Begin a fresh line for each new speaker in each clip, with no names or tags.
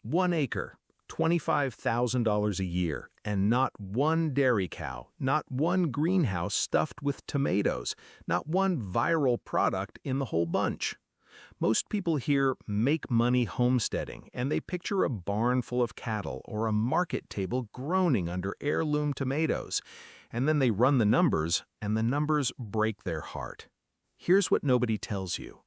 1 acre, $25,000 a year, and not one dairy cow, not one greenhouse stuffed with tomatoes, not one viral product in the whole bunch. Most people hear make money homesteading, and they picture a barn full of cattle or a market table groaning under heirloom tomatoes, and then they run the numbers, and the numbers break their heart. Here's what nobody tells you.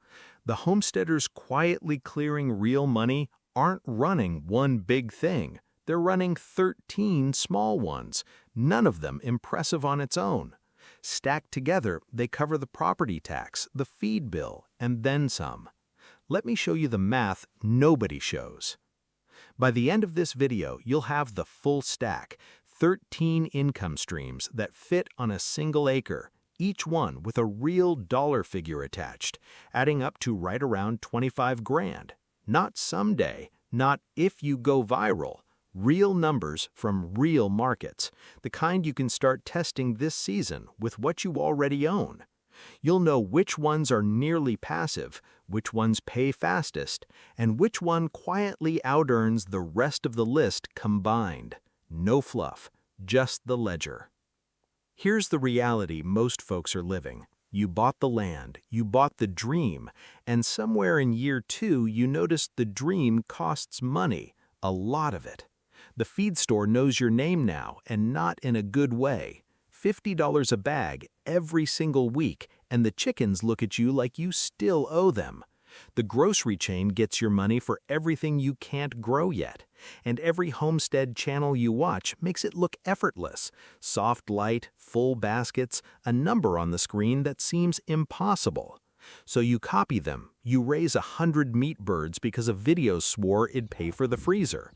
The homesteaders quietly clearing real money aren't running one big thing. They're running 13 small ones, none of them impressive on its own. Stacked together, they cover the property tax, the feed bill, and then some. Let me show you the math nobody shows. By the end of this video, you'll have the full stack, 13 income streams that fit on a single acre, each one with a real dollar figure attached, adding up to right around 25 grand. Not someday, not if you go viral. Real numbers from real markets, the kind you can start testing this season with what you already own. You'll know which ones are nearly passive, which ones pay fastest, and which one quietly out-earns the rest of the list combined. No fluff, just the ledger. Here's the reality most folks are living. You bought the land, you bought the dream, and somewhere in year 2 you noticed the dream costs money, a lot of it. The feed store knows your name now, and not in a good way. $50 a bag every single week, and the chickens look at you like you still owe them. The grocery chain gets your money for everything you can't grow yet, and every homestead channel you watch makes it look effortless. Soft light, full baskets, a number on the screen that seems impossible. So you copy them. You raise 100 meat birds because a video swore it'd pay for the freezer.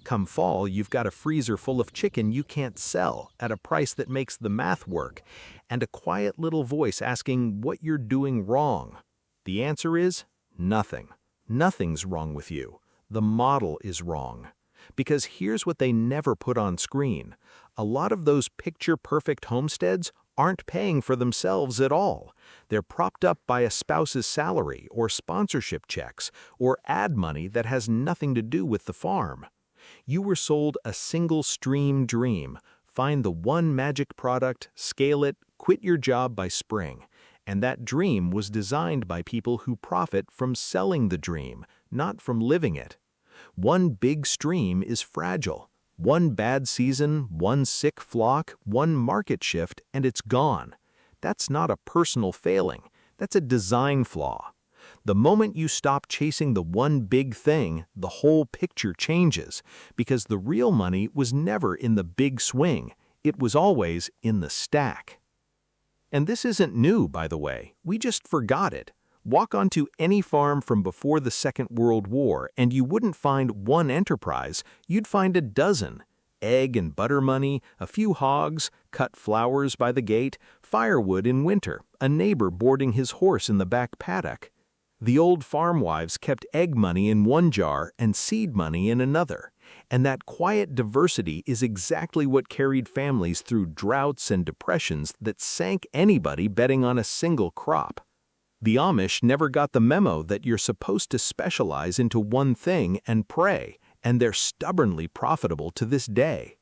Come fall, you've got a freezer full of chicken you can't sell at a price that makes the math work, and a quiet little voice asking what you're doing wrong. The answer is nothing. Nothing's wrong with you. The model is wrong. Because here's what they never put on screen. A lot of those picture-perfect homesteads aren't paying for themselves at all. They're propped up by a spouse's salary or sponsorship checks or ad money that has nothing to do with the farm. You were sold a single stream dream. Find the one magic product, scale it, quit your job by spring. And that dream was designed by people who profit from selling the dream, not from living it. One big stream is fragile. One bad season, one sick flock, one market shift, and it's gone. That's not a personal failing. That's a design flaw. The moment you stop chasing the one big thing, the whole picture changes, because the real money was never in the big swing. It was always in the stack. And this isn't new, by the way. We just forgot it. Walk onto any farm from before the Second World War, and you wouldn't find one enterprise, you'd find a dozen. Egg and butter money, a few hogs, cut flowers by the gate, firewood in winter, a neighbor boarding his horse in the back paddock. The old farm wives kept egg money in one jar and seed money in another. And that quiet diversity is exactly what carried families through droughts and depressions that sank anybody betting on a single crop. The Amish never got the memo that you're supposed to specialize into one thing and pray, and they're stubbornly profitable to this day.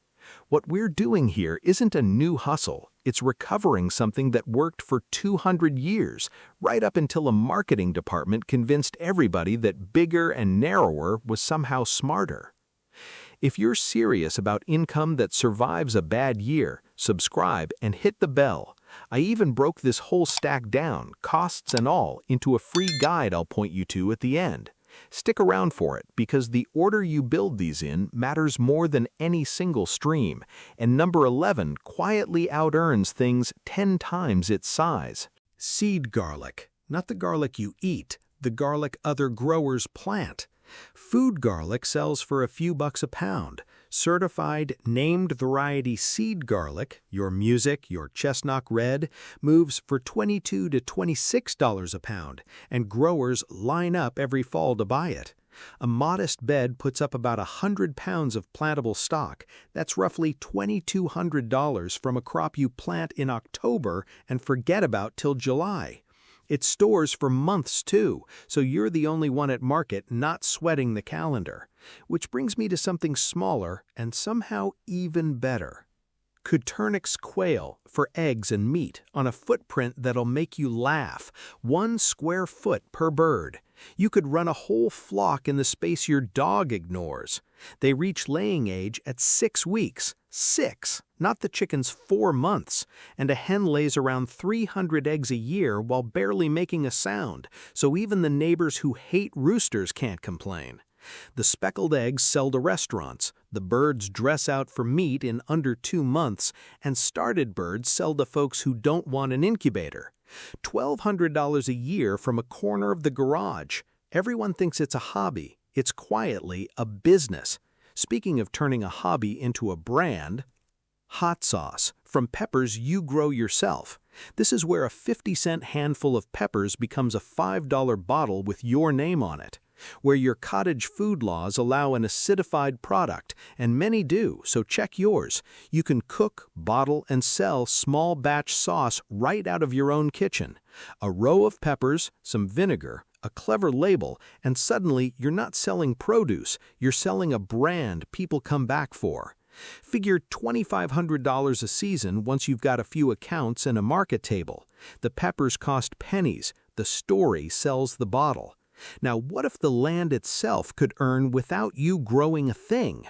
What we're doing here isn't a new hustle, it's recovering something that worked for 200 years, right up until a marketing department convinced everybody that bigger and narrower was somehow smarter. If you're serious about income that survives a bad year, subscribe and hit the bell. I even broke this whole stack down, costs and all, into a free guide I'll point you to at the end. Stick around for it, because the order you build these in matters more than any single stream, and number 11 quietly out-earns things 10 times its size. Seed garlic, not the garlic you eat, the garlic other growers plant. Food garlic sells for a few bucks a pound. Certified, named variety seed garlic, your music, your chestnut red, moves for $22 to $26 a pound, and growers line up every fall to buy it. A modest bed puts up about 100 pounds of plantable stock. That's roughly $2,200 from a crop you plant in October and forget about till July. It stores for months too, so you're the only one at market not sweating the calendar. Which brings me to something smaller and somehow even better. Coturnix quail for eggs and meat on a footprint that'll make you laugh, 1 square foot per bird. You could run a whole flock in the space your dog ignores. They reach laying age at 6 weeks. 6, not the chicken's 4 months. And a hen lays around 300 eggs a year while barely making a sound, so even the neighbors who hate roosters can't complain. The speckled eggs sell to restaurants, the birds dress out for meat in under 2 months, and started birds sell to folks who don't want an incubator. $1,200 a year from a corner of the garage. Everyone thinks it's a hobby. It's quietly a business. Speaking of turning a hobby into a brand, hot sauce from peppers you grow yourself. This is where a 50-cent handful of peppers becomes a $5 bottle with your name on it. Where your cottage food laws allow an acidified product, and many do, so check yours. You can cook, bottle, and sell small batch sauce right out of your own kitchen. A row of peppers, some vinegar, a clever label, and suddenly you're not selling produce, you're selling a brand people come back for. Figure $2,500 a season once you've got a few accounts and a market table. The peppers cost pennies, the story sells the bottle. Now, what if the land itself could earn without you growing a thing?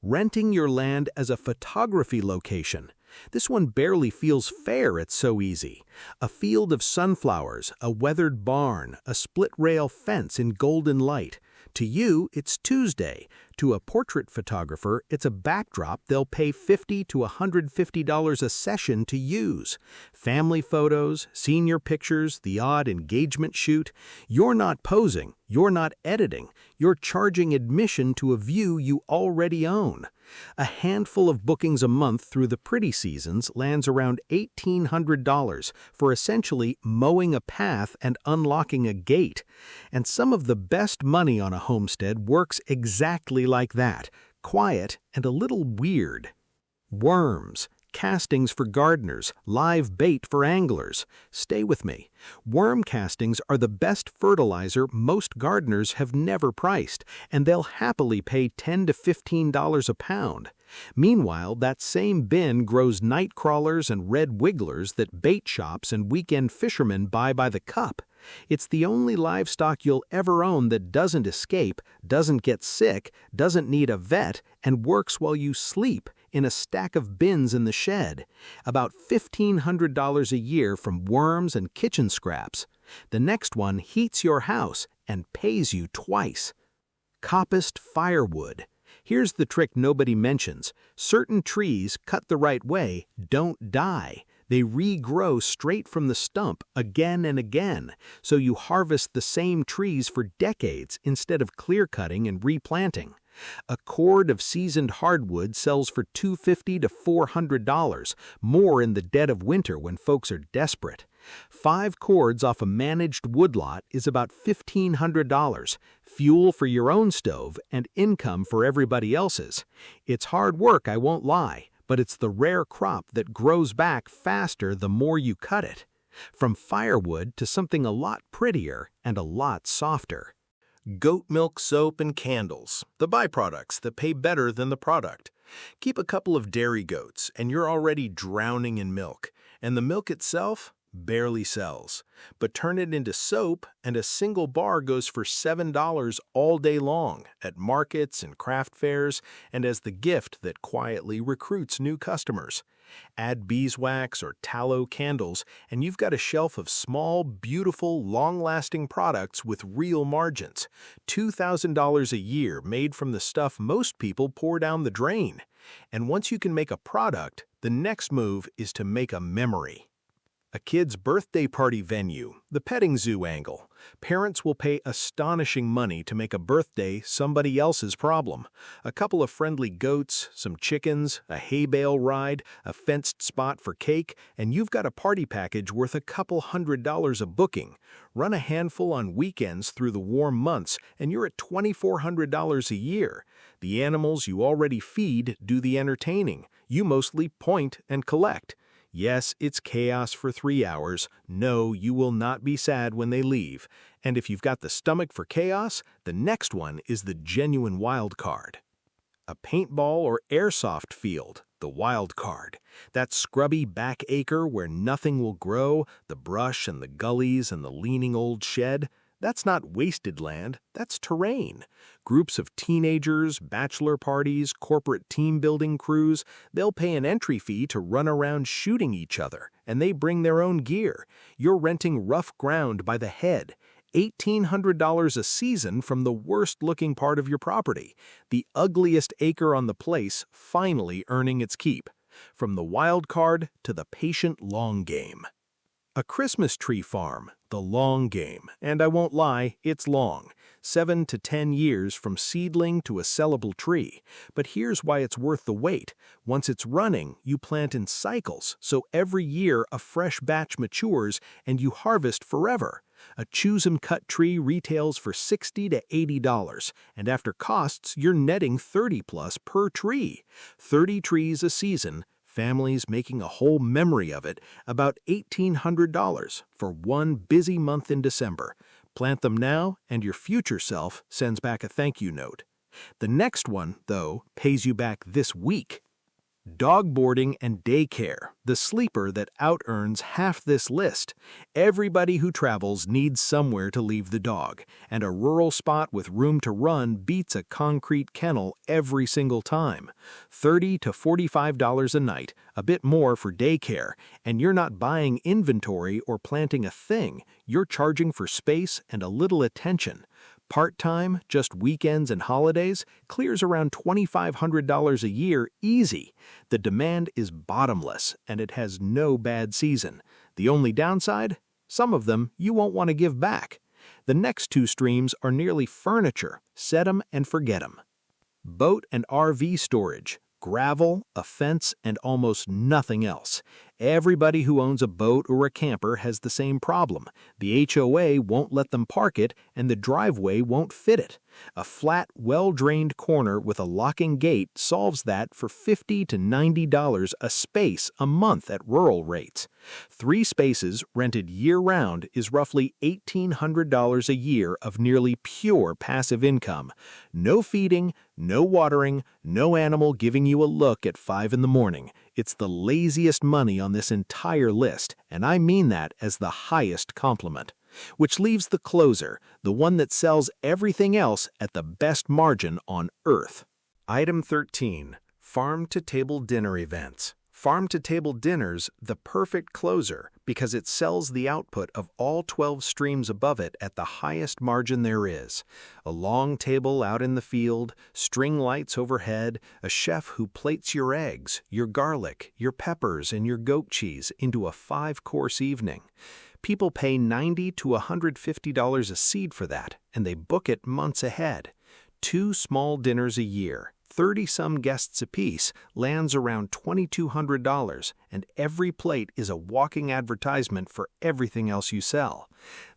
Renting your land as a photography location. This one barely feels fair, it's so easy. A field of sunflowers, a weathered barn, a split-rail fence in golden light. To you, it's Tuesday. To a portrait photographer, it's a backdrop they'll pay $50 to $150 a session to use. Family photos, senior pictures, the odd engagement shoot. You're not posing, you're not editing, you're charging admission to a view you already own. A handful of bookings a month through the pretty seasons lands around $1,800 for essentially mowing a path and unlocking a gate. And some of the best money on a homestead works exactly like that, quiet and a little weird. Worms. Castings for gardeners, live bait for anglers. Stay with me. Worm castings are the best fertilizer most gardeners have never priced, and they'll happily pay $10 to $15 a pound. Meanwhile, that same bin grows night crawlers and red wigglers that bait shops and weekend fishermen buy by the cup. It's the only livestock you'll ever own that doesn't escape, doesn't get sick, doesn't need a vet, and works while you sleep in a stack of bins in the shed. About $1,500 a year from worms and kitchen scraps. The next one heats your house and pays you twice. Coppiced firewood. Here's the trick nobody mentions. Certain trees, cut the right way, don't die. They regrow straight from the stump again and again, so you harvest the same trees for decades instead of clear-cutting and replanting. A cord of seasoned hardwood sells for $250 to $400, more in the dead of winter when folks are desperate. 5 cords off a managed woodlot is about $1,500, fuel for your own stove and income for everybody else's. It's hard work, I won't lie, but it's the rare crop that grows back faster the more you cut it. From firewood to something a lot prettier and a lot softer. Goat milk soap and candles, the byproducts that pay better than the product. Keep a couple of dairy goats and you're already drowning in milk, and the milk itself barely sells. But turn it into soap and a single bar goes for $7 all day long at markets and craft fairs and as the gift that quietly recruits new customers. Add beeswax or tallow candles and you've got a shelf of small, beautiful, long-lasting products with real margins. $2,000 a year made from the stuff most people pour down the drain. And once you can make a product, the next move is to make a memory. A kid's birthday party venue, the petting zoo angle. Parents will pay astonishing money to make a birthday somebody else's problem. A couple of friendly goats, some chickens, a hay bale ride, a fenced spot for cake, and you've got a party package worth a couple $100 a booking. Run a handful on weekends through the warm months, and you're at $2,400 a year. The animals you already feed do the entertaining. You mostly point and collect. Yes, it's chaos for 3 hours. No, you will not be sad when they leave. And if you've got the stomach for chaos, the next one is the genuine wild card. A paintball or airsoft field, the wild card. That scrubby back acre where nothing will grow, the brush and the gullies and the leaning old shed. That's not wasted land, that's terrain. Groups of teenagers, bachelor parties, corporate team-building crews, they'll pay an entry fee to run around shooting each other, and they bring their own gear. You're renting rough ground by the head. $1,800 a season from the worst-looking part of your property, the ugliest acre on the place finally earning its keep. From the wild card to the patient long game. A Christmas tree farm, the long game, and I won't lie, it's long. 7 to 10 years from seedling to a sellable tree. But here's why it's worth the wait. Once it's running, you plant in cycles, so every year a fresh batch matures and you harvest forever. A choose-and-cut tree retails for $60 to $80, and after costs, you're netting $30+ per tree. 30 trees a season, families making a whole memory of it, about $1,800 for one busy month in December. Plant them now, and your future self sends back a thank you note. The next one, though, pays you back this week. Dog boarding and daycare, the sleeper that out-earns half this list. Everybody who travels needs somewhere to leave the dog, and a rural spot with room to run beats a concrete kennel every single time. $30 to $45 a night, a bit more for daycare, and you're not buying inventory or planting a thing, you're charging for space and a little attention. Part-time, just weekends and holidays, clears around $2,500 a year easy. The demand is bottomless, and it has no bad season. The only downside? Some of them you won't want to give back. The next two streams are nearly furniture, set 'em and forget 'em. Boat and RV storage, gravel, a fence, and almost nothing else. Everybody who owns a boat or a camper has the same problem. The HOA won't let them park it, and the driveway won't fit it. A flat, well-drained corner with a locking gate solves that for $50 to $90 a space a month at rural rates. 3 spaces rented year-round is roughly $1,800 a year of nearly pure passive income. No feeding, no watering, no animal giving you a look at 5 in the morning. It's the laziest money on this entire list, and I mean that as the highest compliment. Which leaves the closer, the one that sells everything else at the best margin on earth. Item 13. Farm-to-table dinner events. Farm-to-table dinners, the perfect closer, because it sells the output of all 12 streams above it at the highest margin there is. A long table out in the field, string lights overhead, a chef who plates your eggs, your garlic, your peppers, and your goat cheese into a 5-course evening. People pay $90 to $150 a seed for that, and they book it months ahead. 2 small dinners a year, 30-some guests apiece, lands around $2,200, and every plate is a walking advertisement for everything else you sell.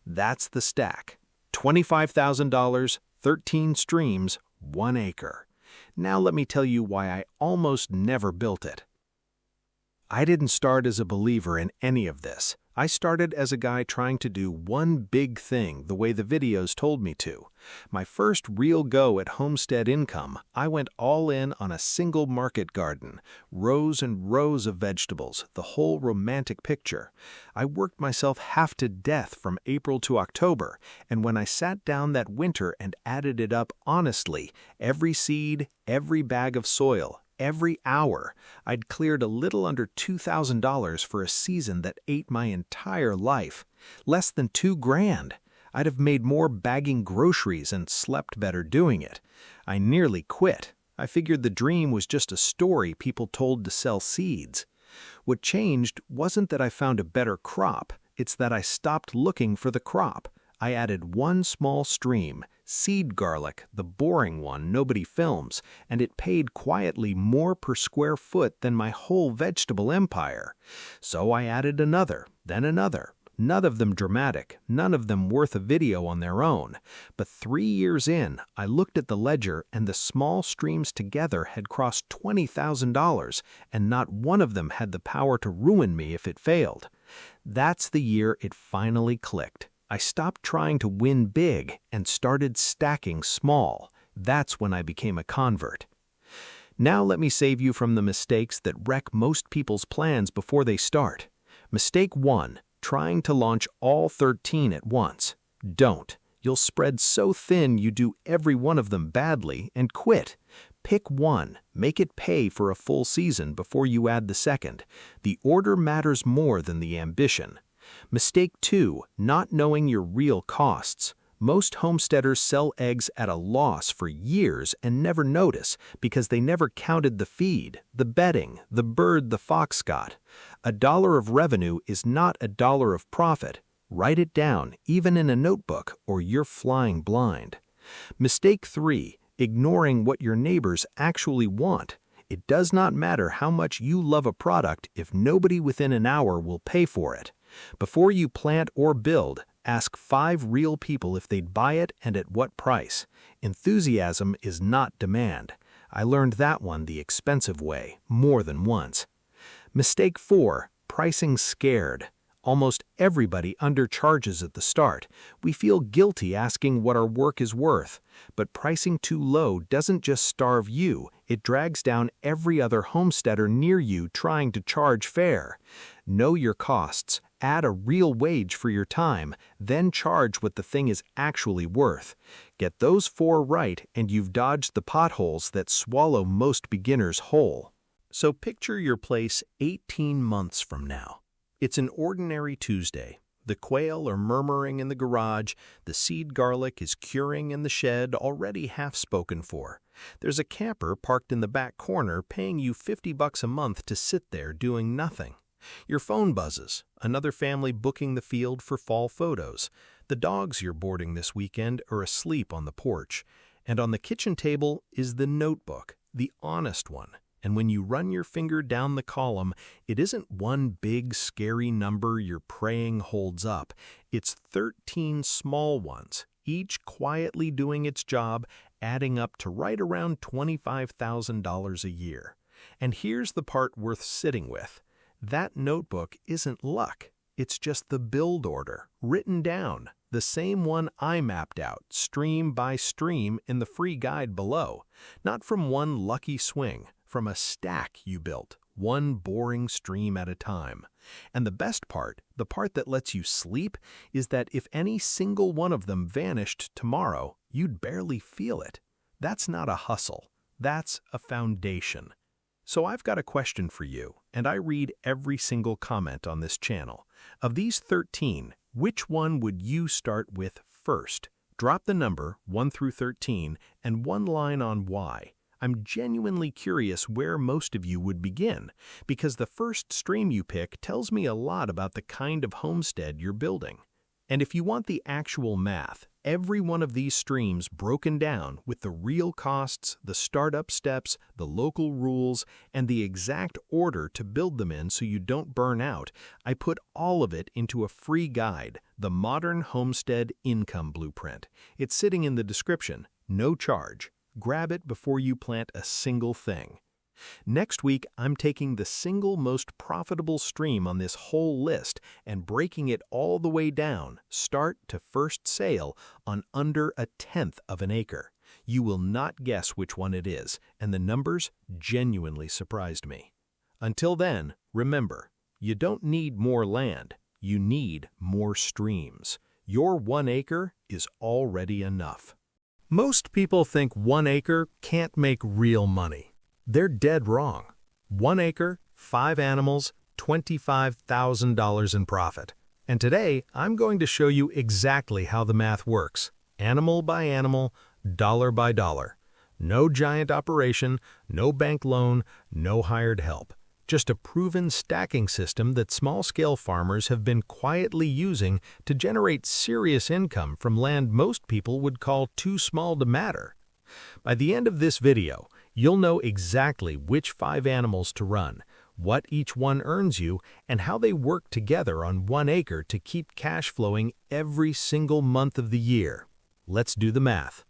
That's the stack. $25,000, 13 streams, 1 acre. Now let me tell you why I almost never built it. I didn't start as a believer in any of this. I started as a guy trying to do one big thing the way the videos told me to. My first real go at homestead income, I went all in on a single market garden, rows and rows of vegetables, the whole romantic picture. I worked myself half to death from April to October, and when I sat down that winter and added it up honestly, every seed, every bag of soil, every hour, I'd cleared a little under $2,000 for a season that ate my entire life. Less than $2,000. I'd have made more bagging groceries and slept better doing it. I nearly quit. I figured the dream was just a story people told to sell seeds. What changed wasn't that I found a better crop, it's that I stopped looking for the crop. I added one small stream, seed garlic, the boring one nobody films, and it paid quietly more per square foot than my whole vegetable empire. So I added another, then another. None of them dramatic, none of them worth a video on their own. But 3 years in, I looked at the ledger and the small streams together had crossed $20,000, and not one of them had the power to ruin me if it failed. That's the year it finally clicked. I stopped trying to win big and started stacking small. That's when I became a convert. Now let me save you from the mistakes that wreck most people's plans before they start. Mistake 1, trying to launch all 13 at once. Don't. You'll spread so thin you do every one of them badly and quit. Pick one, make it pay for a full season before you add the second. The order matters more than the ambition. Mistake 2, not knowing your real costs. Most homesteaders sell eggs at a loss for years and never notice because they never counted the feed, the bedding, the bird the fox got. $1 of revenue is not $1 of profit. Write it down, even in a notebook, or you're flying blind. Mistake 3, ignoring what your neighbors actually want. It does not matter how much you love a product if nobody within an hour will pay for it. Before you plant or build, ask 5 real people if they'd buy it and at what price. Enthusiasm is not demand. I learned that one the expensive way, more than once. Mistake 4, pricing scared. Almost everybody undercharges at the start. We feel guilty asking what our work is worth. But pricing too low doesn't just starve you, it drags down every other homesteader near you trying to charge fair. Know your costs, add a real wage for your time, then charge what the thing is actually worth. Get those 4 right and you've dodged the potholes that swallow most beginners whole. So picture your place 18 months from now. It's an ordinary Tuesday. The quail are murmuring in the garage, the seed garlic is curing in the shed already half spoken for. There's a camper parked in the back corner paying you $50 a month to sit there doing nothing. Your phone buzzes, another family booking the field for fall photos. The dogs you're boarding this weekend are asleep on the porch. And on the kitchen table is the notebook, the honest one. And when you run your finger down the column, it isn't one big, scary number you're praying holds up. It's 13 small ones, each quietly doing its job, adding up to right around $25,000 a year. And here's the part worth sitting with. That notebook isn't luck. It's just the build order, written down, the same one I mapped out, stream by stream, in the free guide below. Not from one lucky swing. From a stack you built, one boring stream at a time. And the best part, the part that lets you sleep, is that if any single one of them vanished tomorrow, you'd barely feel it. That's not a hustle. That's a foundation. So I've got a question for you, and I read every single comment on this channel. Of these 13, which one would you start with first? Drop the number 1 through 13 and one line on why. I'm genuinely curious where most of you would begin, because the first stream you pick tells me a lot about the kind of homestead you're building. And if you want the actual math, every one of these streams broken down with the real costs, the startup steps, the local rules, and the exact order to build them in so you don't burn out, I put all of it into a free guide, the Modern Homestead Income Blueprint. It's sitting in the description, no charge. Grab it before you plant a single thing. Next week, I'm taking the single most profitable stream on this whole list and breaking it all the way down, start to first sale, on under 1/10 of an acre. You will not guess which one it is, and the numbers genuinely surprised me. Until then, remember, you don't need more land, you need more streams. Your 1 acre is already enough. Most people think 1 acre can't make real money. They're dead wrong. 1 acre, 5 animals, $25,000 in profit. And today, I'm going to show you exactly how the math works, animal by animal, dollar by dollar. No giant operation, no bank loan, no hired help. Just a proven stacking system that small-scale farmers have been quietly using to generate serious income from land most people would call too small to matter. By the end of this video, you'll know exactly which 5 animals to run, what each one earns you, and how they work together on 1 acre to keep cash flowing every single month of the year. Let's do the math.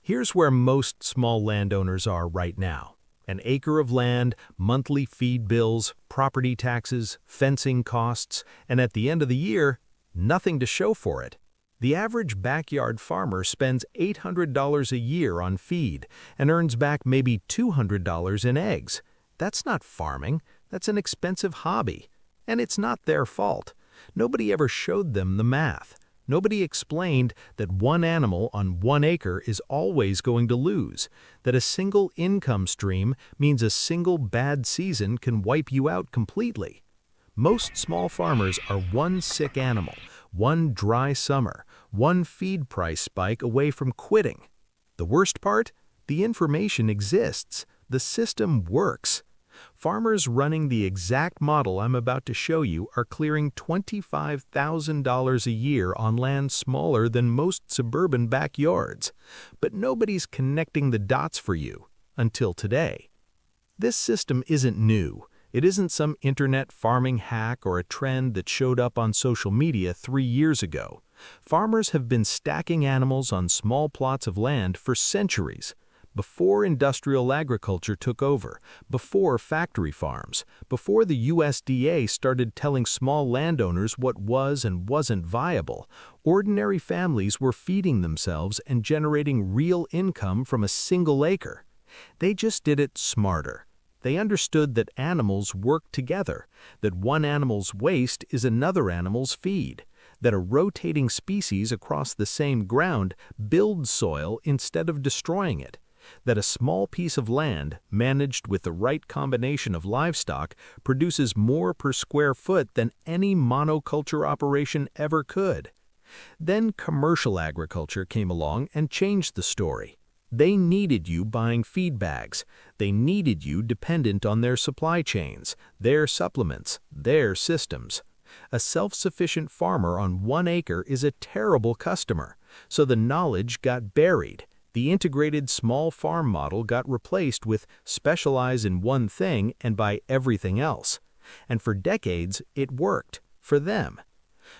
Here's where most small landowners are right now. An acre of land, monthly feed bills, property taxes, fencing costs, and at the end of the year, nothing to show for it. The average backyard farmer spends $800 a year on feed and earns back maybe $200 in eggs. That's not farming, that's an expensive hobby. And it's not their fault. Nobody ever showed them the math. Nobody explained that one animal on 1 acre is always going to lose, that a single income stream means a single bad season can wipe you out completely. Most small farmers are one sick animal, one dry summer, one feed price spike away from quitting. The worst part? The information exists. The system works. Farmers running the exact model I'm about to show you are clearing $25,000 a year on land smaller than most suburban backyards. But nobody's connecting the dots for you until today. This system isn't new. It isn't some internet farming hack or a trend that showed up on social media 3 years ago. Farmers have been stacking animals on small plots of land for centuries. Before industrial agriculture took over, before factory farms, before the USDA started telling small landowners what was and wasn't viable, ordinary families were feeding themselves and generating real income from a single acre. They just did it smarter. They understood that animals work together, that one animal's waste is another animal's feed, that a rotating species across the same ground builds soil instead of destroying it, that a small piece of land, managed with the right combination of livestock, produces more per square foot than any monoculture operation ever could. Then commercial agriculture came along and changed the story. They needed you buying feed bags. They needed you dependent on their supply chains, their supplements, their systems. A self-sufficient farmer on 1 acre is a terrible customer, so the knowledge got buried. The integrated small farm model got replaced with specialize in one thing and buy everything else. And for decades, it worked, for them.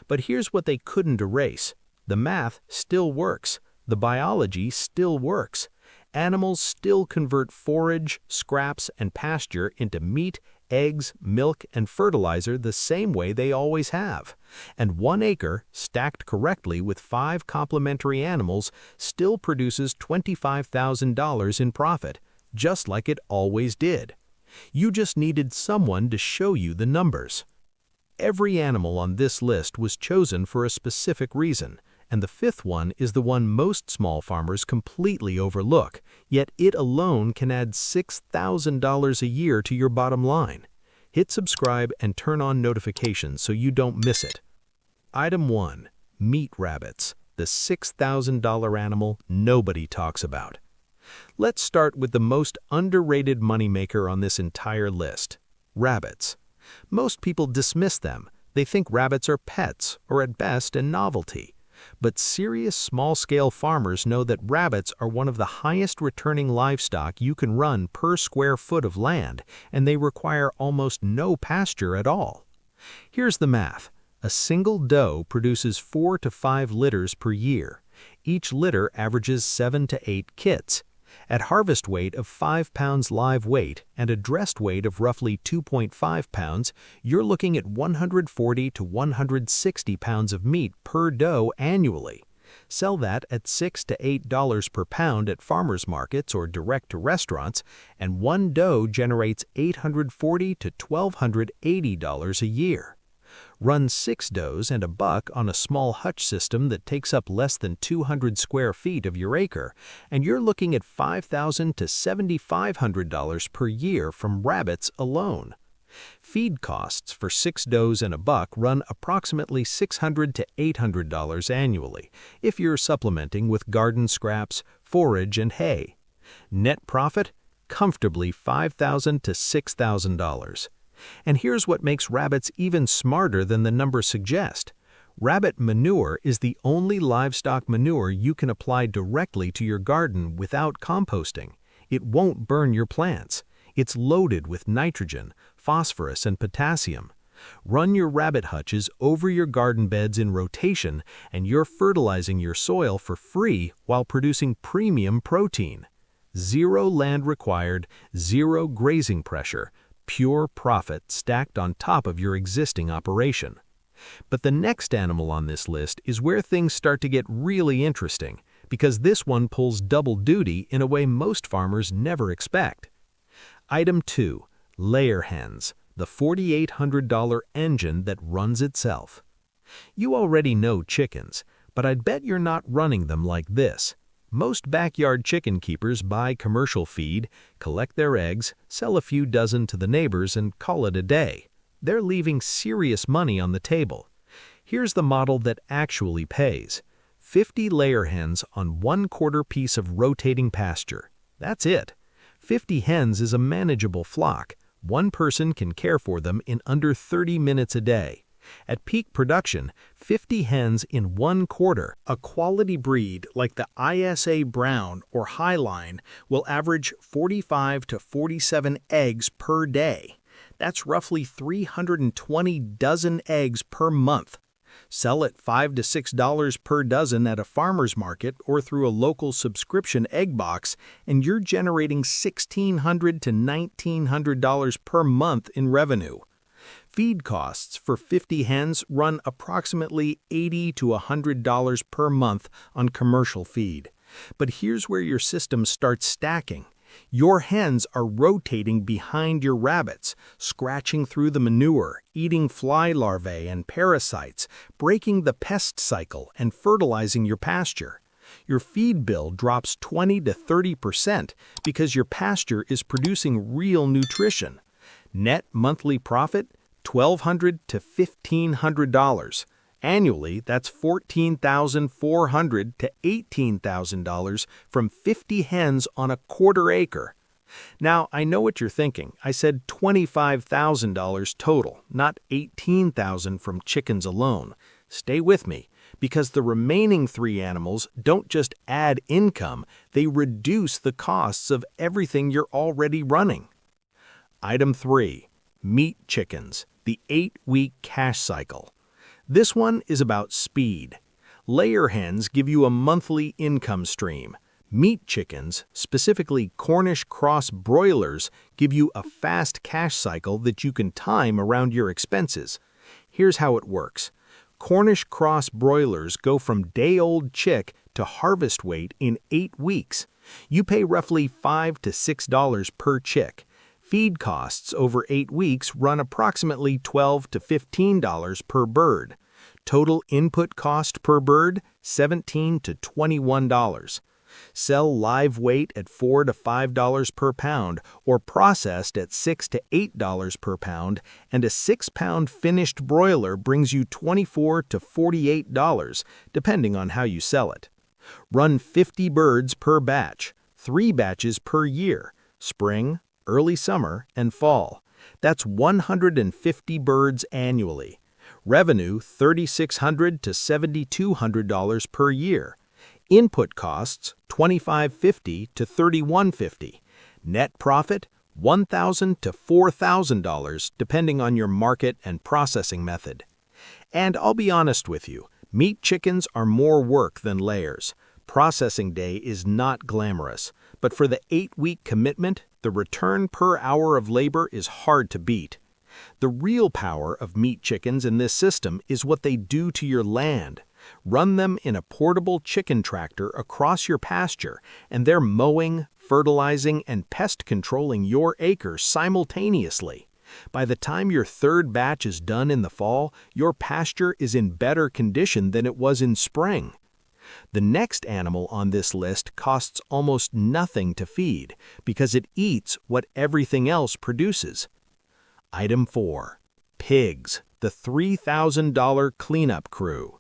But here's what they couldn't erase. The math still works. The biology still works. Animals still convert forage, scraps, and pasture into meat, eggs, milk, and fertilizer the same way they always have. And 1 acre, stacked correctly with 5 complementary animals, still produces $25,000 in profit, just like it always did. You just needed someone to show you the numbers. Every animal on this list was chosen for a specific reason, and the 5th one is the one most small farmers completely overlook, yet it alone can add $6,000 a year to your bottom line. Hit subscribe and turn on notifications so you don't miss it. Item 1. Meat rabbits, the $6,000 animal nobody talks about. Let's start with the most underrated moneymaker on this entire list, rabbits. Most people dismiss them. They think rabbits are pets, or at best a novelty. But serious small-scale farmers know that rabbits are one of the highest returning livestock you can run per square foot of land, and they require almost no pasture at all. Here's the math. A single doe produces 4 to 5 litters per year. Each litter averages 7 to 8 kits. At harvest weight of 5 pounds live weight and a dressed weight of roughly 2.5 pounds, you're looking at 140 to 160 pounds of meat per doe annually. Sell that at $6 to $8 per pound at farmers markets or direct to restaurants, and one doe generates $840 to $1,280 a year. Run 6 does and a buck on a small hutch system that takes up less than 200 square feet of your acre, and you're looking at $5,000 to $7,500 per year from rabbits alone. Feed costs for 6 does and a buck run approximately $600 to $800 annually if you're supplementing with garden scraps, forage, and hay. Net profit? Comfortably $5,000 to $6,000. And here's what makes rabbits even smarter than the numbers suggest. Rabbit manure is the only livestock manure you can apply directly to your garden without composting. It won't burn your plants. It's loaded with nitrogen, phosphorus, and potassium. Run your rabbit hutches over your garden beds in rotation, and you're fertilizing your soil for free while producing premium protein. 0 land required, 0 grazing pressure. Pure profit stacked on top of your existing operation. But the next animal on this list is where things start to get really interesting, because this one pulls double duty in a way most farmers never expect. Item 2. Layer hens, the $4,800 engine that runs itself. You already know chickens, but I'd bet you're not running them like this. Most backyard chicken keepers buy commercial feed, collect their eggs, sell a few dozen to the neighbors, and call it a day. They're leaving serious money on the table. Here's the model that actually pays. 50 layer hens on 1/4 piece of rotating pasture. That's it. 50 hens is a manageable flock. One person can care for them in under 30 minutes a day. At peak production, 50 hens in 1/4, a quality breed like the ISA Brown or Highline, will average 45 to 47 eggs per day. That's roughly 320 dozen eggs per month. Sell at $5 to $6 per dozen at a farmer's market or through a local subscription egg box, and you're generating $1,600 to $1,900 per month in revenue. Feed costs for 50 hens run approximately $80 to $100 per month on commercial feed. But here's where your system starts stacking. Your hens are rotating behind your rabbits, scratching through the manure, eating fly larvae and parasites, breaking the pest cycle, and fertilizing your pasture. Your feed bill drops 20 to 30% because your pasture is producing real nutrition. Net monthly profit, $1,200 to $1,500. Annually, that's $14,400 to $18,000 from 50 hens on a 1/4 acre. Now, I know what you're thinking. I said $25,000 total, not $18,000 from chickens alone. Stay with me, because the remaining 3 animals don't just add income, they reduce the costs of everything you're already running. Item 3. Meat chickens, the 8-week cash cycle. This one is about speed. Layer hens give you a monthly income stream. Meat chickens, specifically Cornish cross broilers, give you a fast cash cycle that you can time around your expenses. Here's how it works. Cornish cross broilers go from day-old chick to harvest weight in 8 weeks. You pay roughly $5 to $6 per chick. Feed costs over 8 weeks run approximately $12 to $15 per bird. Total input cost per bird, $17 to $21. Sell live weight at $4 to $5 per pound or processed at $6 to $8 per pound, and a 6-pound finished broiler brings you $24 to $48, depending on how you sell it. Run 50 birds per batch, 3 batches per year, spring, early summer, and fall. That's 150 birds annually. Revenue $3,600 to $7,200 per year. Input costs $2,550 to $3,150. Net profit $1,000 to $4,000 depending on your market and processing method. And I'll be honest with you, meat chickens are more work than layers. Processing day is not glamorous, but for the 8-week commitment, the return per hour of labor is hard to beat. The real power of meat chickens in this system is what they do to your land. Run them in a portable chicken tractor across your pasture, and they're mowing, fertilizing, and pest controlling your acre simultaneously. By the time your 3rd batch is done in the fall, your pasture is in better condition than it was in spring. The next animal on this list costs almost nothing to feed because it eats what everything else produces. Item 4. Pigs, the $3,000 cleanup crew.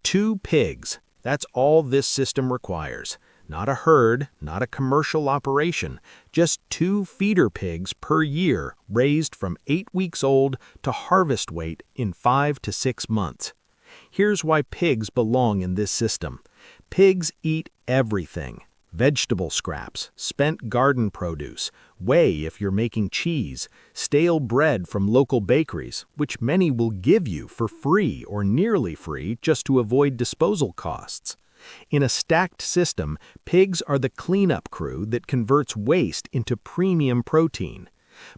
2 pigs, that's all this system requires. Not a herd, not a commercial operation, just 2 feeder pigs per year raised from 8 weeks old to harvest weight in 5 to 6 months. Here's why pigs belong in this system. Pigs eat everything. Vegetable scraps, spent garden produce, whey if you're making cheese, stale bread from local bakeries, which many will give you for free or nearly free just to avoid disposal costs. In a stacked system, pigs are the cleanup crew that converts waste into premium protein.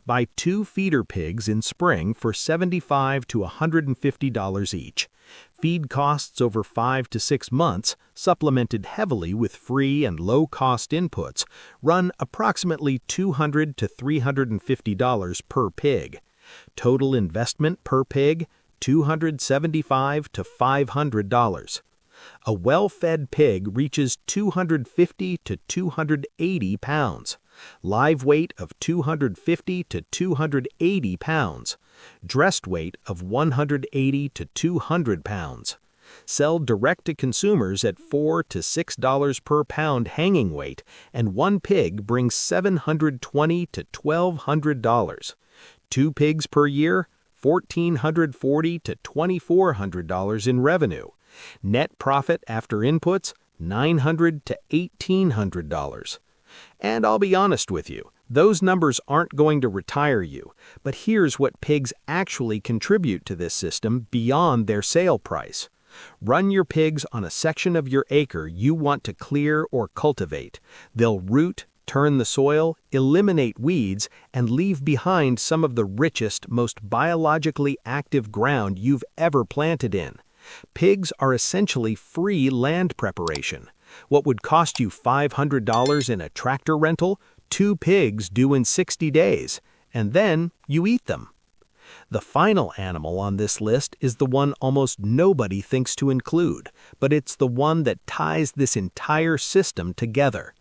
Buy 2 feeder pigs in spring for $75 to $150 each. Feed costs over 5 to 6 months, supplemented heavily with free and low-cost inputs, run approximately $200 to $350 per pig. Total investment per pig, $275 to $500. A well-fed pig reaches 250 to 280 pounds. Live weight of 250 to 280 pounds. Dressed weight of 180 to 200 pounds. Sell direct to consumers at $4 to $6 per pound hanging weight, and one pig brings $720 to $1,200. 2 pigs per year, $1,440 to $2,400 in revenue. Net profit after inputs, $900 to $1,800. And I'll be honest with you, those numbers aren't going to retire you, but here's what pigs actually contribute to this system beyond their sale price. Run your pigs on a section of your acre you want to clear or cultivate. They'll root, turn the soil, eliminate weeds, and leave behind some of the richest, most biologically active ground you've ever planted in. Pigs are essentially free land preparation. What would cost you $500 in a tractor rental, 2 pigs do in 60 days, and then you eat them. The final animal on this list is the one almost nobody thinks to include, but it's the one that ties this entire system together.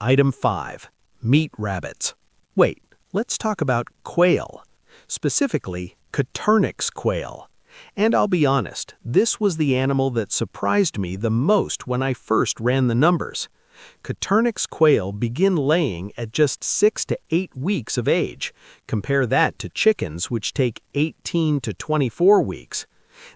Item 5. Meat rabbits. Wait, let's talk about quail. Specifically, Coturnix quail. And I'll be honest, this was the animal that surprised me the most when I first ran the numbers. Coturnix quail begin laying at just 6 to 8 weeks of age. Compare that to chickens, which take 18 to 24 weeks.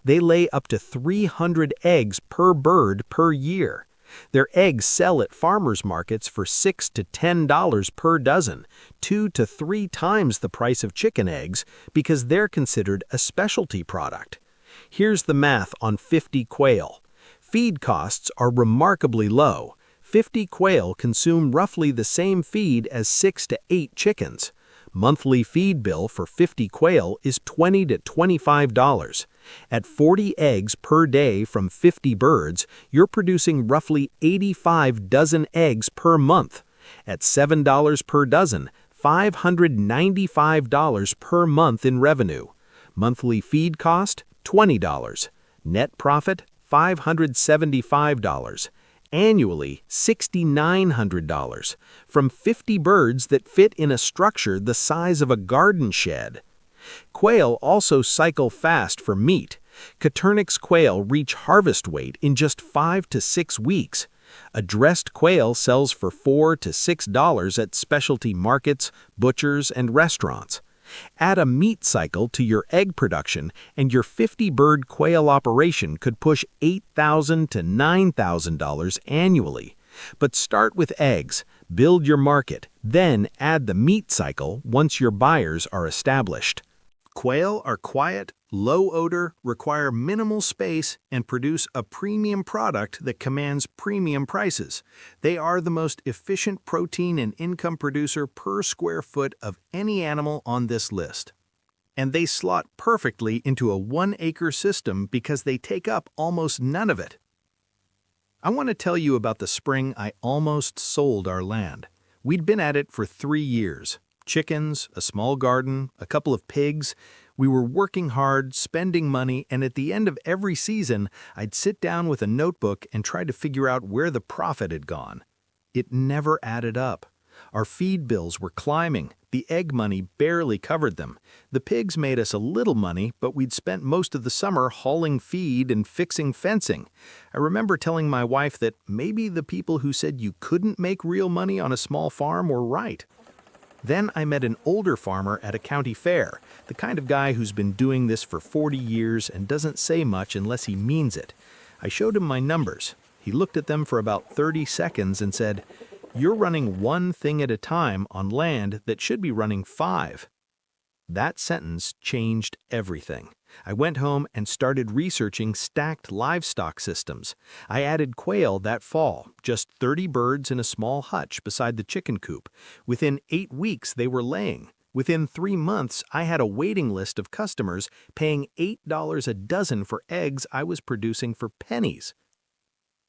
They lay up to 300 eggs per bird per year. Their eggs sell at farmers markets for $6 to $10 per dozen, 2 to 3 times the price of chicken eggs, because they're considered a specialty product. Here's the math on 50 quail. Feed costs are remarkably low. 50 quail consume roughly the same feed as 6 to 8 chickens. Monthly feed bill for 50 quail is $20 to $25. At 40 eggs per day from 50 birds, you're producing roughly 85 dozen eggs per month. At $7 per dozen, $595 per month in revenue. Monthly feed cost, $20. Net profit, $575. Annually, $6,900, from 50 birds that fit in a structure the size of a garden shed. Quail also cycle fast for meat. Coturnix quail reach harvest weight in just 5 to 6 weeks. A dressed quail sells for $4 to $6 at specialty markets, butchers, and restaurants. Add a meat cycle to your egg production, and your 50-bird quail operation could push $8,000 to $9,000 annually. But start with eggs, build your market, then add the meat cycle once your buyers are established. Quail are quiet, low odor, require minimal space, and produce a premium product that commands premium prices. They are the most efficient protein and income producer per square foot of any animal on this list. And they slot perfectly into a 1-acre system because they take up almost none of it. I want to tell you about the spring I almost sold our land. We'd been at it for 3 years. Chickens, a small garden, a couple of pigs. We were working hard, spending money, and at the end of every season, I'd sit down with a notebook and try to figure out where the profit had gone. It never added up. Our feed bills were climbing. The egg money barely covered them. The pigs made us a little money, but we'd spent most of the summer hauling feed and fixing fencing. I remember telling my wife that maybe the people who said you couldn't make real money on a small farm were right. Then I met an older farmer at a county fair, the kind of guy who's been doing this for 40 years and doesn't say much unless he means it. I showed him my numbers. He looked at them for about 30 seconds and said, "You're running one thing at a time on land that should be running 5. That sentence changed everything. I went home and started researching stacked livestock systems. I added quail that fall, just 30 birds in a small hutch beside the chicken coop. Within 8 weeks they were laying. Within 3 months, I had a waiting list of customers paying $8 a dozen for eggs I was producing for pennies.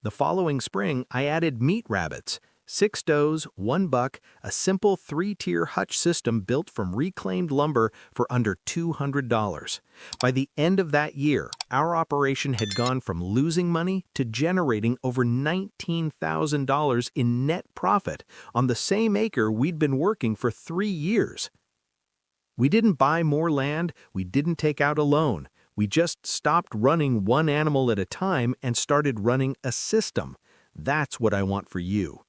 The following spring, I added meat rabbits. 6 does, 1 buck, a simple 3-tier hutch system built from reclaimed lumber for under $200. By the end of that year, our operation had gone from losing money to generating over $19,000 in net profit on the same acre we'd been working for 3 years. We didn't buy more land, we didn't take out a loan. We just stopped running one animal at a time and started running a system. That's what I want for you.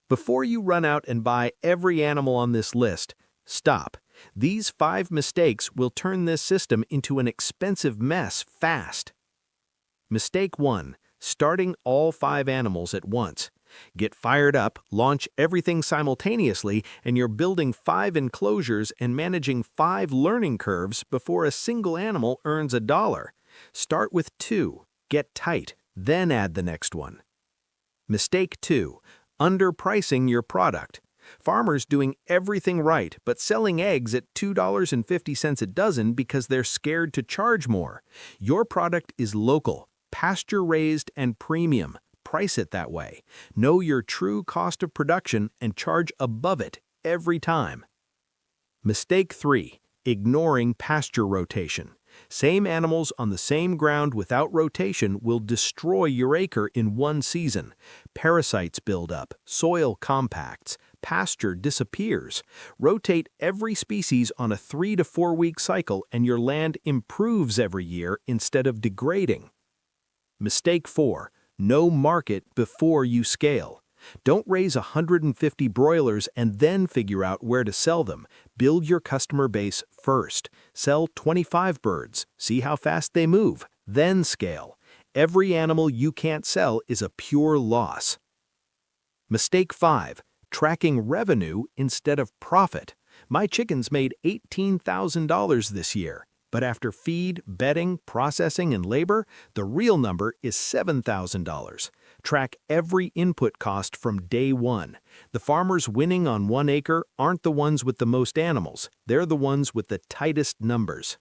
Before you run out and buy every animal on this list, stop. These 5 mistakes will turn this system into an expensive mess fast. Mistake 1. Starting all 5 animals at once. Get fired up, launch everything simultaneously, and you're building 5 enclosures and managing 5 learning curves before a single animal earns $1. Start with 2, get tight, then add the next one. Mistake 2. Underpricing your product. Farmers doing everything right but selling eggs at $2.50 a dozen because they're scared to charge more. Your product is local, pasture-raised, and premium. Price it that way. Know your true cost of production and charge above it every time. Mistake 3. Ignoring pasture rotation. Same animals on the same ground without rotation will destroy your acre in one season. Parasites build up, soil compacts, pasture disappears. Rotate every species on a 3 to 4 week cycle and your land improves every year instead of degrading. Mistake 4. Know market before you scale. Don't raise 150 broilers and then figure out where to sell them. Build your customer base first. Sell 25 birds. See how fast they move. Then scale. Every animal you can't sell is a pure loss. Mistake 5. Tracking revenue instead of profit. My chickens made $18,000 this year. But after feed, bedding, processing, and labor, the real number is $7,000. Track every input cost from day one. The farmers winning on 1 acre aren't the ones with the most animals. They're the ones with the tightest numbers.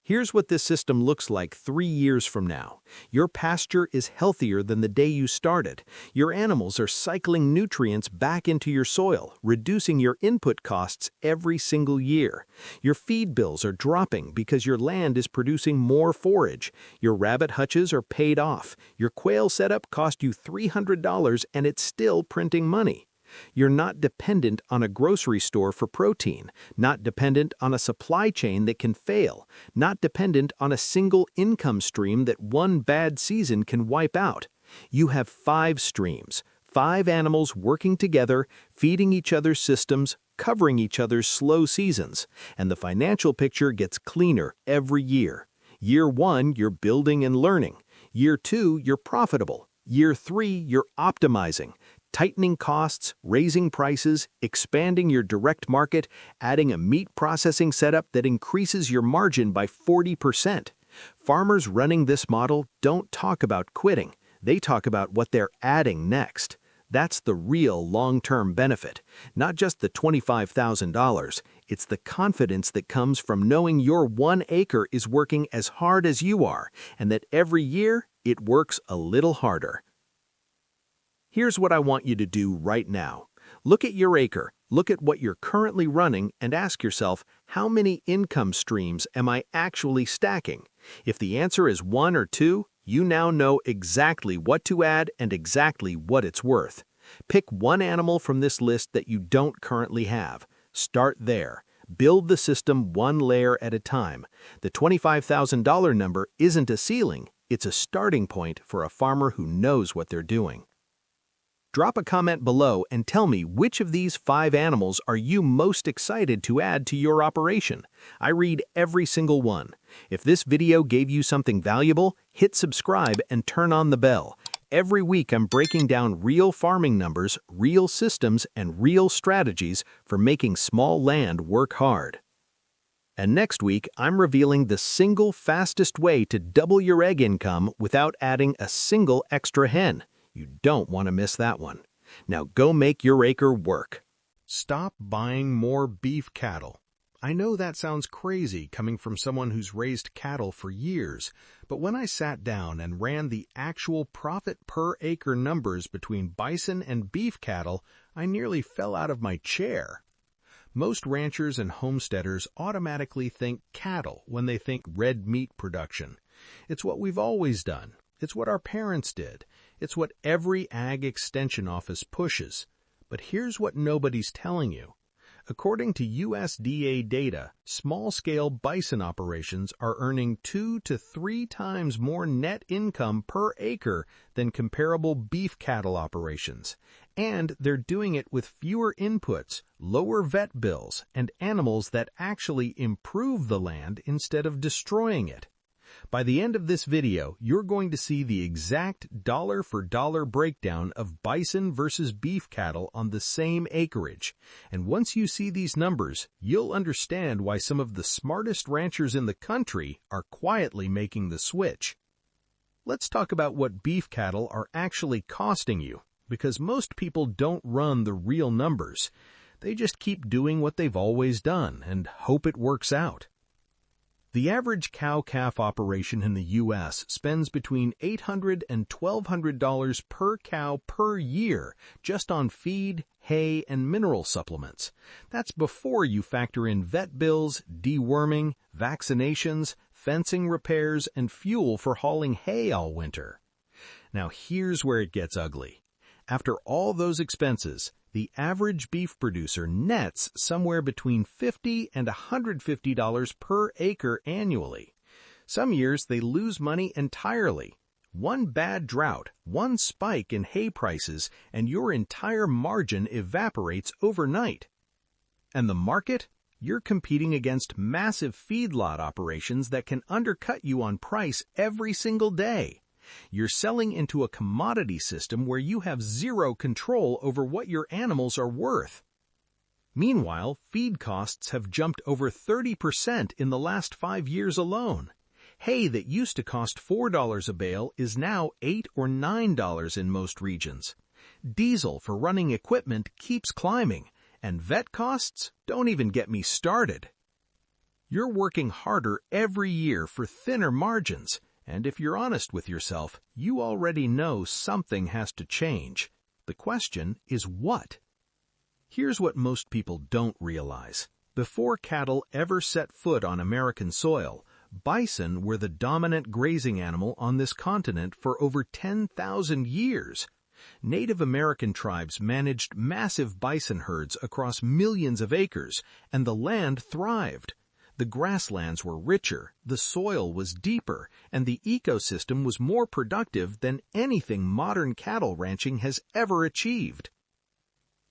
Here's what this system looks like 3 years from now. Your pasture is healthier than the day you started. Your animals are cycling nutrients back into your soil, reducing your input costs every single year. Your feed bills are dropping because your land is producing more forage. Your rabbit hutches are paid off. Your quail setup cost you $300 and it's still printing money. You're not dependent on a grocery store for protein, not dependent on a supply chain that can fail, not dependent on a single income stream that one bad season can wipe out. You have 5 streams, 5 animals working together, feeding each other's systems, covering each other's slow seasons, and the financial picture gets cleaner every year. Year 1, you're building and learning. Year 2, you're profitable. Year 3, you're optimizing. Tightening costs, raising prices, expanding your direct market, adding a meat processing setup that increases your margin by 40%. Farmers running this model don't talk about quitting. They talk about what they're adding next. That's the real long-term benefit. Not just the $25,000. It's the confidence that comes from knowing your 1 acre is working as hard as you are, and that every year it works a little harder. Here's what I want you to do right now. Look at your acre, look at what you're currently running, and ask yourself, how many income streams am I actually stacking? If the answer is 1 or 2, you now know exactly what to add and exactly what it's worth. Pick 1 animal from this list that you don't currently have. Start there. Build the system 1 layer at a time. The $25,000 number isn't a ceiling, it's a starting point for a farmer who knows what they're doing. Drop a comment below and tell me which of these 5 animals are you most excited to add to your operation. I read every single one. If this video gave you something valuable, hit subscribe and turn on the bell. Every week I'm breaking down real farming numbers, real systems, and real strategies for making small land work hard. And next week, I'm revealing the single fastest way to double your egg income without adding a single extra hen. You don't want to miss that one. Now go make your acre work. Stop buying more beef cattle. I know that sounds crazy coming from someone who's raised cattle for years, but when I sat down and ran the actual profit per acre numbers between bison and beef cattle, I nearly fell out of my chair. Most ranchers and homesteaders automatically think cattle when they think red meat production. It's what we've always done. It's what our parents did. It's what every ag extension office pushes. But here's what nobody's telling you. According to USDA data, small-scale bison operations are earning 2 to 3 times more net income per acre than comparable beef cattle operations. And they're doing it with fewer inputs, lower vet bills, and animals that actually improve the land instead of destroying it. By the end of this video, you're going to see the exact dollar-for-dollar breakdown of bison versus beef cattle on the same acreage. And once you see these numbers, you'll understand why some of the smartest ranchers in the country are quietly making the switch. Let's talk about what beef cattle are actually costing you, because most people don't run the real numbers. They just keep doing what they've always done and hope it works out. The average cow-calf operation in the U.S. spends between $800 and $1,200 per cow per year just on feed, hay, and mineral supplements. That's before you factor in vet bills, deworming, vaccinations, fencing repairs, and fuel for hauling hay all winter. Now here's where it gets ugly. After all those expenses, the average beef producer nets somewhere between $50 and $150 per acre annually. Some years they lose money entirely. One bad drought, one spike in hay prices, and your entire margin evaporates overnight. And the market? You're competing against massive feedlot operations that can undercut you on price every single day. You're selling into a commodity system where you have zero control over what your animals are worth. Meanwhile, feed costs have jumped over 30% in the last 5 years alone. Hay that used to cost $4 a bale is now $8 or $9 in most regions. Diesel for running equipment keeps climbing, and vet costs don't even get me started. You're working harder every year for thinner margins. And if you're honest with yourself, you already know something has to change. The question is what? Here's what most people don't realize. Before cattle ever set foot on American soil, bison were the dominant grazing animal on this continent for over 10,000 years. Native American tribes managed massive bison herds across millions of acres, and the land thrived. The grasslands were richer, the soil was deeper, and the ecosystem was more productive than anything modern cattle ranching has ever achieved.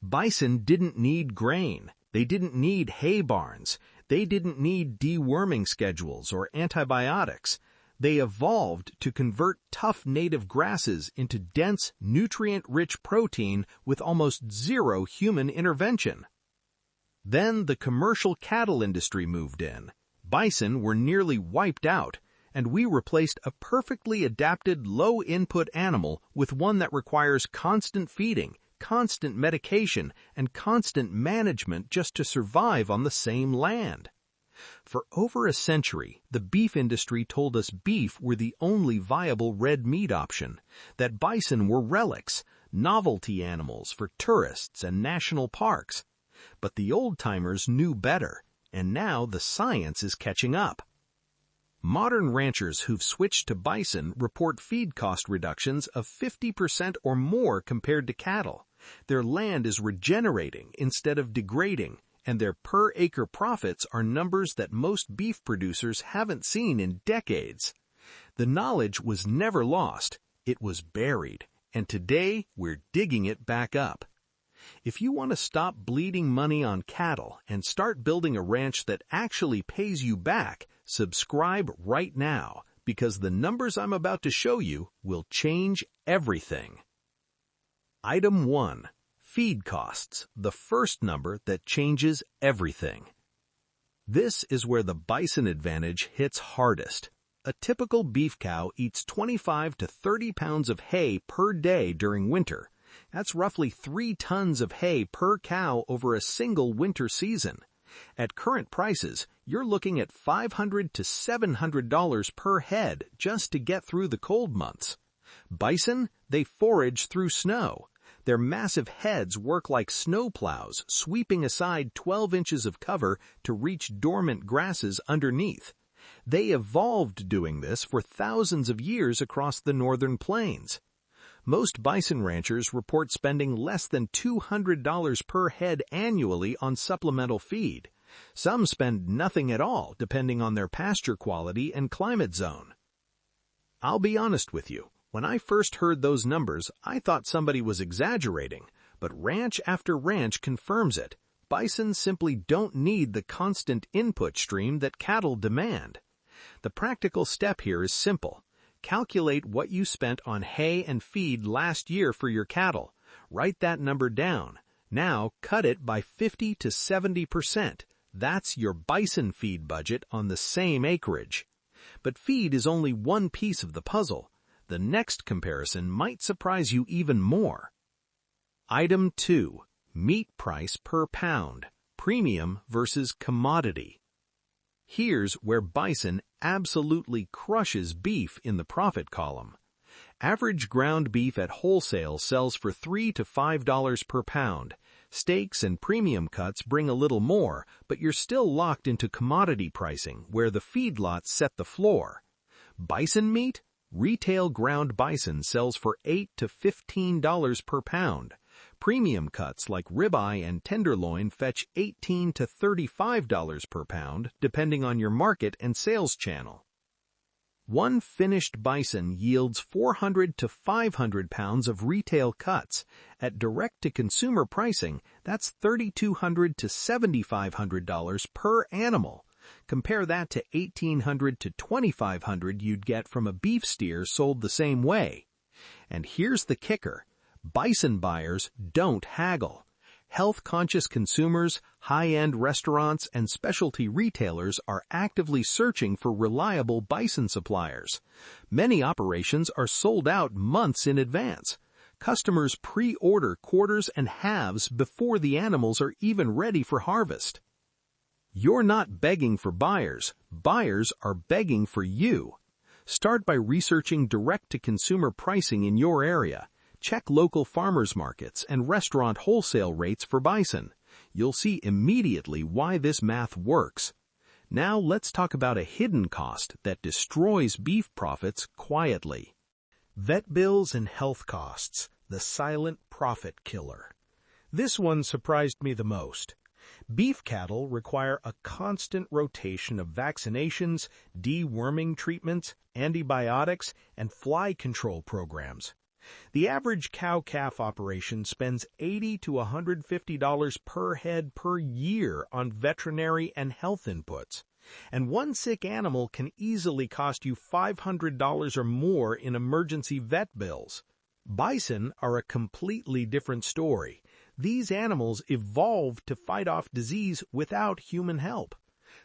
Bison didn't need grain. They didn't need hay barns. They didn't need deworming schedules or antibiotics. They evolved to convert tough native grasses into dense, nutrient-rich protein with almost zero human intervention. Then the commercial cattle industry moved in. Bison were nearly wiped out, and we replaced a perfectly adapted low-input animal with one that requires constant feeding, constant medication, and constant management just to survive on the same land. For over a century, the beef industry told us beef were the only viable red meat option, that bison were relics, novelty animals for tourists and national parks. But the old-timers knew better, and now the science is catching up. Modern ranchers who've switched to bison report feed cost reductions of 50% or more compared to cattle. Their land is regenerating instead of degrading, and their per-acre profits are numbers that most beef producers haven't seen in decades. The knowledge was never lost, it was buried, and today we're digging it back up. If you want to stop bleeding money on cattle and start building a ranch that actually pays you back, subscribe right now, because the numbers I'm about to show you will change everything. Item 1. Feed costs, the first number that changes everything. This is where the bison advantage hits hardest. A typical beef cow eats 25 to 30 pounds of hay per day during winter. That's roughly 3 tons of hay per cow over a single winter season. At current prices, you're looking at $500 to $700 per head just to get through the cold months. Bison, they forage through snow. Their massive heads work like snow plows, sweeping aside 12 inches of cover to reach dormant grasses underneath. They evolved doing this for thousands of years across the northern plains. Most bison ranchers report spending less than $200 per head annually on supplemental feed. Some spend nothing at all, depending on their pasture quality and climate zone. I'll be honest with you, when I first heard those numbers, I thought somebody was exaggerating, but ranch after ranch confirms it. Bison simply don't need the constant input stream that cattle demand. The practical step here is simple. Calculate what you spent on hay and feed last year for your cattle. Write that number down. Now cut it by 50 to 70%. That's your bison feed budget on the same acreage. But feed is only one piece of the puzzle. The next comparison might surprise you even more. Item 2. Meat price per pound. Premium versus commodity. Here's where bison absolutely crushes beef in the profit column. Average ground beef at wholesale sells for $3 to $5 per pound. Steaks and premium cuts bring a little more, but you're still locked into commodity pricing where the feedlots set the floor. Bison meat? Retail ground bison sells for $8 to $15 per pound. Premium cuts like ribeye and tenderloin fetch $18 to $35 per pound, depending on your market and sales channel. One finished bison yields 400 to 500 pounds of retail cuts. At direct-to-consumer pricing, that's $3,200 to $7,500 per animal. Compare that to $1,800 to $2,500 you'd get from a beef steer sold the same way. And here's the kicker. Bison buyers don't haggle. Health-conscious consumers, high-end restaurants, and specialty retailers are actively searching for reliable bison suppliers. Many operations are sold out months in advance. Customers pre-order quarters and halves before the animals are even ready for harvest. You're not begging for buyers. Buyers are begging for you. Start by researching direct-to-consumer pricing in your area. Check local farmers markets and restaurant wholesale rates for bison. You'll see immediately why this math works. Now let's talk about a hidden cost that destroys beef profits quietly. Vet bills and health costs, the silent profit killer. This one surprised me the most. Beef cattle require a constant rotation of vaccinations, deworming treatments, antibiotics, and fly control programs. The average cow-calf operation spends $80 to $150 per head per year on veterinary and health inputs, and one sick animal can easily cost you $500 or more in emergency vet bills. Bison are a completely different story. These animals evolved to fight off disease without human help.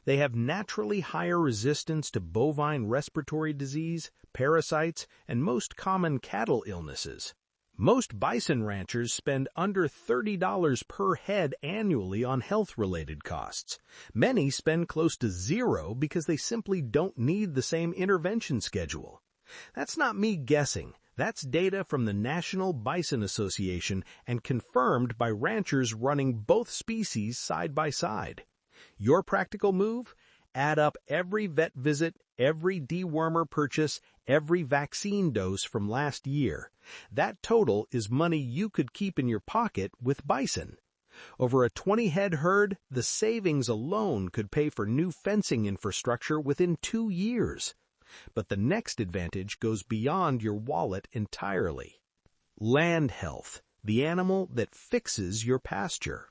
They have naturally higher resistance to bovine respiratory disease, parasites, and most common cattle illnesses. Most bison ranchers spend under $30 per head annually on health-related costs. Many spend close to zero because they simply don't need the same intervention schedule. That's not me guessing. That's data from the National Bison Association and confirmed by ranchers running both species side by side. Your practical move? Add up every vet visit, every dewormer purchase, every vaccine dose from last year. That total is money you could keep in your pocket with bison. Over a 20-head herd, the savings alone could pay for new fencing infrastructure within 2 years. But the next advantage goes beyond your wallet entirely. Land health, the animal that fixes your pasture.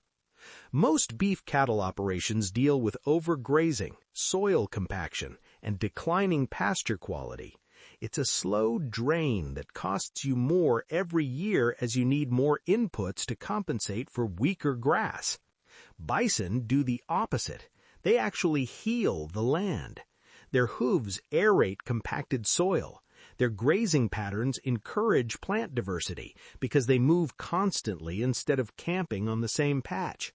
Most beef cattle operations deal with overgrazing, soil compaction, and declining pasture quality. It's a slow drain that costs you more every year as you need more inputs to compensate for weaker grass. Bison do the opposite. They actually heal the land. Their hooves aerate compacted soil. Their grazing patterns encourage plant diversity because they move constantly instead of camping on the same patch.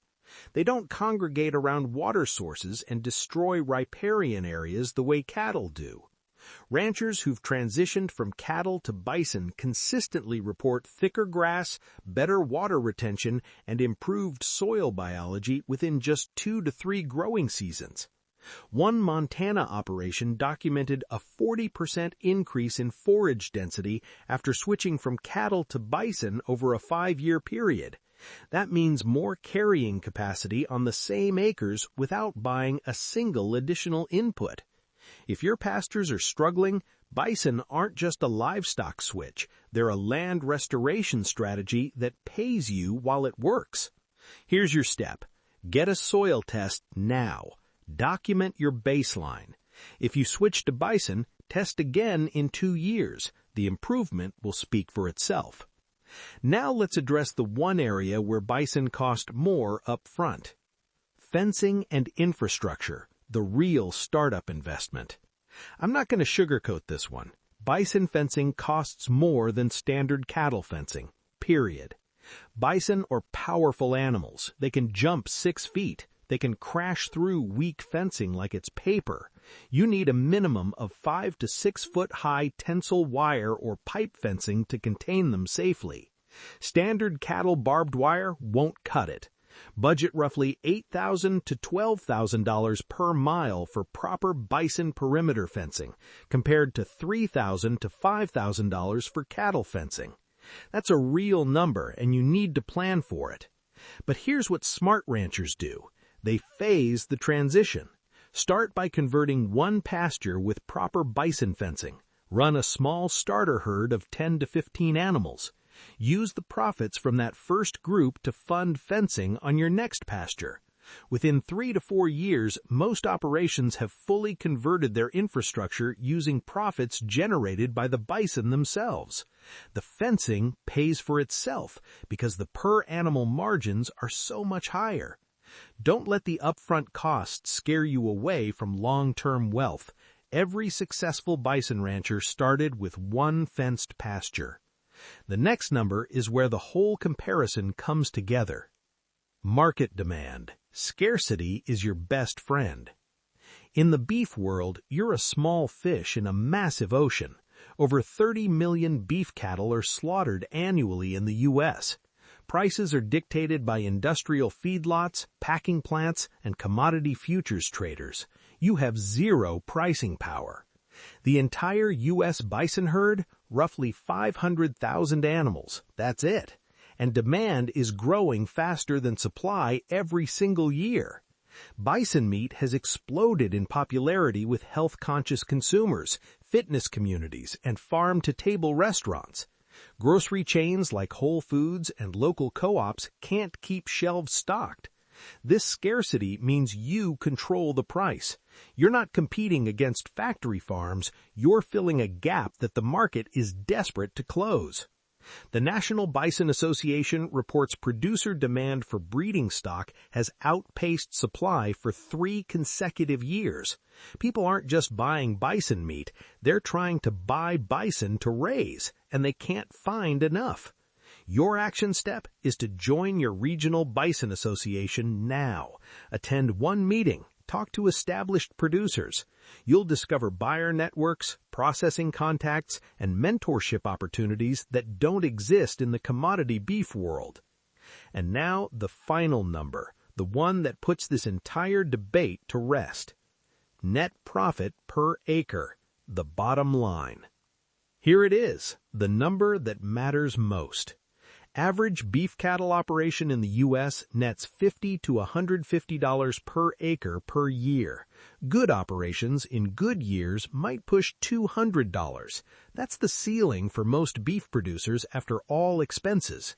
They don't congregate around water sources and destroy riparian areas the way cattle do. Ranchers who've transitioned from cattle to bison consistently report thicker grass, better water retention, and improved soil biology within just 2 to 3 growing seasons. One Montana operation documented a 40% increase in forage density after switching from cattle to bison over a 5-year period. That means more carrying capacity on the same acres without buying a single additional input. If your pastures are struggling, bison aren't just a livestock switch. They're a land restoration strategy that pays you while it works. Here's your step. Get a soil test now. Document your baseline. If you switch to bison, test again in 2 years. The improvement will speak for itself. Now let's address the one area where bison cost more up front. Fencing and infrastructure, the real startup investment. I'm not going to sugarcoat this one. Bison fencing costs more than standard cattle fencing, period. Bison are powerful animals. They can jump 6 feet. They can crash through weak fencing like it's paper. You need a minimum of 5 to 6 foot high tensile wire or pipe fencing to contain them safely. Standard cattle barbed wire won't cut it. Budget roughly $8,000 to $12,000 per mile for proper bison perimeter fencing, compared to $3,000 to $5,000 for cattle fencing. That's a real number, and you need to plan for it. But here's what smart ranchers do. They phase the transition. Start by converting one pasture with proper bison fencing. Run a small starter herd of 10 to 15 animals. Use the profits from that first group to fund fencing on your next pasture. Within 3 to 4 years, most operations have fully converted their infrastructure using profits generated by the bison themselves. The fencing pays for itself because the per-animal margins are so much higher. Don't let the upfront costs scare you away from long-term wealth. Every successful bison rancher started with one fenced pasture. The next number is where the whole comparison comes together. Market demand. Scarcity is your best friend. In the beef world, you're a small fish in a massive ocean. Over 30 million beef cattle are slaughtered annually in the U.S. Prices are dictated by industrial feedlots, packing plants, and commodity futures traders. You have zero pricing power. The entire U.S. bison herd, roughly 500,000 animals, that's it. And demand is growing faster than supply every single year. Bison meat has exploded in popularity with health-conscious consumers, fitness communities, and farm-to-table restaurants. Grocery chains like Whole Foods and local co-ops can't keep shelves stocked. This scarcity means you control the price. You're not competing against factory farms, you're filling a gap that the market is desperate to close. The National Bison Association reports producer demand for breeding stock has outpaced supply for 3 consecutive years. People aren't just buying bison meat, they're trying to buy bison to raise, and they can't find enough. Your action step is to join your regional bison association now. Attend one meeting. Talk to established producers. You'll discover buyer networks, processing contacts, and mentorship opportunities that don't exist in the commodity beef world. And now the final number, the one that puts this entire debate to rest. Net profit per acre, the bottom line. Here it is, the number that matters most. Average beef cattle operation in the U.S. nets $50 to $150 per acre per year. Good operations in good years might push $200. That's the ceiling for most beef producers after all expenses.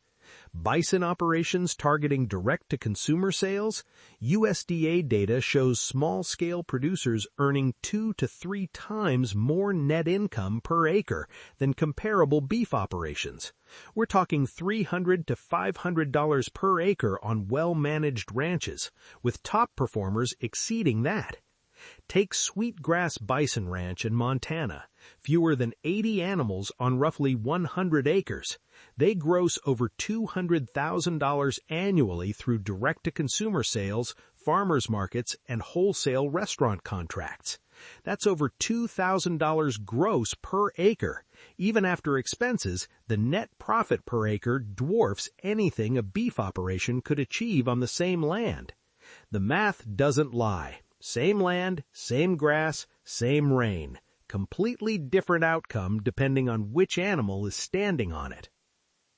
Bison operations targeting direct-to-consumer sales, USDA data shows small-scale producers earning 2 to 3 times more net income per acre than comparable beef operations. We're talking $300 to $500 per acre on well-managed ranches, with top performers exceeding that. Take Sweetgrass Bison Ranch in Montana. Fewer than 80 animals on roughly 100 acres. They gross over $200,000 annually through direct-to-consumer sales, farmers markets, and wholesale restaurant contracts. That's over $2,000 gross per acre. Even after expenses, the net profit per acre dwarfs anything a beef operation could achieve on the same land. The math doesn't lie. Same land, same grass, same rain. Completely different outcome depending on which animal is standing on it.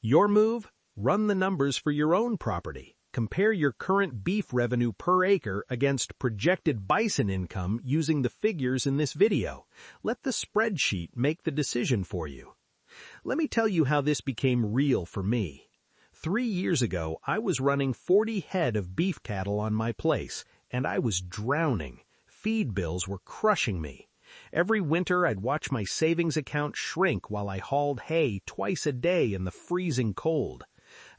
Your move? Run the numbers for your own property. Compare your current beef revenue per acre against projected bison income using the figures in this video. Let the spreadsheet make the decision for you. Let me tell you how this became real for me. 3 years ago, I was running 40 head of beef cattle on my place, and I was drowning. Feed bills were crushing me. Every winter, I'd watch my savings account shrink while I hauled hay twice a day in the freezing cold.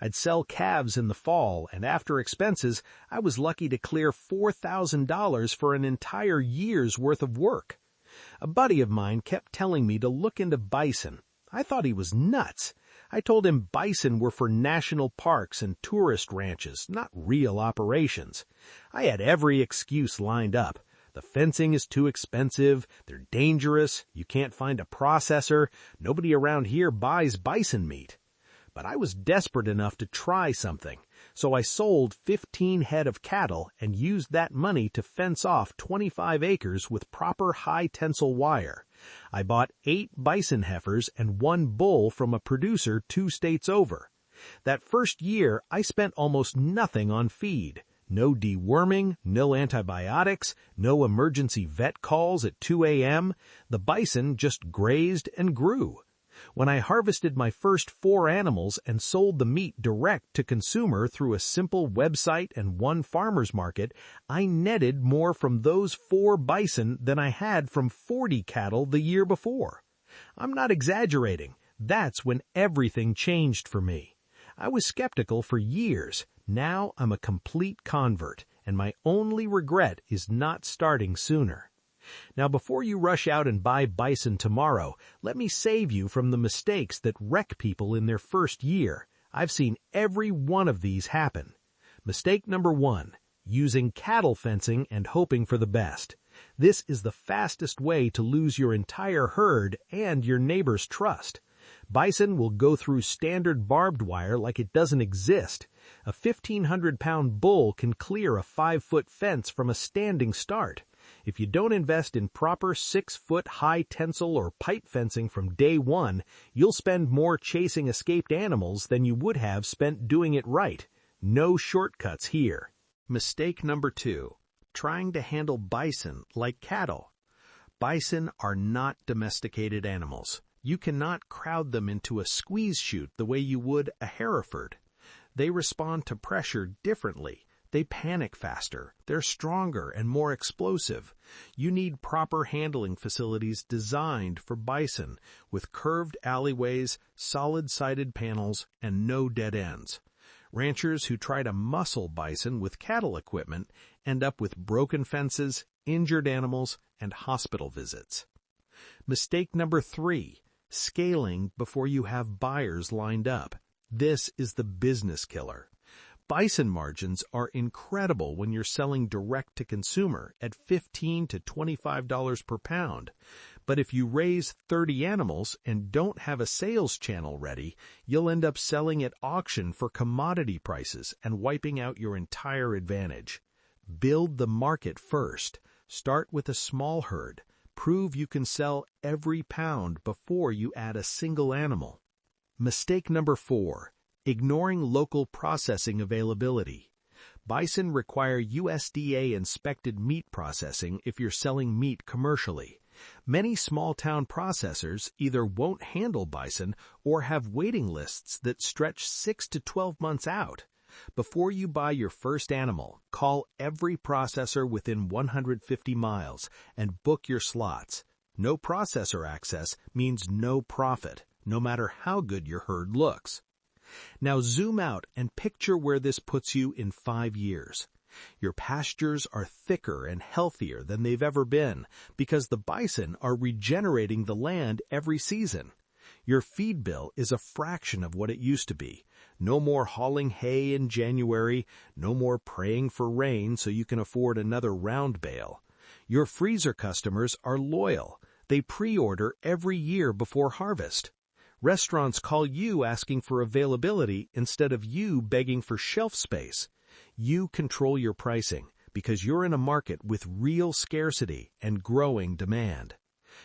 I'd sell calves in the fall, and after expenses, I was lucky to clear $4,000 for an entire year's worth of work. A buddy of mine kept telling me to look into bison. I thought he was nuts. I told him bison were for national parks and tourist ranches, not real operations. I had every excuse lined up. The fencing is too expensive, they're dangerous, you can't find a processor, nobody around here buys bison meat. But I was desperate enough to try something, so I sold 15 head of cattle and used that money to fence off 25 acres with proper high-tensile wire. I bought 8 bison heifers and 1 bull from a producer 2 states over. That first year, I spent almost nothing on feed. No deworming, no antibiotics, no emergency vet calls at 2 a.m. The bison just grazed and grew. When I harvested my first 4 animals and sold the meat direct to consumer through a simple website and 1 farmer's market, I netted more from those 4 bison than I had from 40 cattle the year before. I'm not exaggerating. That's when everything changed for me. I was skeptical for years. Now I'm a complete convert, and my only regret is not starting sooner. Now, before you rush out and buy bison tomorrow, let me save you from the mistakes that wreck people in their first year. I've seen every one of these happen. Mistake number 1, using cattle fencing and hoping for the best. This is the fastest way to lose your entire herd and your neighbor's trust. Bison will go through standard barbed wire like it doesn't exist. A 1,500-pound bull can clear a 5-foot fence from a standing start. If you don't invest in proper 6-foot high tensile or pipe fencing from day one, you'll spend more chasing escaped animals than you would have spent doing it right. No shortcuts here. Mistake number 2, trying to handle bison like cattle. Bison are not domesticated animals. You cannot crowd them into a squeeze chute the way you would a Hereford. They respond to pressure differently. They panic faster. They're stronger and more explosive. You need proper handling facilities designed for bison, with curved alleyways, solid-sided panels, and no dead ends. Ranchers who try to muscle bison with cattle equipment end up with broken fences, injured animals, and hospital visits. Mistake number 3. Scaling before you have buyers lined up. This is the business killer. Bison margins are incredible when you're selling direct to consumer at $15 to $25 per pound. But if you raise 30 animals and don't have a sales channel ready, you'll end up selling at auction for commodity prices and wiping out your entire advantage. Build the market first. Start with a small herd. Prove you can sell every pound before you add a single animal. Mistake number 4. Ignoring local processing availability. Bison require USDA-inspected meat processing if you're selling meat commercially. Many small-town processors either won't handle bison or have waiting lists that stretch 6 to 12 months out. Before you buy your first animal, call every processor within 150 miles and book your slots. No processor access means no profit, no matter how good your herd looks. Now zoom out and picture where this puts you in 5 years. Your pastures are thicker and healthier than they've ever been because the bison are regenerating the land every season. Your feed bill is a fraction of what it used to be. No more hauling hay in January, no more praying for rain so you can afford another round bale. Your freezer customers are loyal. They pre-order every year before harvest. Restaurants call you asking for availability instead of you begging for shelf space. You control your pricing because you're in a market with real scarcity and growing demand.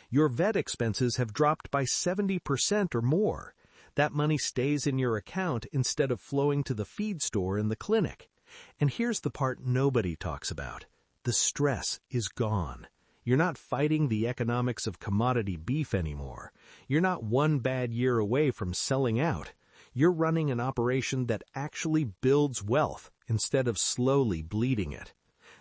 Your vet expenses have dropped by 70% or more. That money stays in your account instead of flowing to the feed store and the clinic. And here's the part nobody talks about. The stress is gone. You're not fighting the economics of commodity beef anymore. You're not one bad year away from selling out. You're running an operation that actually builds wealth instead of slowly bleeding it.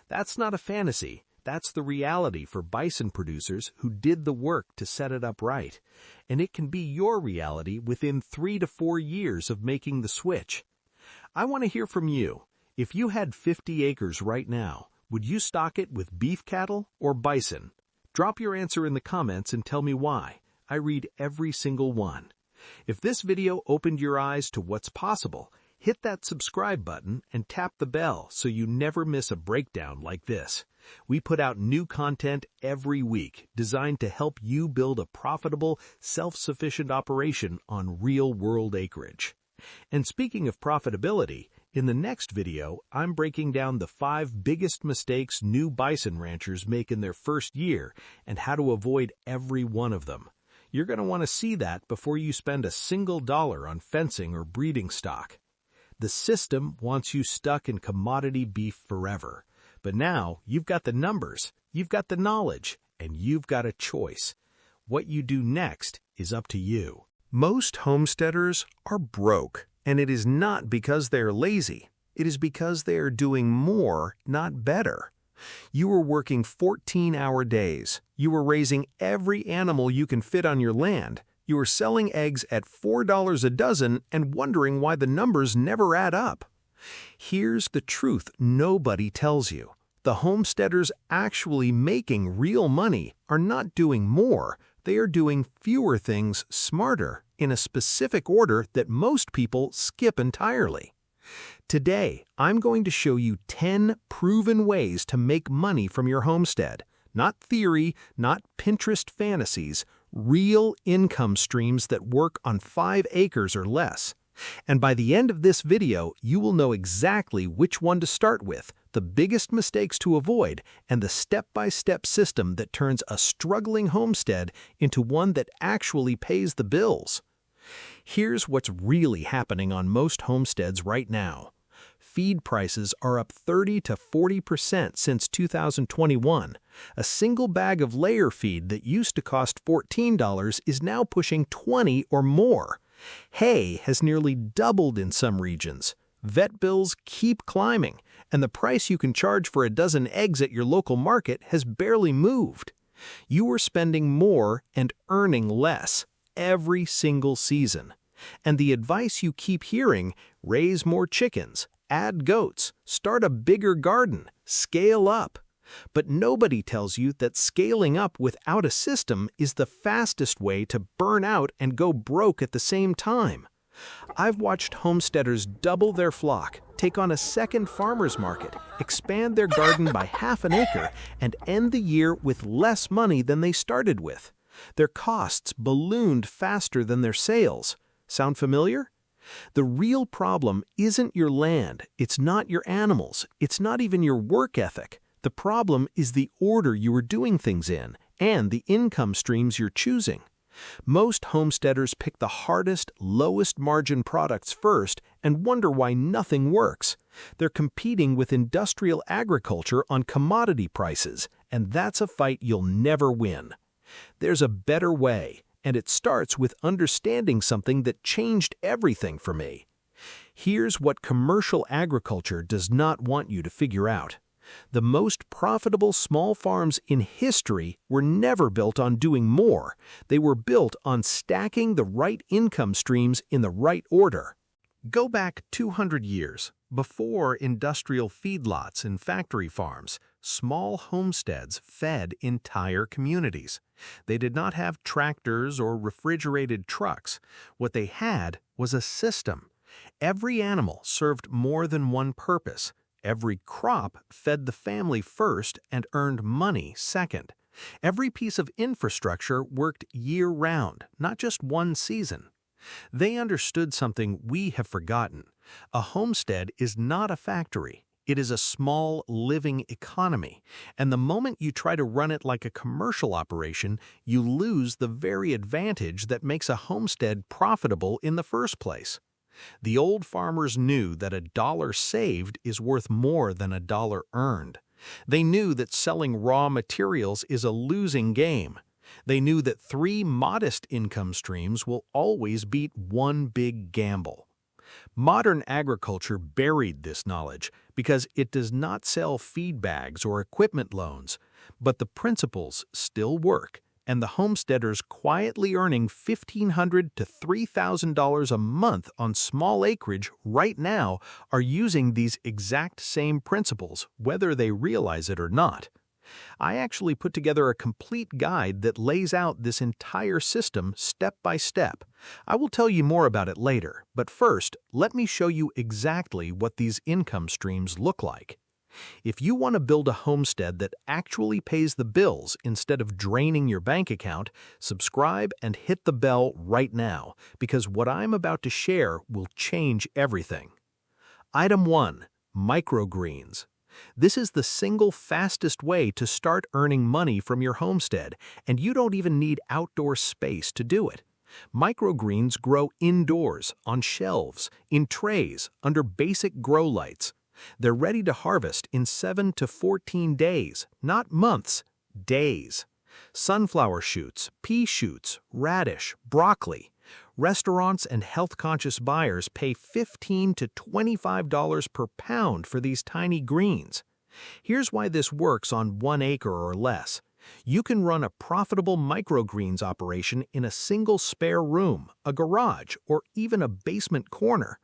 That's not a fantasy. That's the reality for bison producers who did the work to set it up right. And it can be your reality within 3 to 4 years of making the switch. I want to hear from you. If you had 50 acres right now, would you stock it with beef cattle or bison? Drop your answer in the comments and tell me why. I read every single one. If this video opened your eyes to what's possible, hit that subscribe button and tap the bell so you never miss a breakdown like this. We put out new content every week designed to help you build a profitable, self-sufficient operation on real-world acreage. And speaking of profitability, in the next video, I'm breaking down the 5 biggest mistakes new bison ranchers make in their first year and how to avoid every one of them. You're going to want to see that before you spend a single dollar on fencing or breeding stock. The system wants you stuck in commodity beef forever. But now you've got the numbers, you've got the knowledge, and you've got a choice. What you do next is up to you. Most homesteaders are broke, and it is not because they're lazy. It is because they are doing more, not better. You are working 14-hour days. You are raising every animal you can fit on your land. You are selling eggs at $4 a dozen and wondering why the numbers never add up. Here's the truth nobody tells you. The homesteaders actually making real money are not doing more. They are doing fewer things smarter in a specific order that most people skip entirely. Today, I'm going to show you 10 proven ways to make money from your homestead. Not theory, not Pinterest fantasies, real income streams that work on 5 acres or less. And by the end of this video, you will know exactly which one to start with, the biggest mistakes to avoid, and the step-by-step system that turns a struggling homestead into one that actually pays the bills. Here's what's really happening on most homesteads right now. Feed prices are up 30 to 40% since 2021. A single bag of layer feed that used to cost $14 is now pushing $20 or more. Hay has nearly doubled in some regions. Vet bills keep climbing, and the price you can charge for a dozen eggs at your local market has barely moved. You are spending more and earning less every single season. And the advice you keep hearing, raise more chickens, add goats, start a bigger garden, scale up. But nobody tells you that scaling up without a system is the fastest way to burn out and go broke at the same time. I've watched homesteaders double their flock, take on a second farmer's market, expand their garden by half an acre, and end the year with less money than they started with. Their costs ballooned faster than their sales. Sound familiar? The real problem isn't your land, it's not your animals, it's not even your work ethic. The problem is the order you are doing things in and the income streams you're choosing. Most homesteaders pick the hardest, lowest margin products first and wonder why nothing works. They're competing with industrial agriculture on commodity prices, and that's a fight you'll never win. There's a better way, and it starts with understanding something that changed everything for me. Here's what commercial agriculture does not want you to figure out. The most profitable small farms in history were never built on doing more. They were built on stacking the right income streams in the right order. Go back 200 years. Before industrial feedlots and factory farms, small homesteads fed entire communities. They did not have tractors or refrigerated trucks. What they had was a system. Every animal served more than one purpose. Every crop fed the family first and earned money second. Every piece of infrastructure worked year-round, not just one season. They understood something we have forgotten. A homestead is not a factory. It is a small, living economy, and the moment you try to run it like a commercial operation, you lose the very advantage that makes a homestead profitable in the first place. The old farmers knew that a dollar saved is worth more than a dollar earned. They knew that selling raw materials is a losing game. They knew that 3 modest income streams will always beat one big gamble. Modern agriculture buried this knowledge because it does not sell feed bags or equipment loans, but the principles still work, and the homesteaders quietly earning $1,500 to $3,000 a month on small acreage right now are using these exact same principles, whether they realize it or not. I actually put together a complete guide that lays out this entire system step by step. I will tell you more about it later, but first, let me show you exactly what these income streams look like. If you want to build a homestead that actually pays the bills instead of draining your bank account, subscribe and hit the bell right now, because what I'm about to share will change everything. Item 1. Microgreens. This is the single fastest way to start earning money from your homestead, and you don't even need outdoor space to do it. Microgreens grow indoors, on shelves, in trays, under basic grow lights. They're ready to harvest in 7 to 14 days, not months, days. Sunflower shoots, pea shoots, radish, broccoli. Restaurants and health-conscious buyers pay $15 to $25 per pound for these tiny greens. Here's why this works on 1 acre or less. You can run a profitable microgreens operation in a single spare room, a garage, or even a basement corner.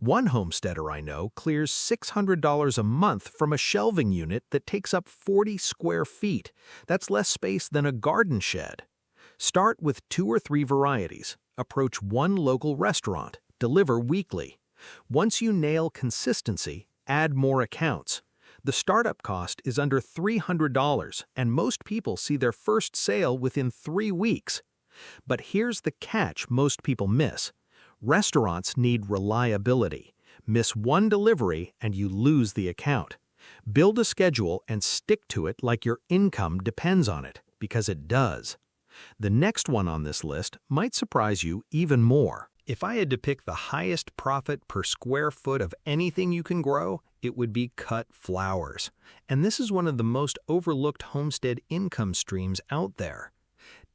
One homesteader I know clears $600 a month from a shelving unit that takes up 40 square feet. That's less space than a garden shed. Start with 2 or 3 varieties. Approach 1 local restaurant. Deliver weekly. Once you nail consistency, add more accounts. The startup cost is under $300, and most people see their first sale within 3 weeks. But here's the catch most people miss. Restaurants need reliability. Miss 1 delivery and you lose the account. Build a schedule and stick to it like your income depends on it, because it does. The next one on this list might surprise you even more. If I had to pick the highest profit per square foot of anything you can grow, it would be cut flowers. And this is one of the most overlooked homestead income streams out there.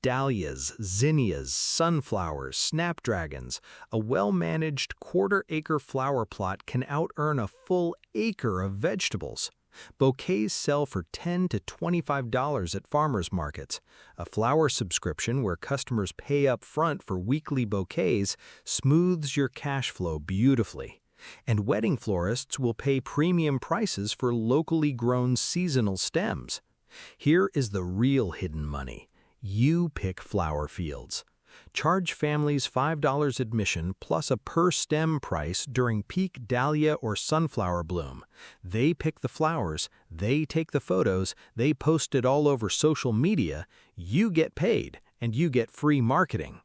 Dahlias, zinnias, sunflowers, snapdragons, a well-managed quarter-acre flower plot can out-earn a full acre of vegetables. Bouquets sell for $10 to $25 at farmers markets. A flower subscription where customers pay up front for weekly bouquets smooths your cash flow beautifully. And wedding florists will pay premium prices for locally grown seasonal stems. Here is the real hidden money. You pick flower fields. Charge families $5 admission plus a per-stem price during peak dahlia or sunflower bloom. They pick the flowers, they take the photos, they post it all over social media. You get paid, and you get free marketing.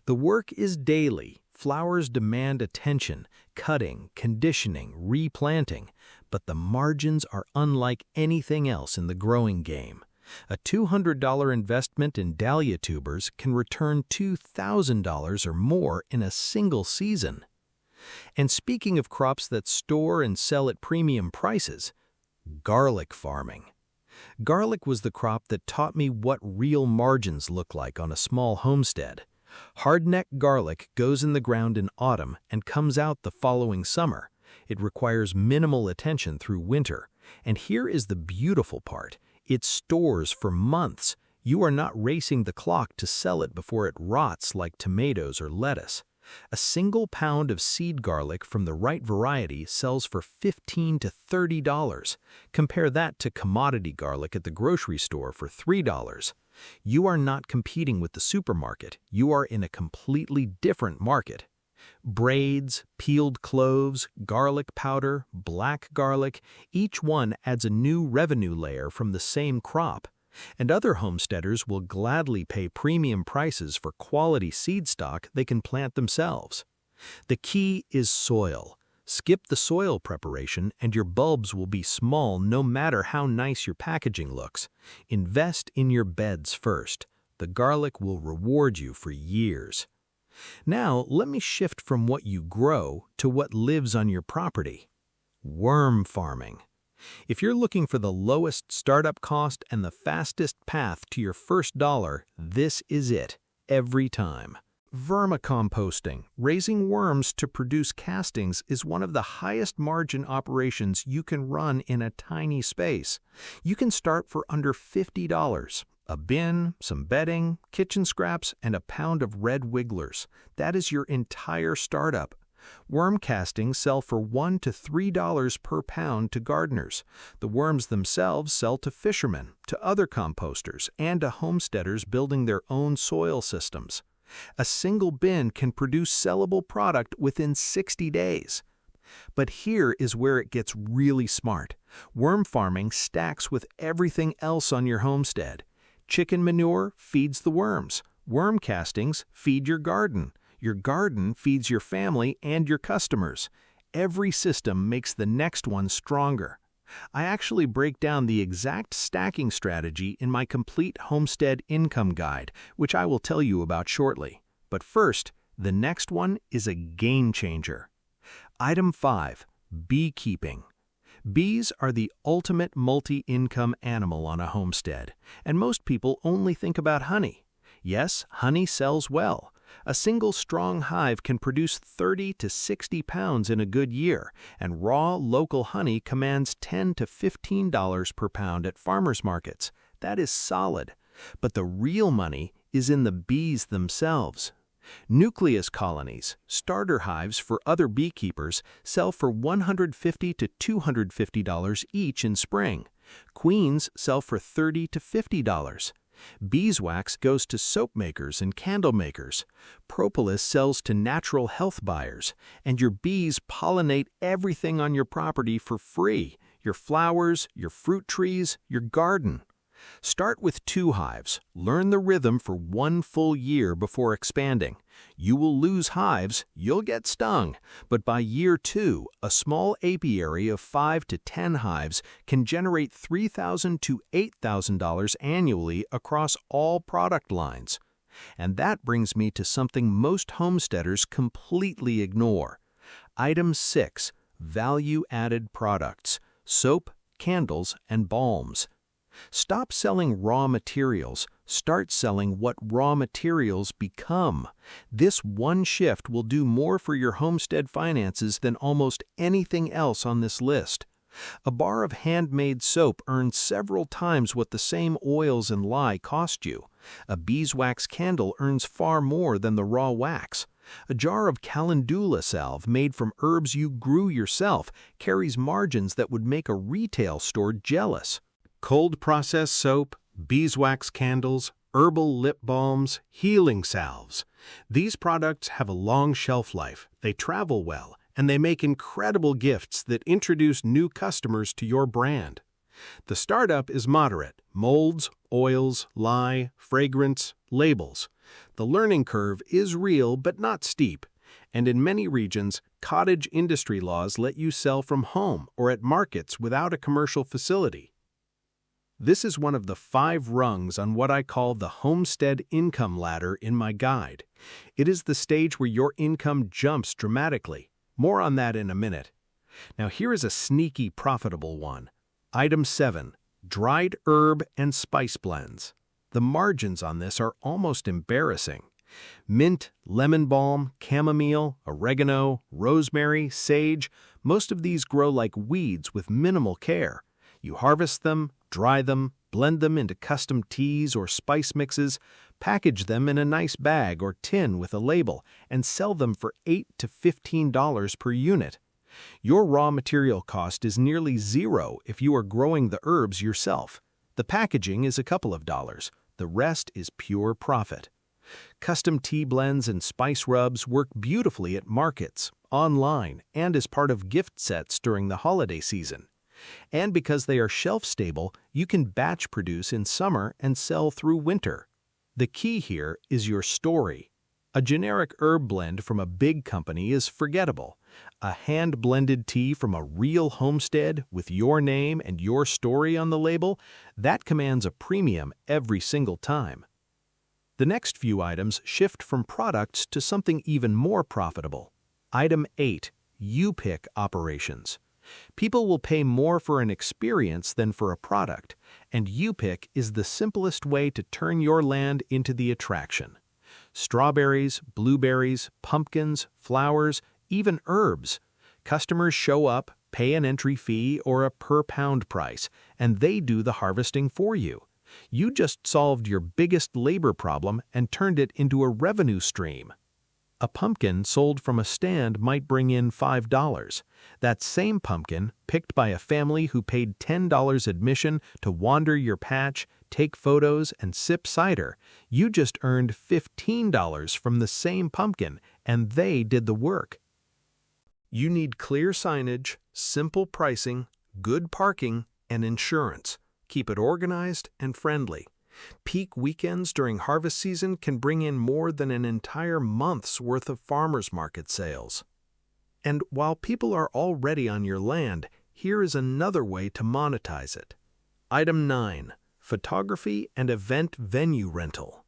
The work is daily. Flowers demand attention, cutting, conditioning, replanting, but the margins are unlike anything else in the growing game. A $200 investment in dahlia tubers can return $2,000 or more in a single season. And speaking of crops that store and sell at premium prices, garlic farming. Garlic was the crop that taught me what real margins look like on a small homestead. Hardneck garlic goes in the ground in autumn and comes out the following summer. It requires minimal attention through winter. And here is the beautiful part. It stores for months. You are not racing the clock to sell it before it rots like tomatoes or lettuce. A single pound of seed garlic from the right variety sells for $15 to $30. Compare that to commodity garlic at the grocery store for $3. You are not competing with the supermarket. You are in a completely different market. Braids, peeled cloves, garlic powder, black garlic, each one adds a new revenue layer from the same crop. And other homesteaders will gladly pay premium prices for quality seed stock they can plant themselves. The key is soil. Skip the soil preparation and your bulbs will be small no matter how nice your packaging looks. Invest in your beds first. The garlic will reward you for years. Now, let me shift from what you grow to what lives on your property. Worm farming. If you're looking for the lowest startup cost and the fastest path to your first dollar, this is it, every time. Vermicomposting, raising worms to produce castings, is one of the highest margin operations you can run in a tiny space. You can start for under $50. A bin, some bedding, kitchen scraps, and a pound of red wigglers. That is your entire startup. Worm castings sell for $1 to $3 per pound to gardeners. The worms themselves sell to fishermen, to other composters, and to homesteaders building their own soil systems. A single bin can produce sellable product within 60 days. But here is where it gets really smart. Worm farming stacks with everything else on your homestead. Chicken manure feeds the worms. Worm castings feed your garden. Your garden feeds your family and your customers. Every system makes the next one stronger. I actually break down the exact stacking strategy in my complete homestead income guide, which I will tell you about shortly. But first, the next one is a game changer. Item 5. Beekeeping. Bees are the ultimate multi-income animal on a homestead, and most people only think about honey. Yes, honey sells well. A single strong hive can produce 30 to 60 pounds in a good year, and raw local honey commands $10 to $15 per pound at farmers markets. That is solid. But the real money is in the bees themselves. Nucleus colonies, starter hives for other beekeepers, sell for $150 to $250 each in spring. Queens sell for $30 to $50. Beeswax goes to soap makers and candle makers. Propolis sells to natural health buyers. And your bees pollinate everything on your property for free. Your flowers, your fruit trees, your garden. Start with 2 hives. Learn the rhythm for 1 full year before expanding. You will lose hives, you'll get stung, but by year 2, a small apiary of 5 to 10 hives can generate $3,000 to $8,000 annually across all product lines. And that brings me to something most homesteaders completely ignore. Item 6. Value-added products: soap, candles, and balms. Stop selling raw materials. Start selling what raw materials become. This one shift will do more for your homestead finances than almost anything else on this list. A bar of handmade soap earns several times what the same oils and lye cost you. A beeswax candle earns far more than the raw wax. A jar of calendula salve made from herbs you grew yourself carries margins that would make a retail store jealous. Cold process soap, beeswax candles, herbal lip balms, healing salves. These products have a long shelf life, they travel well, and they make incredible gifts that introduce new customers to your brand. The startup is moderate: molds, oils, lye, fragrance, labels. The learning curve is real but not steep, and in many regions, cottage industry laws let you sell from home or at markets without a commercial facility. This is one of the 5 rungs on what I call the homestead income ladder in my guide. It is the stage where your income jumps dramatically. More on that in a minute. Now here is a sneaky, profitable one. Item 7. Dried herb and spice blends. The margins on this are almost embarrassing. Mint, lemon balm, chamomile, oregano, rosemary, sage, most of these grow like weeds with minimal care. You harvest them, dry them, blend them into custom teas or spice mixes, package them in a nice bag or tin with a label, and sell them for $8 to $15 per unit. Your raw material cost is nearly zero if you are growing the herbs yourself. The packaging is a couple of dollars. The rest is pure profit. Custom tea blends and spice rubs work beautifully at markets, online, and as part of gift sets during the holiday season. And because they are shelf-stable, you can batch produce in summer and sell through winter. The key here is your story. A generic herb blend from a big company is forgettable. A hand-blended tea from a real homestead with your name and your story on the label, that commands a premium every single time. The next few items shift from products to something even more profitable. Item 8. You-pick operations. People will pay more for an experience than for a product, and you-pick is the simplest way to turn your land into the attraction. Strawberries, blueberries, pumpkins, flowers, even herbs. Customers show up, pay an entry fee or a per-pound price, and they do the harvesting for you. You just solved your biggest labor problem and turned it into a revenue stream. A pumpkin sold from a stand might bring in $5. That same pumpkin, picked by a family who paid $10 admission to wander your patch, take photos, and sip cider, you just earned $15 from the same pumpkin, and they did the work. You need clear signage, simple pricing, good parking, and insurance. Keep it organized and friendly. Peak weekends during harvest season can bring in more than an entire month's worth of farmers market sales. And while people are already on your land, here is another way to monetize it. Item 9. Photography and event venue rental.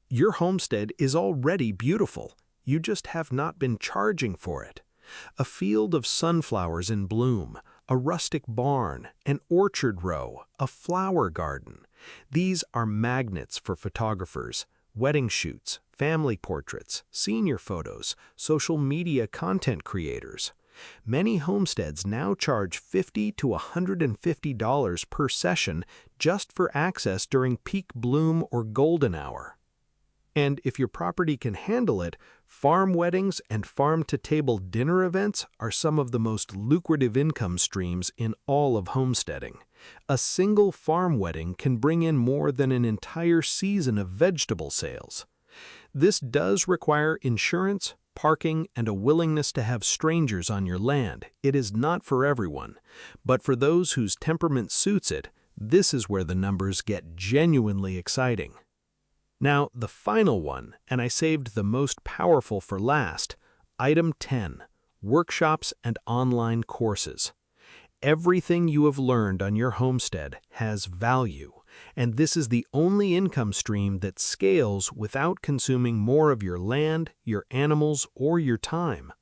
Your homestead is already beautiful. You just have not been charging for it. A field of sunflowers in bloom, a rustic barn, an orchard row, a flower garden. These are magnets for photographers, wedding shoots, family portraits, senior photos, social media content creators. Many homesteads now charge $50 to $150 per session just for access during peak bloom or golden hour. And if your property can handle it, farm weddings and farm-to-table dinner events are some of the most lucrative income streams in all of homesteading. A single farm wedding can bring in more than an entire season of vegetable sales. This does require insurance, parking, and a willingness to have strangers on your land. It is not for everyone, but for those whose temperament suits it, this is where the numbers get genuinely exciting. Now, the final one, and I saved the most powerful for last, Item 10, workshops and online courses. Everything you have learned on your homestead has value, and this is the only income stream that scales without consuming more of your land, your animals, or your time.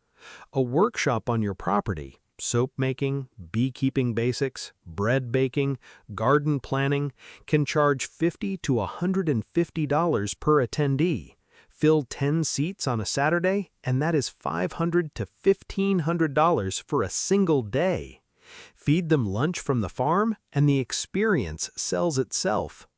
A workshop on your property, soap making, beekeeping basics, bread baking, garden planning, can charge $50 to $150 per attendee. Fill 10 seats on a Saturday, and that is $500 to $1,500 for a single day. Feed them lunch from the farm, and the experience sells itself.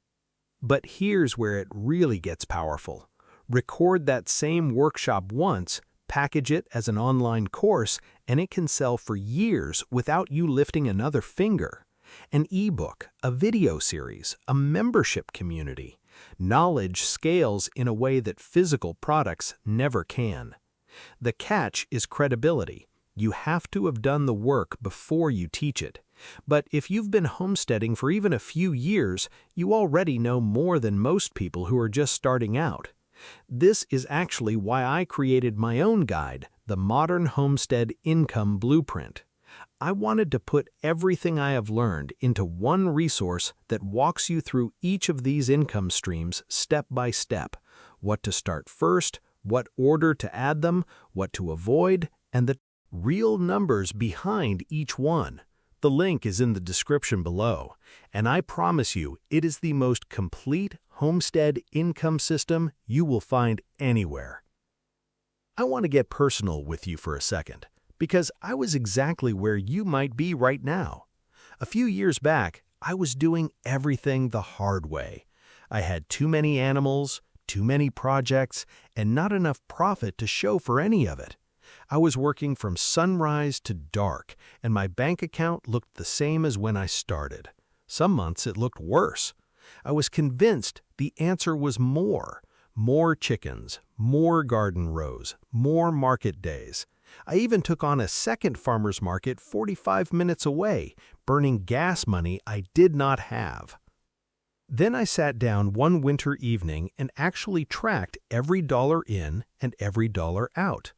But here's where it really gets powerful. Record that same workshop once, package it as an online course, and it can sell for years without you lifting another finger. An ebook, a video series, a membership community. Knowledge scales in a way that physical products never can. The catch is credibility. You have to have done the work before you teach it. But if you've been homesteading for even a few years, you already know more than most people who are just starting out. This is actually why I created my own guide, the Modern Homestead Income Blueprint. I wanted to put everything I have learned into one resource that walks you through each of these income streams step by step. What to start first, what order to add them, what to avoid, and the real numbers behind each one. The link is in the description below, and I promise you it is the most complete homestead income system you will find anywhere. I want to get personal with you for a second, because I was exactly where you might be right now. A few years back, I was doing everything the hard way. I had too many animals, too many projects, and not enough profit to show for any of it. I was working from sunrise to dark, and my bank account looked the same as when I started. Some months it looked worse. I was convinced the answer was more. More chickens, more garden rows, more market days. I even took on a second farmer's market 45 minutes away, burning gas money I did not have. Then I sat down one winter evening and actually tracked every dollar in and every dollar out.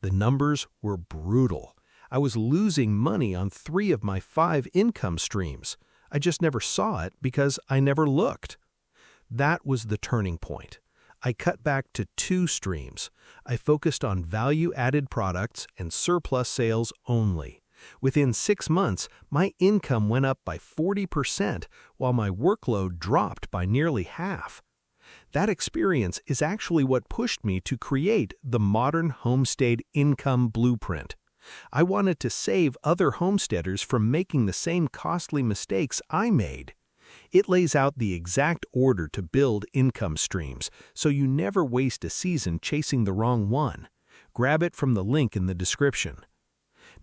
The numbers were brutal. I was losing money on 3 of my 5 income streams. I just never saw it because I never looked. That was the turning point. I cut back to 2 streams. I focused on value-added products and surplus sales only. Within 6 months, my income went up by 40%, while my workload dropped by nearly half. That experience is actually what pushed me to create the Modern Homestead Income Blueprint. I wanted to save other homesteaders from making the same costly mistakes I made. It lays out the exact order to build income streams, so you never waste a season chasing the wrong one. Grab it from the link in the description.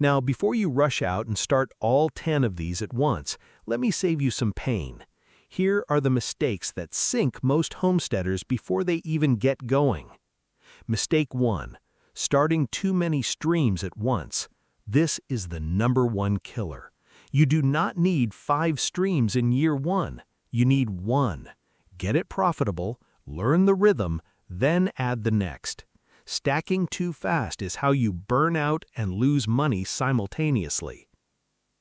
Now, before you rush out and start all 10 of these at once, let me save you some pain. Here are the mistakes that sink most homesteaders before they even get going. Mistake 1. Starting too many streams at once. This is the #1 killer. You do not need 5 streams in year 1. You need 1. Get it profitable, learn the rhythm, then add the next. Stacking too fast is how you burn out and lose money simultaneously.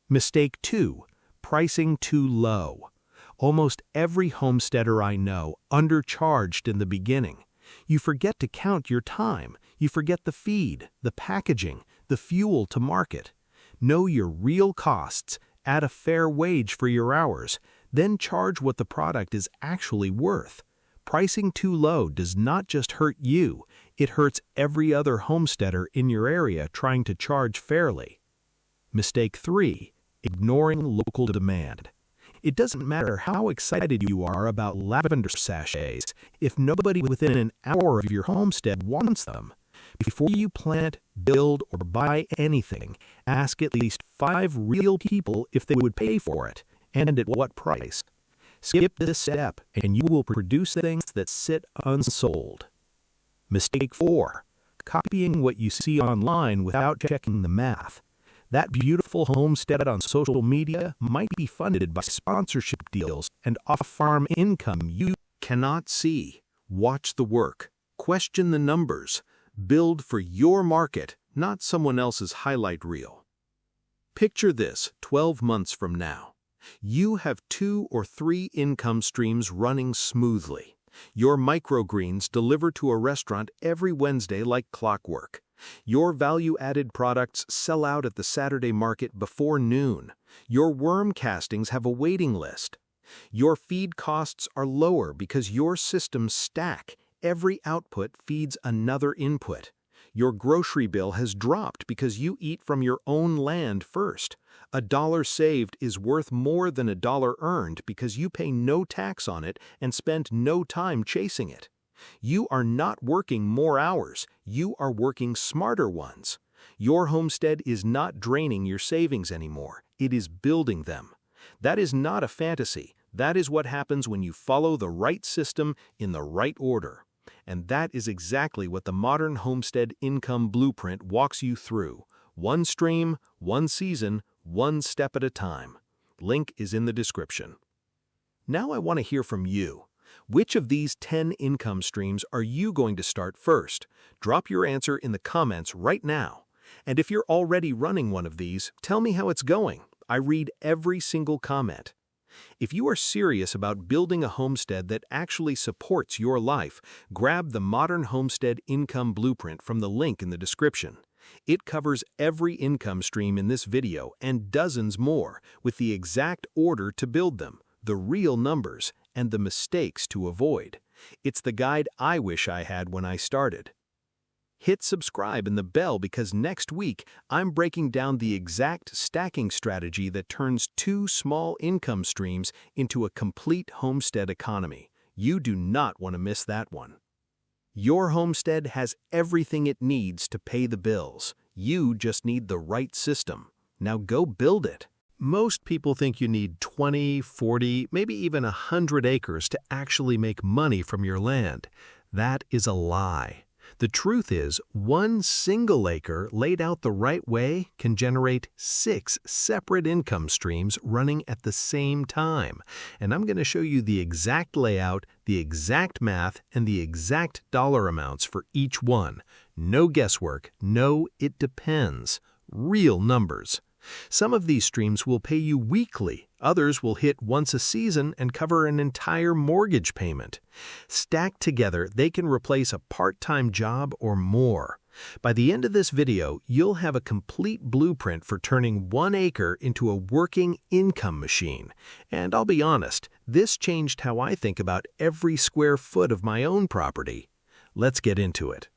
Mistake 2. Pricing too low. Almost every homesteader I know undercharged in the beginning. You forget to count your time. You forget the feed, the packaging, the fuel to market. Know your real costs, add a fair wage for your hours, then charge what the product is actually worth. Pricing too low does not just hurt you, it hurts every other homesteader in your area trying to charge fairly. Mistake 3. Ignoring local demand. It doesn't matter how excited you are about lavender sachets if nobody within an hour of your homestead wants them. Before you plant, build, or buy anything, ask at least 5 real people if they would pay for it, and at what price. Skip this step, and you will produce things that sit unsold. Mistake 4. Copying what you see online without checking the math. That beautiful homestead on social media might be funded by sponsorship deals and off-farm income you cannot see. Watch the work. Question the numbers. Build for your market, not someone else's highlight reel. Picture this 12 months from now. You have 2 or 3 income streams running smoothly. Your microgreens deliver to a restaurant every Wednesday like clockwork. Your value-added products sell out at the Saturday market before noon. Your worm castings have a waiting list. Your feed costs are lower because your systems stack. Every output feeds another input. Your grocery bill has dropped because you eat from your own land first. $1 saved is worth more than $1 earned because you pay no tax on it and spent no time chasing it. You are not working more hours, you are working smarter ones. Your homestead is not draining your savings anymore, it is building them. That is not a fantasy, that is what happens when you follow the right system in the right order. And that is exactly what the Modern Homestead Income Blueprint walks you through. 1 stream, 1 season, 1 step at a time. Link is in the description. Now I want to hear from you. Which of these 10 income streams are you going to start first? Drop your answer in the comments right now. And if you're already running one of these, tell me how it's going. I read every single comment. If you are serious about building a homestead that actually supports your life, grab the Modern Homestead Income Blueprint from the link in the description. It covers every income stream in this video and dozens more, with the exact order to build them, the real numbers, and the mistakes to avoid. It's the guide I wish I had when I started. Hit subscribe and the bell because next week I'm breaking down the exact stacking strategy that turns two small income streams into a complete homestead economy. You do not want to miss that one. Your homestead has everything it needs to pay the bills. You just need the right system. Now go build it. Most people think you need 20, 40, maybe even 100 acres to actually make money from your land. That is a lie. The truth is, one single acre laid out the right way can generate 6 separate income streams running at the same time. And I'm going to show you the exact layout, the exact math, and the exact dollar amounts for each one. No guesswork, no it depends. Real numbers. Some of these streams will pay you weekly, others will hit once a season and cover an entire mortgage payment. Stacked together, they can replace a part-time job or more. By the end of this video, you'll have a complete blueprint for turning 1 acre into a working income machine. And I'll be honest, this changed how I think about every square foot of my own property. Let's get into it.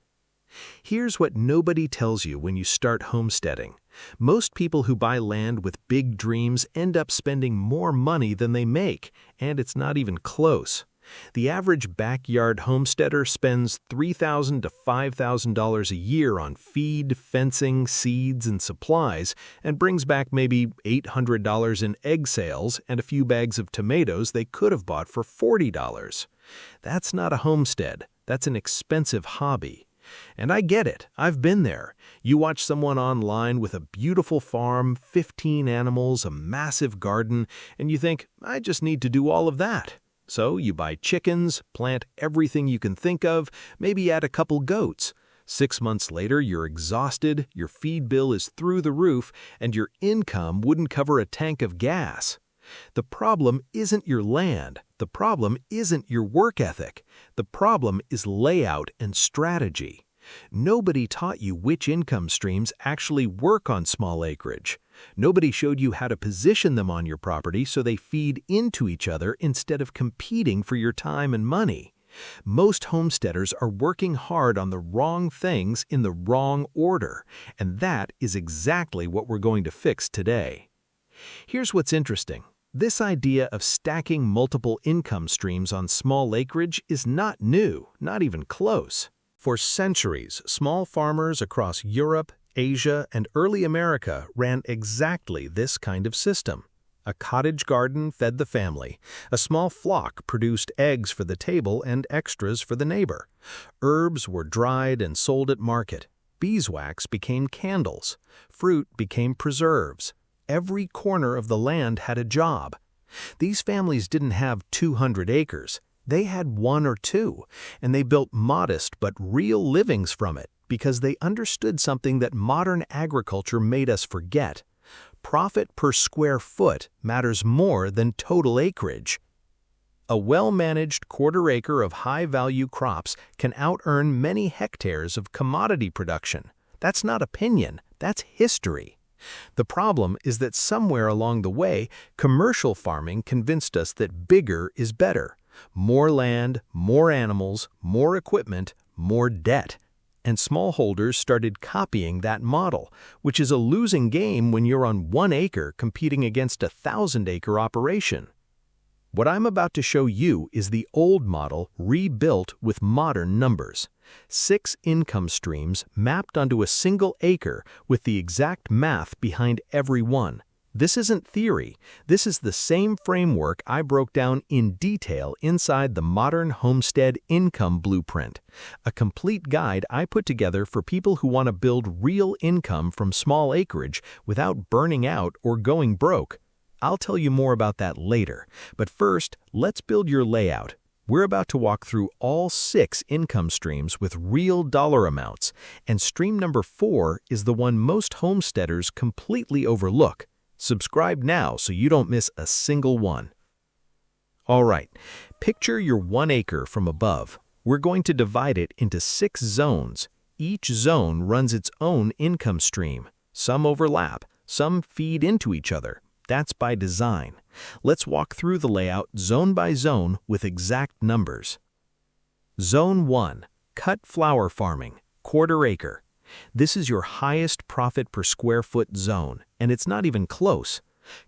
Here's what nobody tells you when you start homesteading. Most people who buy land with big dreams end up spending more money than they make, and it's not even close. The average backyard homesteader spends $3,000 to $5,000 a year on feed, fencing, seeds, and supplies, and brings back maybe $800 in egg sales and a few bags of tomatoes they could have bought for $40. That's not a homestead. That's an expensive hobby. And I get it. I've been there. You watch someone online with a beautiful farm, 15 animals, a massive garden, and you think, I just need to do all of that. So you buy chickens, plant everything you can think of, maybe add a couple goats. 6 months later, you're exhausted, your feed bill is through the roof, and your income wouldn't cover a tank of gas. The problem isn't your land. The problem isn't your work ethic. The problem is layout and strategy. Nobody taught you which income streams actually work on small acreage. Nobody showed you how to position them on your property so they feed into each other instead of competing for your time and money. Most homesteaders are working hard on the wrong things in the wrong order, and that is exactly what we're going to fix today. Here's what's interesting. This idea of stacking multiple income streams on small acreage is not new, not even close. For centuries, small farmers across Europe, Asia, and early America ran exactly this kind of system. A cottage garden fed the family. A small flock produced eggs for the table and extras for the neighbor. Herbs were dried and sold at market. Beeswax became candles. Fruit became preserves. Every corner of the land had a job. These families didn't have 200 acres. They had 1 or 2, and they built modest but real livings from it because they understood something that modern agriculture made us forget. Profit per square foot matters more than total acreage. A well-managed quarter acre of high-value crops can out-earn many hectares of commodity production. That's not opinion, that's history. The problem is that somewhere along the way, commercial farming convinced us that bigger is better. More land, more animals, more equipment, more debt. And smallholders started copying that model, which is a losing game when you're on 1 acre competing against a 1,000-acre operation. What I'm about to show you is the old model rebuilt with modern numbers. 6 income streams mapped onto a single acre with the exact math behind every one. This isn't theory. This is the same framework I broke down in detail inside the Modern Homestead Income Blueprint, a complete guide I put together for people who want to build real income from small acreage without burning out or going broke. I'll tell you more about that later, but first, let's build your layout. We're about to walk through all 6 income streams with real dollar amounts, and stream number 4 is the one most homesteaders completely overlook. Subscribe now so you don't miss a single one. All right, picture your 1 acre from above. We're going to divide it into 6 zones. Each zone runs its own income stream. Some overlap, some feed into each other. That's by design. Let's walk through the layout zone by zone with exact numbers. Zone 1. Cut flower farming. Quarter acre. This is your highest profit per square foot zone, and it's not even close.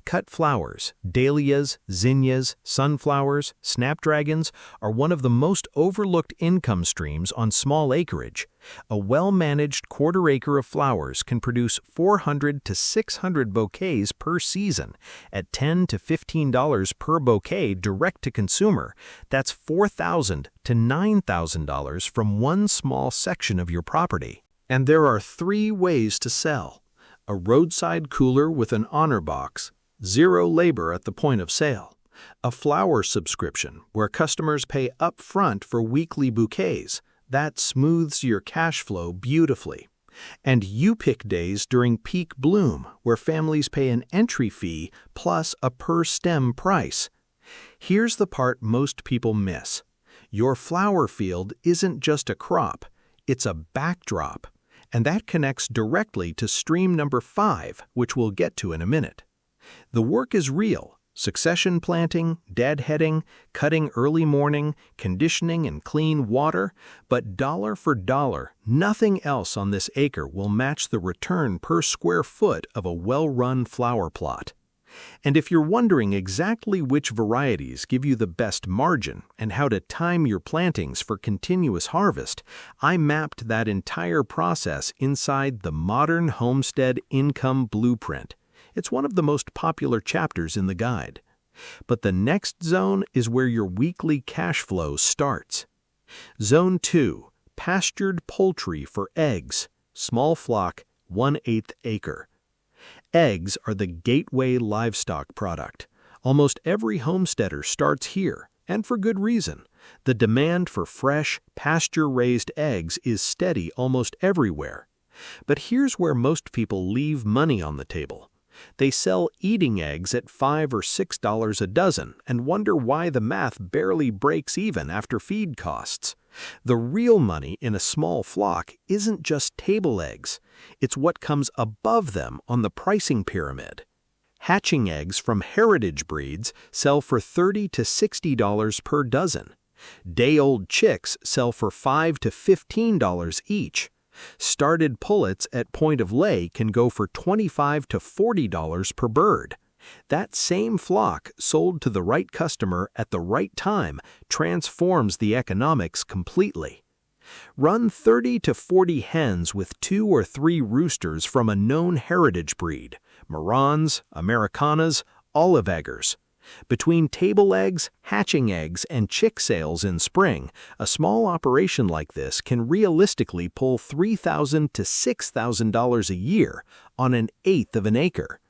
Cut flowers, dahlias, zinnias, sunflowers, snapdragons are one of the most overlooked income streams on small acreage. A well-managed quarter acre of flowers can produce 400 to 600 bouquets per season at $10 to $15 per bouquet direct to consumer. That's $4,000 to $9,000 from one small section of your property. And there are 3 ways to sell. A roadside cooler with an honor box, 0 labor at the point of sale. A flower subscription where customers pay up front for weekly bouquets. That smooths your cash flow beautifully. And you pick days during peak bloom where families pay an entry fee plus a per stem price. Here's the part most people miss. Your flower field isn't just a crop, it's a backdrop. And that connects directly to stream number 5, which we'll get to in a minute. The work is real: succession planting, deadheading, cutting early morning, conditioning and clean water, but dollar for dollar, nothing else on this acre will match the return per square foot of a well-run flower plot. And if you're wondering exactly which varieties give you the best margin and how to time your plantings for continuous harvest, I mapped that entire process inside the Modern Homestead Income Blueprint. It's one of the most popular chapters in the guide. But the next zone is where your weekly cash flow starts. Zone 2, pastured poultry for eggs, small flock, 1/8 acre. Eggs are the gateway livestock product. Almost every homesteader starts here, and for good reason. The demand for fresh, pasture-raised eggs is steady almost everywhere. But here's where most people leave money on the table. They sell eating eggs at $5 or $6 a dozen and wonder why the math barely breaks even after feed costs. The real money in a small flock isn't just table eggs. It's what comes above them on the pricing pyramid. Hatching eggs from heritage breeds sell for $30 to $60 per dozen. Day-old chicks sell for $5 to $15 each. Started pullets at point of lay can go for $25 to $40 per bird. That same flock sold to the right customer at the right time transforms the economics completely. Run 30 to 40 hens with 2 or 3 roosters from a known heritage breed, Marans, Americanas, Olive Eggers. Between table eggs, hatching eggs, and chick sales in spring, a small operation like this can realistically pull $3,000 to $6,000 a year on 1/8 of an acre.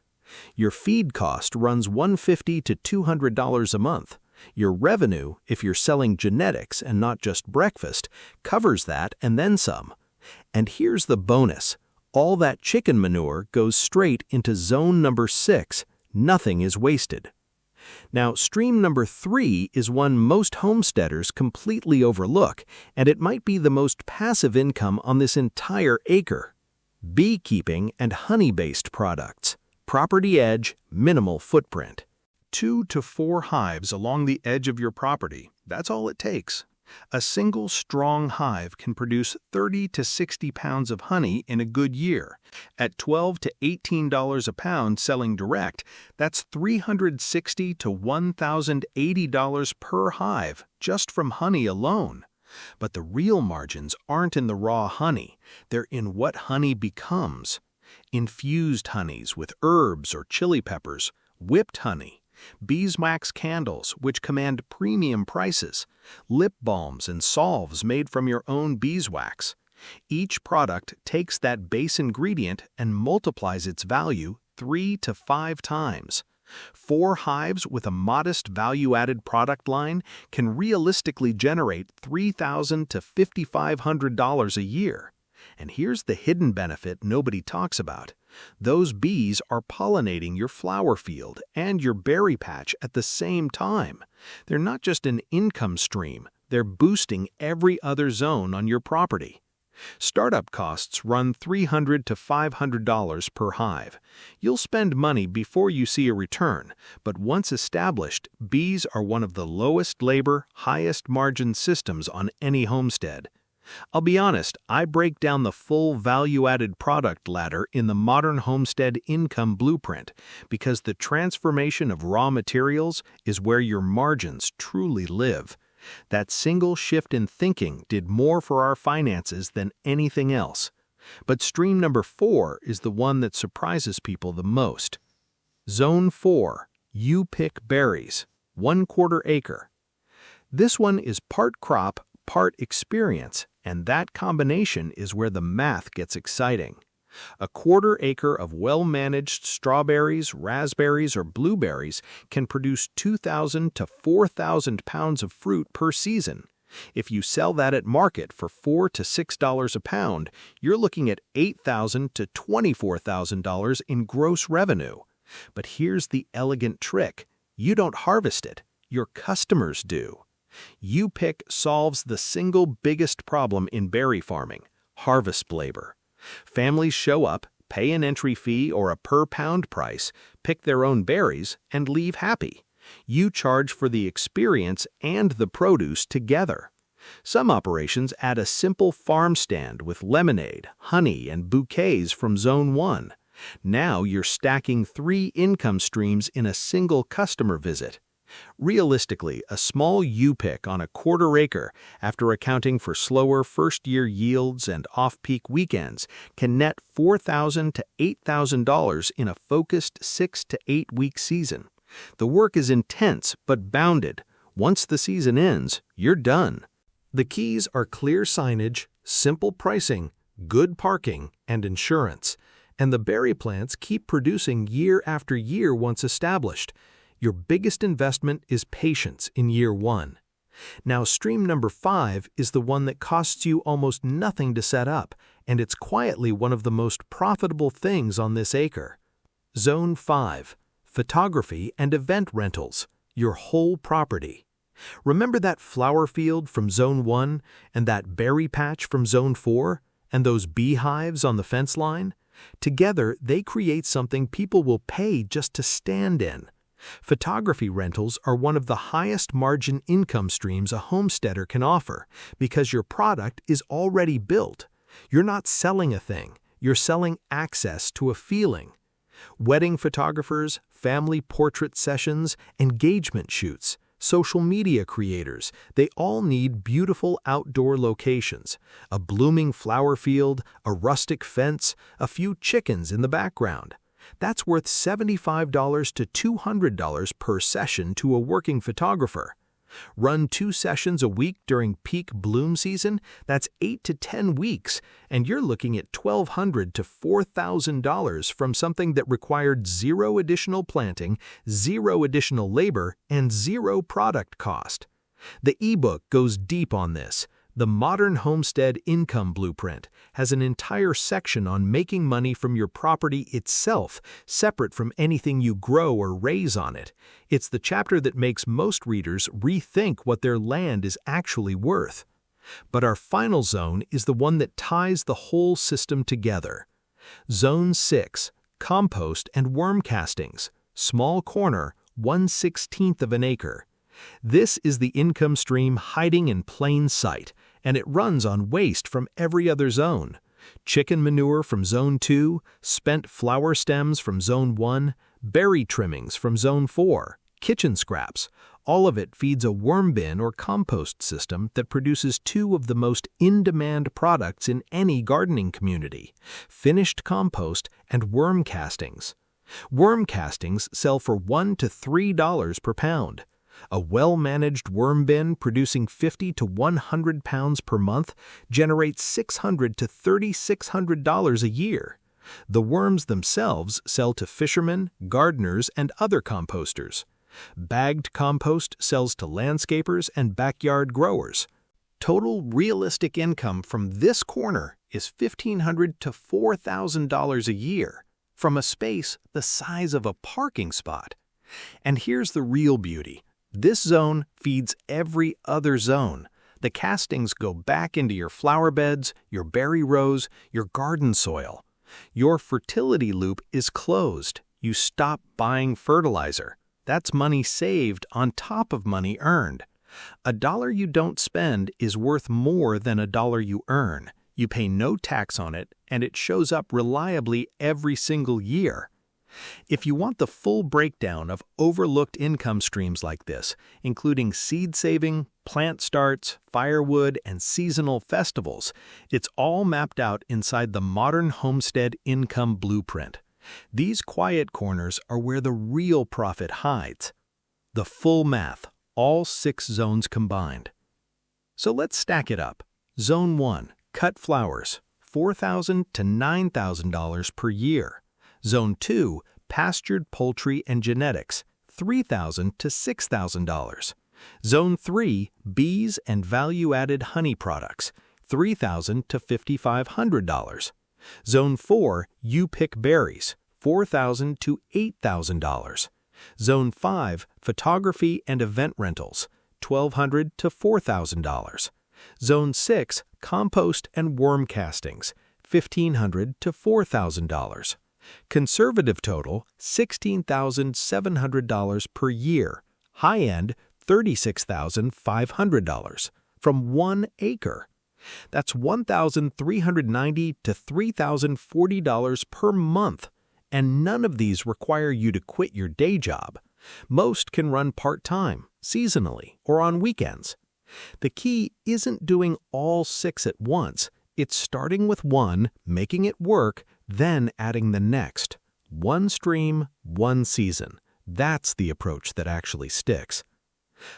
Your feed cost runs $150 to $200 a month. Your revenue, if you're selling genetics and not just breakfast, covers that and then some. And here's the bonus. All that chicken manure goes straight into zone number 6. Nothing is wasted. Now, stream number 3 is one most homesteaders completely overlook, and it might be the most passive income on this entire acre. Beekeeping and honey-based products. Property edge, minimal footprint. 2 to 4 hives along the edge of your property. That's all it takes. A single strong hive can produce 30 to 60 pounds of honey in a good year. At $12 to $18 a pound selling direct, that's $360 to $1,080 per hive just from honey alone. But the real margins aren't in the raw honey. They're in what honey becomes. Infused honeys with herbs or chili peppers, whipped honey, beeswax candles, which command premium prices, lip balms and salves made from your own beeswax. Each product takes that base ingredient and multiplies its value 3 to 5 times. 4 hives with a modest value-added product line can realistically generate $3,000 to $5,500 a year. And here's the hidden benefit nobody talks about. Those bees are pollinating your flower field and your berry patch at the same time. They're not just an income stream, they're boosting every other zone on your property. Startup costs run $300 to $500 per hive. You'll spend money before you see a return, but once established, bees are one of the lowest labor, highest margin systems on any homestead. I'll be honest, I break down the full value-added product ladder in the Modern Homestead Income Blueprint because the transformation of raw materials is where your margins truly live. That single shift in thinking did more for our finances than anything else. But stream number 4 is the one that surprises people the most. Zone 4, you pick berries, 1/4 acre. This one is part crop, part experience, and that combination is where the math gets exciting. 1/4 acre of well-managed strawberries, raspberries, or blueberries can produce 2,000 to 4,000 pounds of fruit per season. If you sell that at market for $4 to $6 a pound, you're looking at $8,000 to $24,000 in gross revenue. But here's the elegant trick. You don't harvest it. Your customers do. You Pick solves the single biggest problem in berry farming, harvest labor. Families show up, pay an entry fee or a per-pound price, pick their own berries, and leave happy. You charge for the experience and the produce together. Some operations add a simple farm stand with lemonade, honey, and bouquets from Zone 1. Now you're stacking 3 income streams in a single customer visit. Realistically, a small U-pick on 1/4 acre, after accounting for slower first-year yields and off-peak weekends, can net $4,000 to $8,000 in a focused 6 to 8 week season. The work is intense but bounded. Once the season ends, you're done. The keys are clear signage, simple pricing, good parking, and insurance. And the berry plants keep producing year after year once established. Your biggest investment is patience in year 1. Now, stream number 5 is the one that costs you almost nothing to set up, and it's quietly one of the most profitable things on this acre. Zone 5, photography and event rentals, your whole property. Remember that flower field from Zone 1 and that berry patch from Zone 4 and those beehives on the fence line? Together, they create something people will pay just to stand in. Photography rentals are one of the highest margin income streams a homesteader can offer because your product is already built. You're not selling a thing, you're selling access to a feeling. Wedding photographers, family portrait sessions, engagement shoots, social media creators, they all need beautiful outdoor locations, a blooming flower field, a rustic fence, a few chickens in the background. That's worth $75 to $200 per session to a working photographer. Run 2 sessions a week during peak bloom season, that's 8 to 10 weeks, and you're looking at $1,200 to $4,000 from something that required 0 additional planting, 0 additional labor, and 0 product cost. The ebook goes deep on this. The Modern Homestead Income Blueprint has an entire section on making money from your property itself, separate from anything you grow or raise on it. It's the chapter that makes most readers rethink what their land is actually worth. But our final zone is the one that ties the whole system together. Zone 6, compost and worm castings, small corner, 1/16 of an acre. This is the income stream hiding in plain sight, and it runs on waste from every other zone. Chicken manure from Zone 2, spent flower stems from Zone 1, berry trimmings from Zone 4, kitchen scraps. All of it feeds a worm bin or compost system that produces 2 of the most in-demand products in any gardening community: finished compost and worm castings. Worm castings sell for $1 to $3 per pound. A well-managed worm bin producing 50 to 100 pounds per month generates $600 to $3,600 a year. The worms themselves sell to fishermen, gardeners, and other composters. Bagged compost sells to landscapers and backyard growers. Total realistic income from this corner is $1,500 to $4,000 a year, from a space the size of a parking spot. And here's the real beauty. This zone feeds every other zone. The castings go back into your flower beds, your berry rows, your garden soil. Your fertility loop is closed. You stop buying fertilizer. That's money saved on top of money earned. A dollar you don't spend is worth more than a dollar you earn. You pay no tax on it, and it shows up reliably every single year. If you want the full breakdown of overlooked income streams like this, including seed saving, plant starts, firewood, and seasonal festivals, it's all mapped out inside the Modern Homestead Income Blueprint. These quiet corners are where the real profit hides. The full math, all 6 zones combined. So let's stack it up. Zone 1, cut flowers, $4,000 to $9,000 per year. Zone 2, pastured poultry and genetics, $3,000 to $6,000. Zone 3, bees and value-added honey products, $3,000 to $5,500. Zone 4, you pick berries, $4,000 to $8,000. Zone 5, photography and event rentals, $1,200 to $4,000. Zone 6, compost and worm castings, $1,500 to $4,000. Conservative total, $16,700 per year. High-end, $36,500 from 1 acre. That's $1,390 to $3,040 per month. And none of these require you to quit your day job. Most can run part-time, seasonally, or on weekends. The key isn't doing all 6 at once. It's starting with one, making it work, then adding the next. One stream, one season. That's the approach that actually sticks.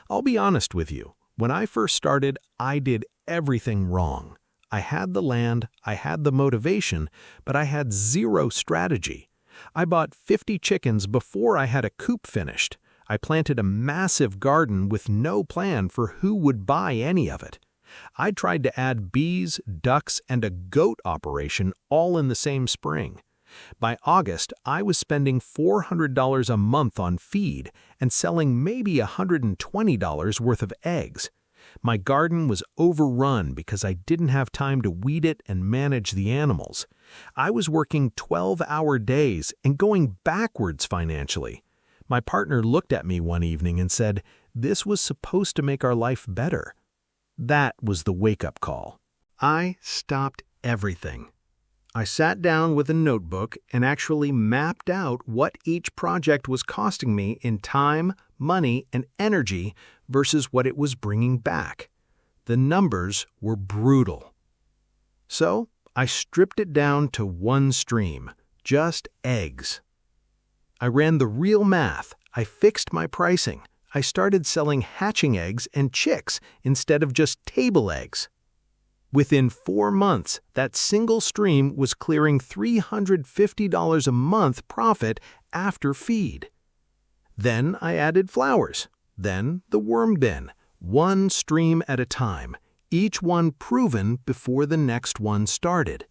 I'll be honest with you. When I first started, I did everything wrong. I had the land, I had the motivation, but I had zero strategy. I bought 50 chickens before I had a coop finished. I planted a massive garden with no plan for who would buy any of it. I tried to add bees, ducks, and a goat operation all in the same spring. By August, I was spending $400 a month on feed and selling maybe $120 worth of eggs. My garden was overrun because I didn't have time to weed it and manage the animals. I was working 12-hour days and going backwards financially. My partner looked at me one evening and said, "This was supposed to make our life better." That was the wake-up call. I stopped everything. I sat down with a notebook and actually mapped out what each project was costing me in time, money, and energy versus what it was bringing back. The numbers were brutal. So I stripped it down to one stream, just eggs. I ran the real math. I fixed my pricing. I started selling hatching eggs and chicks instead of just table eggs. Within 4 months, that single stream was clearing $350 a month profit after feed. Then I added flowers, then the worm bin, one stream at a time, each one proven before the next one started.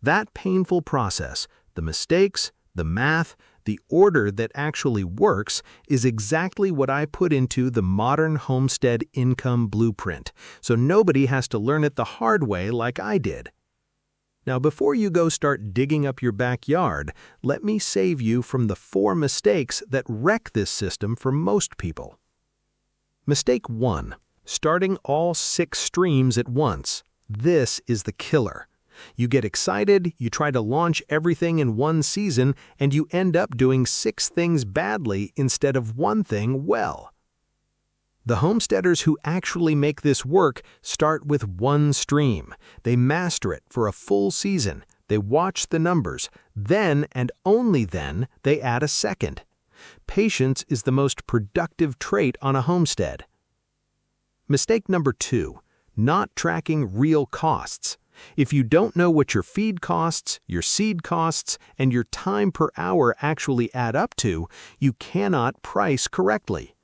That painful process, the mistakes, the math, the order that actually works, is exactly what I put into the Modern Homestead Income Blueprint, so nobody has to learn it the hard way like I did. Now, before you go start digging up your backyard, let me save you from the 4 mistakes that wreck this system for most people. Mistake 1. Starting all 6 streams at once. This is the killer. You get excited, you try to launch everything in one season, and you end up doing 6 things badly instead of one thing well. The homesteaders who actually make this work start with one stream. They master it for a full season. They watch the numbers. Then, and only then, they add a second. Patience is the most productive trait on a homestead. Mistake number 2. Not tracking real costs. If you don't know what your feed costs, your seed costs, and your time per hour actually add up to, you cannot price correctly.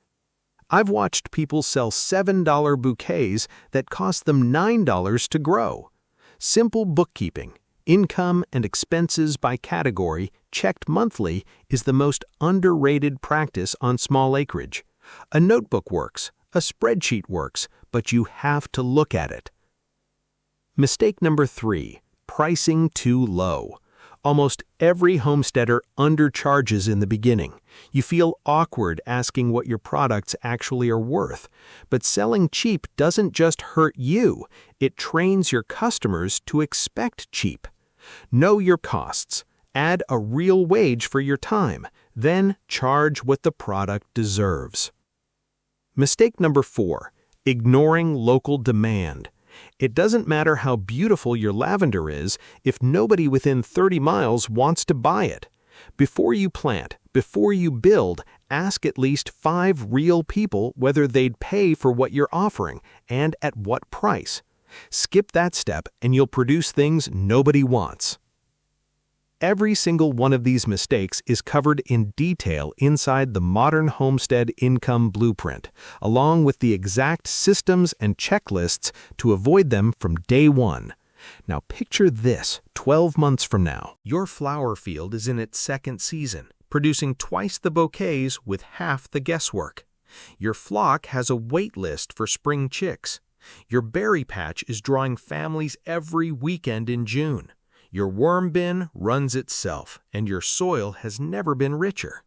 I've watched people sell $7 bouquets that cost them $9 to grow. Simple bookkeeping, income and expenses by category, checked monthly, is the most underrated practice on small acreage. A notebook works, a spreadsheet works, but you have to look at it. Mistake number 3. Pricing too low. Almost every homesteader undercharges in the beginning. You feel awkward asking what your products actually are worth. But selling cheap doesn't just hurt you, it trains your customers to expect cheap. Know your costs. Add a real wage for your time. Then charge what the product deserves. Mistake number 4, ignoring local demand. It doesn't matter how beautiful your lavender is if nobody within 30 miles wants to buy it. Before you plant, before you build, ask at least 5 real people whether they'd pay for what you're offering and at what price. Skip that step and you'll produce things nobody wants. Every single one of these mistakes is covered in detail inside the Modern Homestead Income Blueprint, along with the exact systems and checklists to avoid them from day one. Now picture this 12 months from now. Your flower field is in its second season, producing twice the bouquets with half the guesswork. Your flock has a wait list for spring chicks. Your berry patch is drawing families every weekend in June. Your worm bin runs itself, and your soil has never been richer.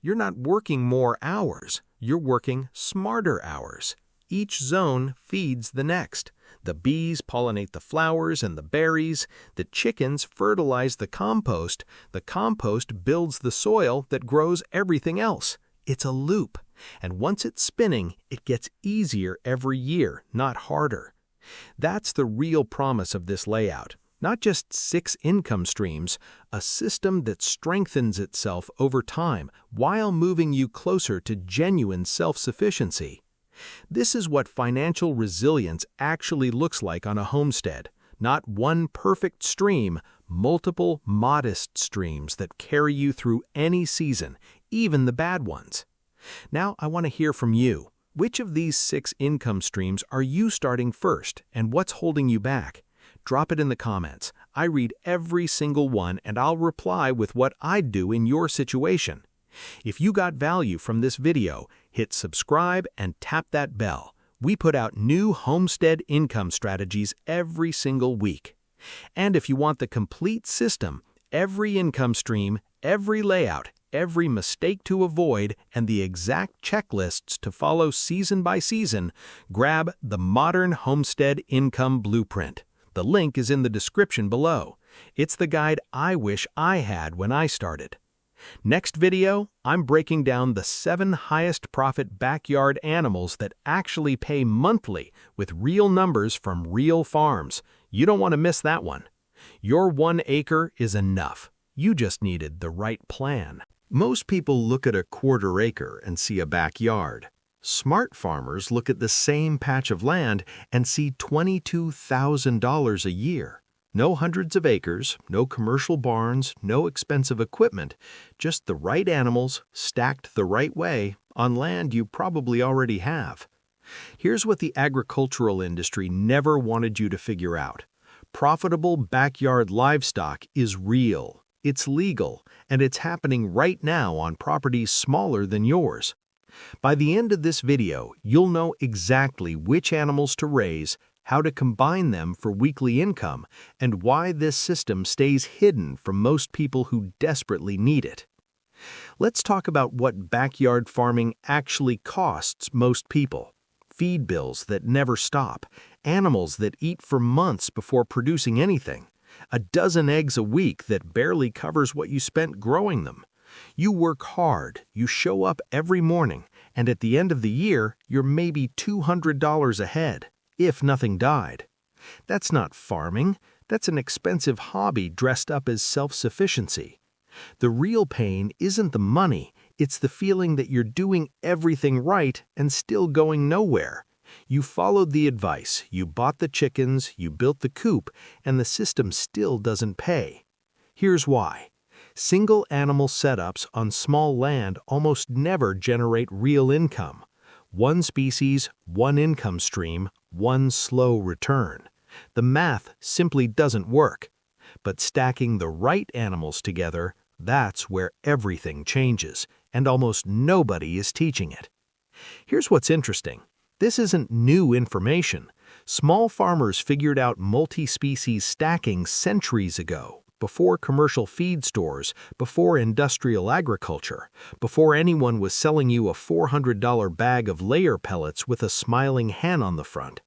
You're not working more hours, you're working smarter hours. Each zone feeds the next. The bees pollinate the flowers and the berries, the chickens fertilize the compost builds the soil that grows everything else. It's a loop, and once it's spinning, it gets easier every year, not harder. That's the real promise of this layout. Not just 6 income streams, a system that strengthens itself over time while moving you closer to genuine self-sufficiency. This is what financial resilience actually looks like on a homestead. Not one perfect stream, multiple modest streams that carry you through any season, even the bad ones. Now I want to hear from you. Which of these 6 income streams are you starting first, and what's holding you back? Drop it in the comments. I read every single one and I'll reply with what I'd do in your situation. If you got value from this video, hit subscribe and tap that bell. We put out new homestead income strategies every single week. And if you want the complete system, every income stream, every layout, every mistake to avoid, and the exact checklists to follow season by season, grab the Modern Homestead Income Blueprint. The link is in the description below. It's the guide I wish I had when I started. Next video, I'm breaking down the 7 highest profit backyard animals that actually pay monthly with real numbers from real farms. You don't want to miss that one. Your 1 acre is enough. You just needed the right plan. Most people look at a 1/4 acre and see a backyard. Smart farmers look at the same patch of land and see $22,000 a year. No hundreds of acres, no commercial barns, no expensive equipment, just the right animals stacked the right way on land you probably already have. Here's what the agricultural industry never wanted you to figure out. Profitable backyard livestock is real, it's legal, and it's happening right now on properties smaller than yours. By the end of this video, you'll know exactly which animals to raise, how to combine them for weekly income, and why this system stays hidden from most people who desperately need it. Let's talk about what backyard farming actually costs most people. Feed bills that never stop, animals that eat for months before producing anything, a dozen eggs a week that barely covers what you spent growing them. You work hard, you show up every morning, and at the end of the year, you're maybe $200 ahead, if nothing died. That's not farming, that's an expensive hobby dressed up as self-sufficiency. The real pain isn't the money, it's the feeling that you're doing everything right and still going nowhere. You followed the advice, you bought the chickens, you built the coop, and the system still doesn't pay. Here's why. Single animal setups on small land almost never generate real income. One species, one income stream, one slow return. The math simply doesn't work. But stacking the right animals together, that's where everything changes, and almost nobody is teaching it. Here's what's interesting. This isn't new information. Small farmers figured out multi-species stacking centuries ago, before commercial feed stores, before industrial agriculture, before anyone was selling you a $400 bag of layer pellets with a smiling hen on the front.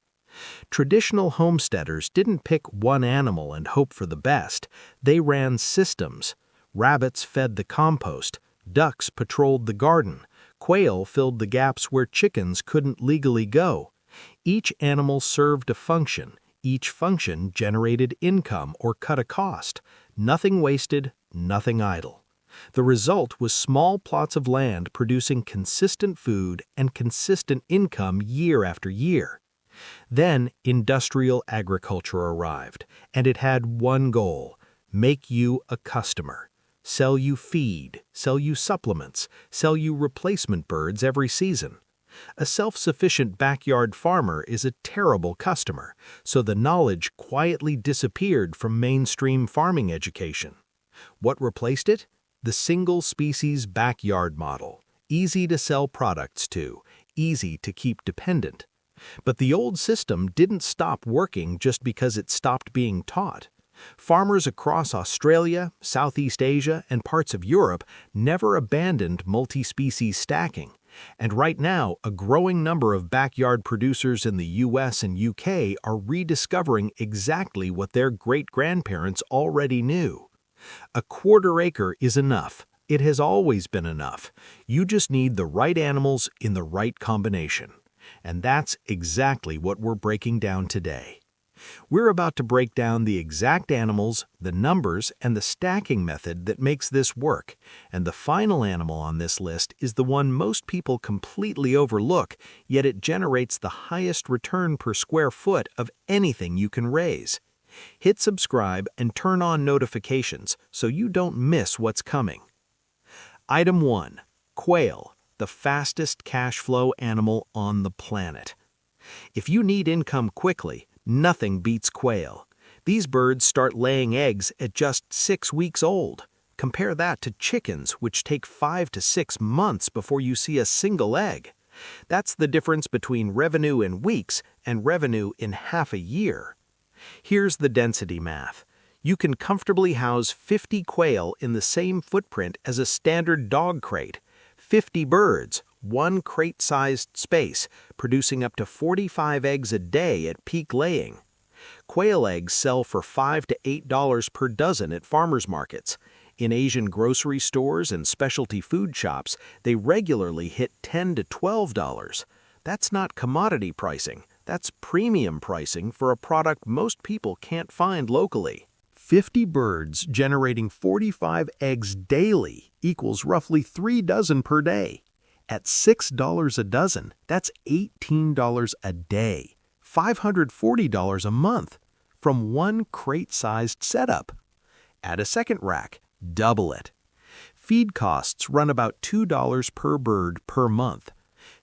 Traditional homesteaders didn't pick one animal and hope for the best. They ran systems. Rabbits fed the compost, ducks patrolled the garden, quail filled the gaps where chickens couldn't legally go. Each animal served a function. Each function generated income or cut a cost. Nothing wasted, nothing idle. The result was small plots of land producing consistent food and consistent income year after year. Then industrial agriculture arrived, and it had one goal: make you a customer. Sell you feed, sell you supplements, sell you replacement birds every season. A self-sufficient backyard farmer is a terrible customer, so the knowledge quietly disappeared from mainstream farming education. What replaced it? The single-species backyard model. Easy to sell products to, easy to keep dependent. But the old system didn't stop working just because it stopped being taught. Farmers across Australia, Southeast Asia, and parts of Europe never abandoned multi-species stacking. And right now, a growing number of backyard producers in the US and UK are rediscovering exactly what their great-grandparents already knew. A quarter acre is enough. It has always been enough. You just need the right animals in the right combination. And that's exactly what we're breaking down today. We're about to break down the exact animals, the numbers, and the stacking method that makes this work. And the final animal on this list is the one most people completely overlook, yet it generates the highest return per square foot of anything you can raise. Hit subscribe and turn on notifications so you don't miss what's coming. Item 1. Quail, the fastest cash flow animal on the planet. If you need income quickly, nothing beats quail. These birds start laying eggs at just 6 weeks old. Compare that to chickens, which take 5 to 6 months before you see a single egg. That's the difference between revenue in weeks and revenue in half a year. Here's the density math. You can comfortably house 50 quail in the same footprint as a standard dog crate. 50 birds, one crate-sized space, producing up to 45 eggs a day at peak laying. Quail eggs sell for $5 to $8 per dozen at farmers markets. In Asian grocery stores and specialty food shops, they regularly hit $10 to $12. That's not commodity pricing. That's premium pricing for a product most people can't find locally. 50 birds generating 45 eggs daily equals roughly 3 dozen per day. At $6 a dozen, that's $18 a day, $540 a month, from one crate-sized setup. Add a second rack, double it. Feed costs run about $2 per bird per month.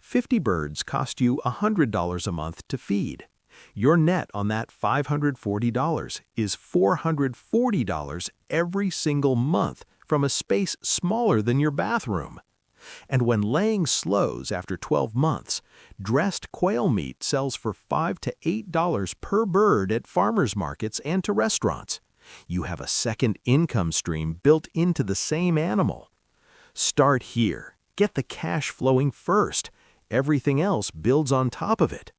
50 birds cost you $100 a month to feed. Your net on that $540 is $440 every single month from a space smaller than your bathroom. And when laying slows after 12 months, dressed quail meat sells for $5 to $8 per bird at farmers markets and to restaurants. You have a second income stream built into the same animal. Start here. Get the cash flowing first. Everything else builds on top of it.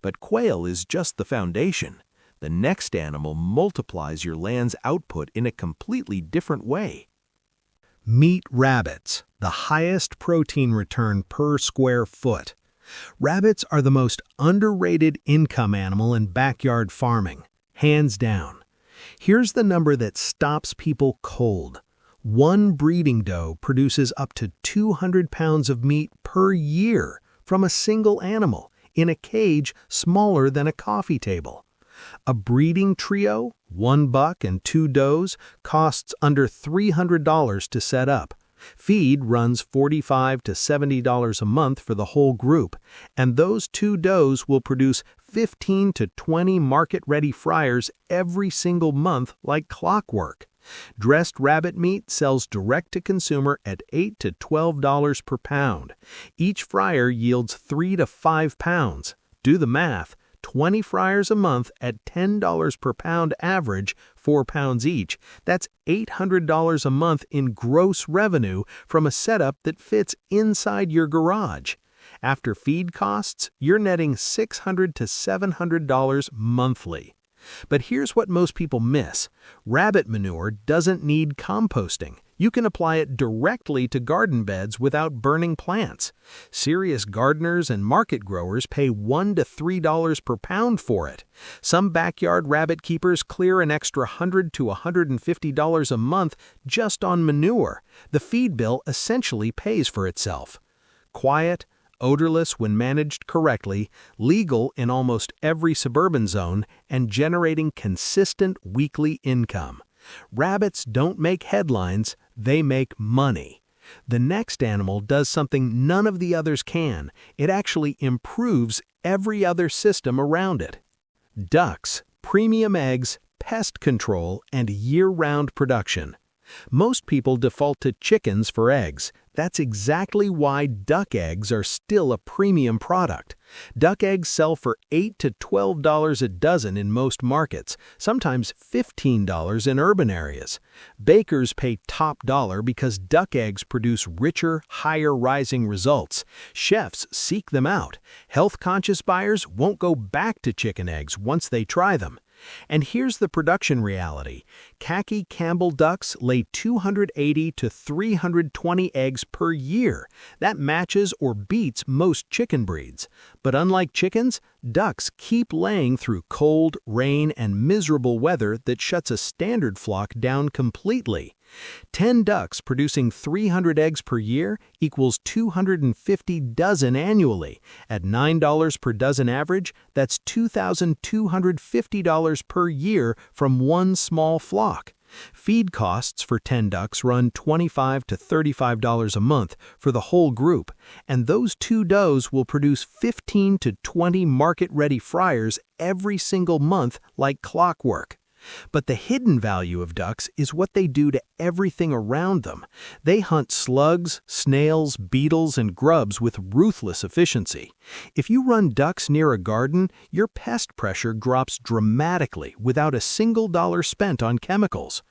But quail is just the foundation. The next animal multiplies your land's output in a completely different way. Meet rabbits, the highest protein return per square foot. Rabbits are the most underrated income animal in backyard farming, hands down. Here's the number that stops people cold. One breeding doe produces up to 200 pounds of meat per year from a single animal in a cage smaller than a coffee table. A breeding trio, 1 buck and 2 does, costs under $300 to set up. Feed runs $45 to $70 a month for the whole group, and those 2 does will produce 15 to 20 market-ready fryers every single month like clockwork. Dressed rabbit meat sells direct to consumer at $8 to $12 per pound. Each fryer yields 3 to 5 pounds. Do the math. 20 fryers a month at $10 per pound average, 4 pounds each. That's $800 a month in gross revenue from a setup that fits inside your garage. After feed costs, you're netting $600 to $700 monthly. But here's what most people miss. Rabbit manure doesn't need composting. You can apply it directly to garden beds without burning plants. Serious gardeners and market growers pay $1 to $3 per pound for it. Some backyard rabbit keepers clear an extra $100 to $150 a month just on manure. The feed bill essentially pays for itself. Quiet, odorless when managed correctly, legal in almost every suburban zone, and generating consistent weekly income. Rabbits don't make headlines, they make money. The next animal does something none of the others can. It actually improves every other system around it. Ducks, premium eggs, pest control, and year-round production. Most people default to chickens for eggs. That's exactly why duck eggs are still a premium product. Duck eggs sell for $8 to $12 a dozen in most markets, sometimes $15 in urban areas. Bakers pay top dollar because duck eggs produce richer, higher-rising results. Chefs seek them out. Health-conscious buyers won't go back to chicken eggs once they try them. And here's the production reality. Khaki Campbell ducks lay 280 to 320 eggs per year. That matches or beats most chicken breeds. But unlike chickens, ducks keep laying through cold, rain, and miserable weather that shuts a standard flock down completely. 10 ducks producing 300 eggs per year equals 250 dozen annually. At $9 per dozen average, that's $2,250 per year from one small flock. Feed costs for 10 ducks run $25 to $35 a month for the whole group, and those 2 does will produce 15 to 20 market-ready fryers every single month like clockwork. But the hidden value of ducks is what they do to everything around them. They hunt slugs, snails, beetles, and grubs with ruthless efficiency. If you run ducks near a garden, your pest pressure drops dramatically without a single dollar spent on chemicals.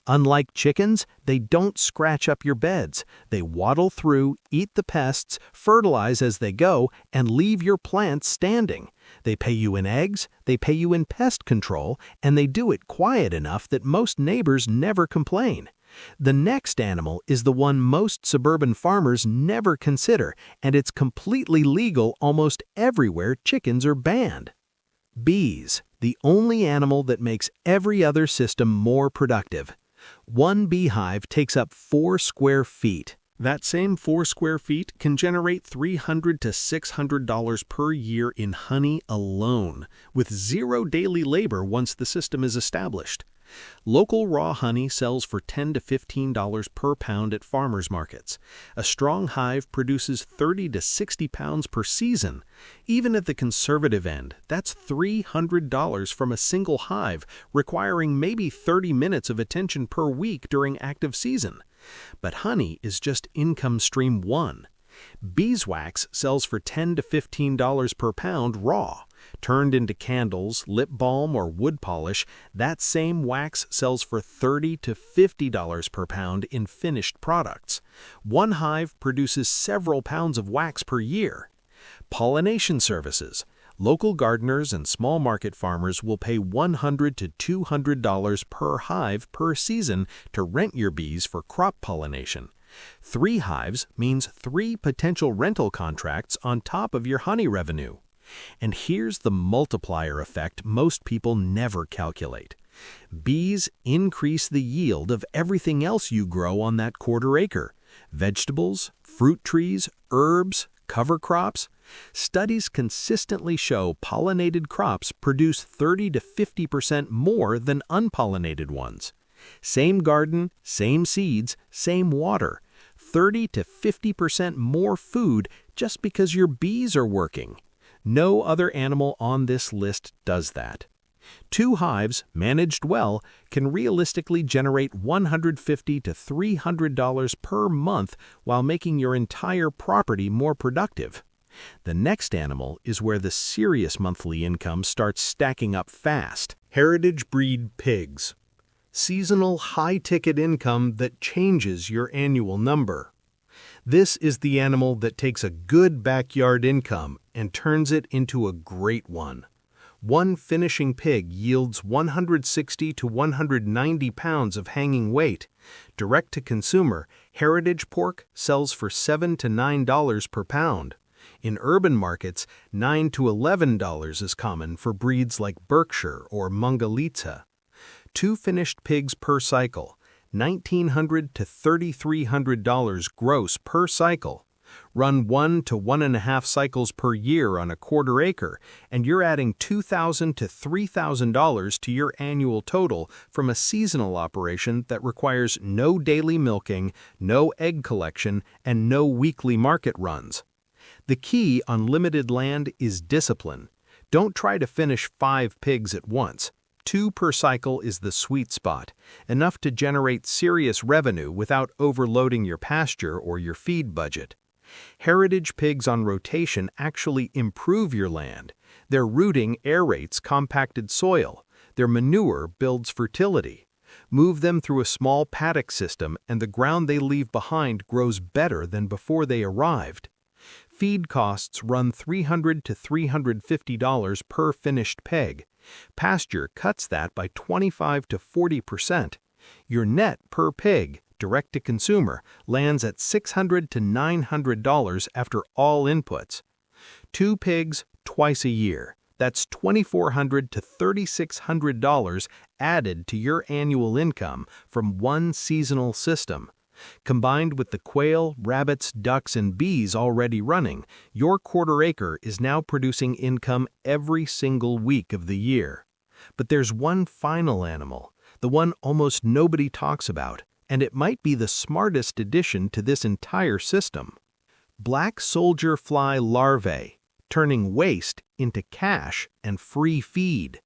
Unlike chickens, they don't scratch up your beds. They waddle through, eat the pests, fertilize as they go, and leave your plants standing. They pay you in eggs, they pay you in pest control, and they do it quiet enough that most neighbors never complain. The next animal is the one most suburban farmers never consider, and it's completely legal almost everywhere chickens are banned. Bees, the only animal that makes every other system more productive. One beehive takes up 4 square feet. That same 4 square feet can generate $300 to $600 per year in honey alone, with zero daily labor once the system is established. Local raw honey sells for $10 to $15 per pound at farmers markets. A strong hive produces 30 to 60 pounds per season. Even at the conservative end, that's $300 from a single hive, requiring maybe 30 minutes of attention per week during active season. But honey is just income stream 1. Beeswax sells for $10 to $15 per pound raw. Turned into candles, lip balm, or wood polish, that same wax sells for $30 to $50 per pound in finished products. One hive produces several pounds of wax per year. Pollination services. Local gardeners and small market farmers will pay $100 to $200 per hive per season to rent your bees for crop pollination. 3 hives means 3 potential rental contracts on top of your honey revenue. And here's the multiplier effect most people never calculate. Bees increase the yield of everything else you grow on that quarter acre. Vegetables, fruit trees, herbs, cover crops. Studies consistently show pollinated crops produce 30 to 50% more than unpollinated ones. Same garden, same seeds, same water. 30 to 50% more food just because your bees are working. No other animal on this list does that. 2 hives, managed well, can realistically generate $150 to $300 per month while making your entire property more productive. The next animal is where the serious monthly income starts stacking up fast. Heritage breed pigs. Seasonal high-ticket income that changes your annual number. This is the animal that takes a good backyard income and turns it into a great one. One finishing pig yields 160 to 190 pounds of hanging weight. Direct to consumer, heritage pork sells for $7 to $9 per pound. In urban markets, $9 to $11 is common for breeds like Berkshire or Mongolica. 2 finished pigs per cycle, $1,900 to $3,300 gross per cycle. Run 1 to 1.5 cycles per year on a quarter acre, and you're adding $2,000 to $3,000 to your annual total from a seasonal operation that requires no daily milking, no egg collection, and no weekly market runs. The key on limited land is discipline. Don't try to finish 5 pigs at once. 2 per cycle is the sweet spot, enough to generate serious revenue without overloading your pasture or your feed budget. Heritage pigs on rotation actually improve your land. Their rooting aerates compacted soil. Their manure builds fertility. Move them through a small paddock system and the ground they leave behind grows better than before they arrived. Feed costs run $300 to $350 per finished pig. Pasture cuts that by 25 to 40%. Your net per pig, direct to consumer, lands at $600 to $900 after all inputs. 2 pigs twice a year. That's $2,400 to $3,600 added to your annual income from one seasonal system. Combined with the quail, rabbits, ducks, and bees already running, your quarter acre is now producing income every single week of the year. But there's one final animal, the one almost nobody talks about, and it might be the smartest addition to this entire system. Black soldier fly larvae, turning waste into cash and free feed.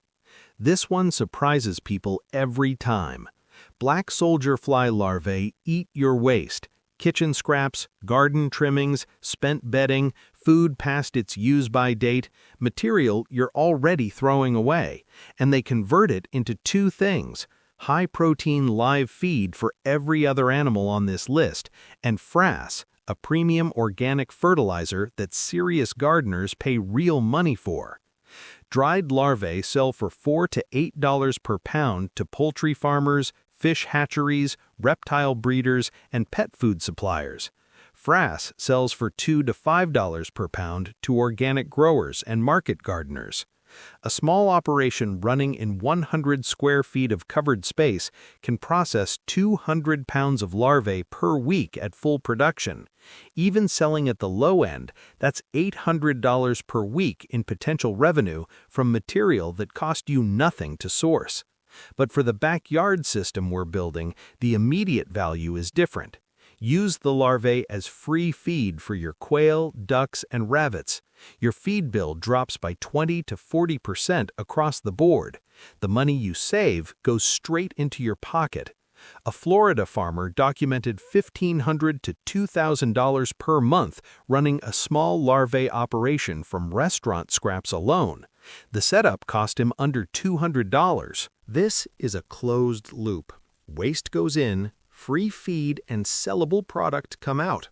This one surprises people every time. Black soldier fly larvae eat your waste, kitchen scraps, garden trimmings, spent bedding, food past its use-by date, material you're already throwing away, and they convert it into 2 things: high-protein live feed for every other animal on this list, and frass, a premium organic fertilizer that serious gardeners pay real money for. Dried larvae sell for $4 to $8 per pound to poultry farmers, fish hatcheries, reptile breeders, and pet food suppliers. Frass sells for $2 to $5 per pound to organic growers and market gardeners. A small operation running in 100 square feet of covered space can process 200 pounds of larvae per week at full production. Even selling at the low end, that's $800 per week in potential revenue from material that cost you nothing to source. But for the backyard system we're building, the immediate value is different. Use the larvae as free feed for your quail, ducks, and rabbits. Your feed bill drops by 20 to 40% across the board. The money you save goes straight into your pocket. A Florida farmer documented $1,500 to $2,000 per month running a small larvae operation from restaurant scraps alone. The setup cost him under $200. This is a closed loop. Waste goes in, free feed and sellable product come out.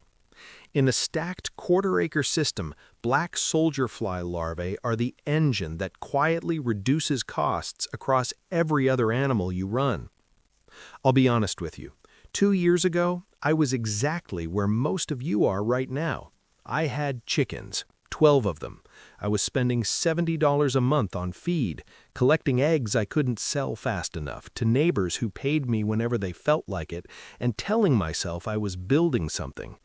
In a stacked quarter-acre system, black soldier fly larvae are the engine that quietly reduces costs across every other animal you run. I'll be honest with you. 2 years ago, I was exactly where most of you are right now. I had chickens, 12 of them. I was spending $70 a month on feed, collecting eggs I couldn't sell fast enough to neighbors who paid me whenever they felt like it, and telling myself I was building something.